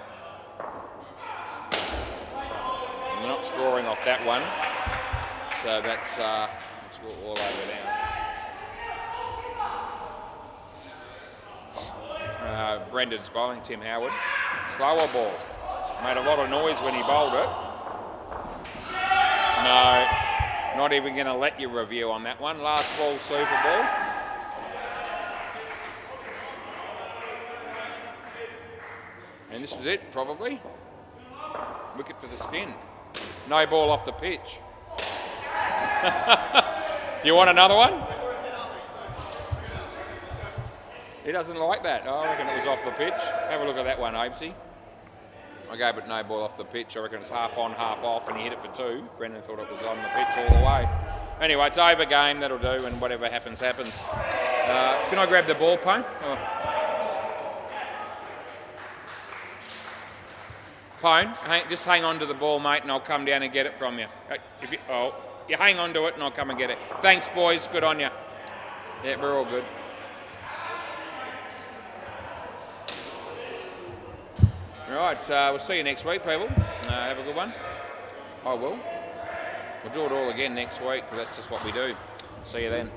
And they're not scoring off that one. So that's all over now. Brendan's bowling, Tim Howard. Slower ball. Made a lot of noise when he bowled it. No, not even going to let you review on that one. Last ball, super ball. And this is it, probably. Wicket for the skin. No ball off the pitch. Do you want another one? He doesn't like that. Oh, I reckon it was off the pitch. Have a look at that one, Apesy. I gave it no ball off the pitch. I reckon it's half on, half off, and he hit it for 2. Brendan thought it was on the pitch all the way. Anyway, it's over game. That'll do, and whatever happens, happens. Can I grab the ball, Pone? Oh. Pone, just hang on to the ball, mate, and I'll come down and get it from you. You hang on to it, and I'll come and get it. Thanks, boys. Good on you. Yeah, we're all good. Right, we'll see you next week, people. Have a good one. I will. We'll do it all again next week, because that's just what we do. See you then.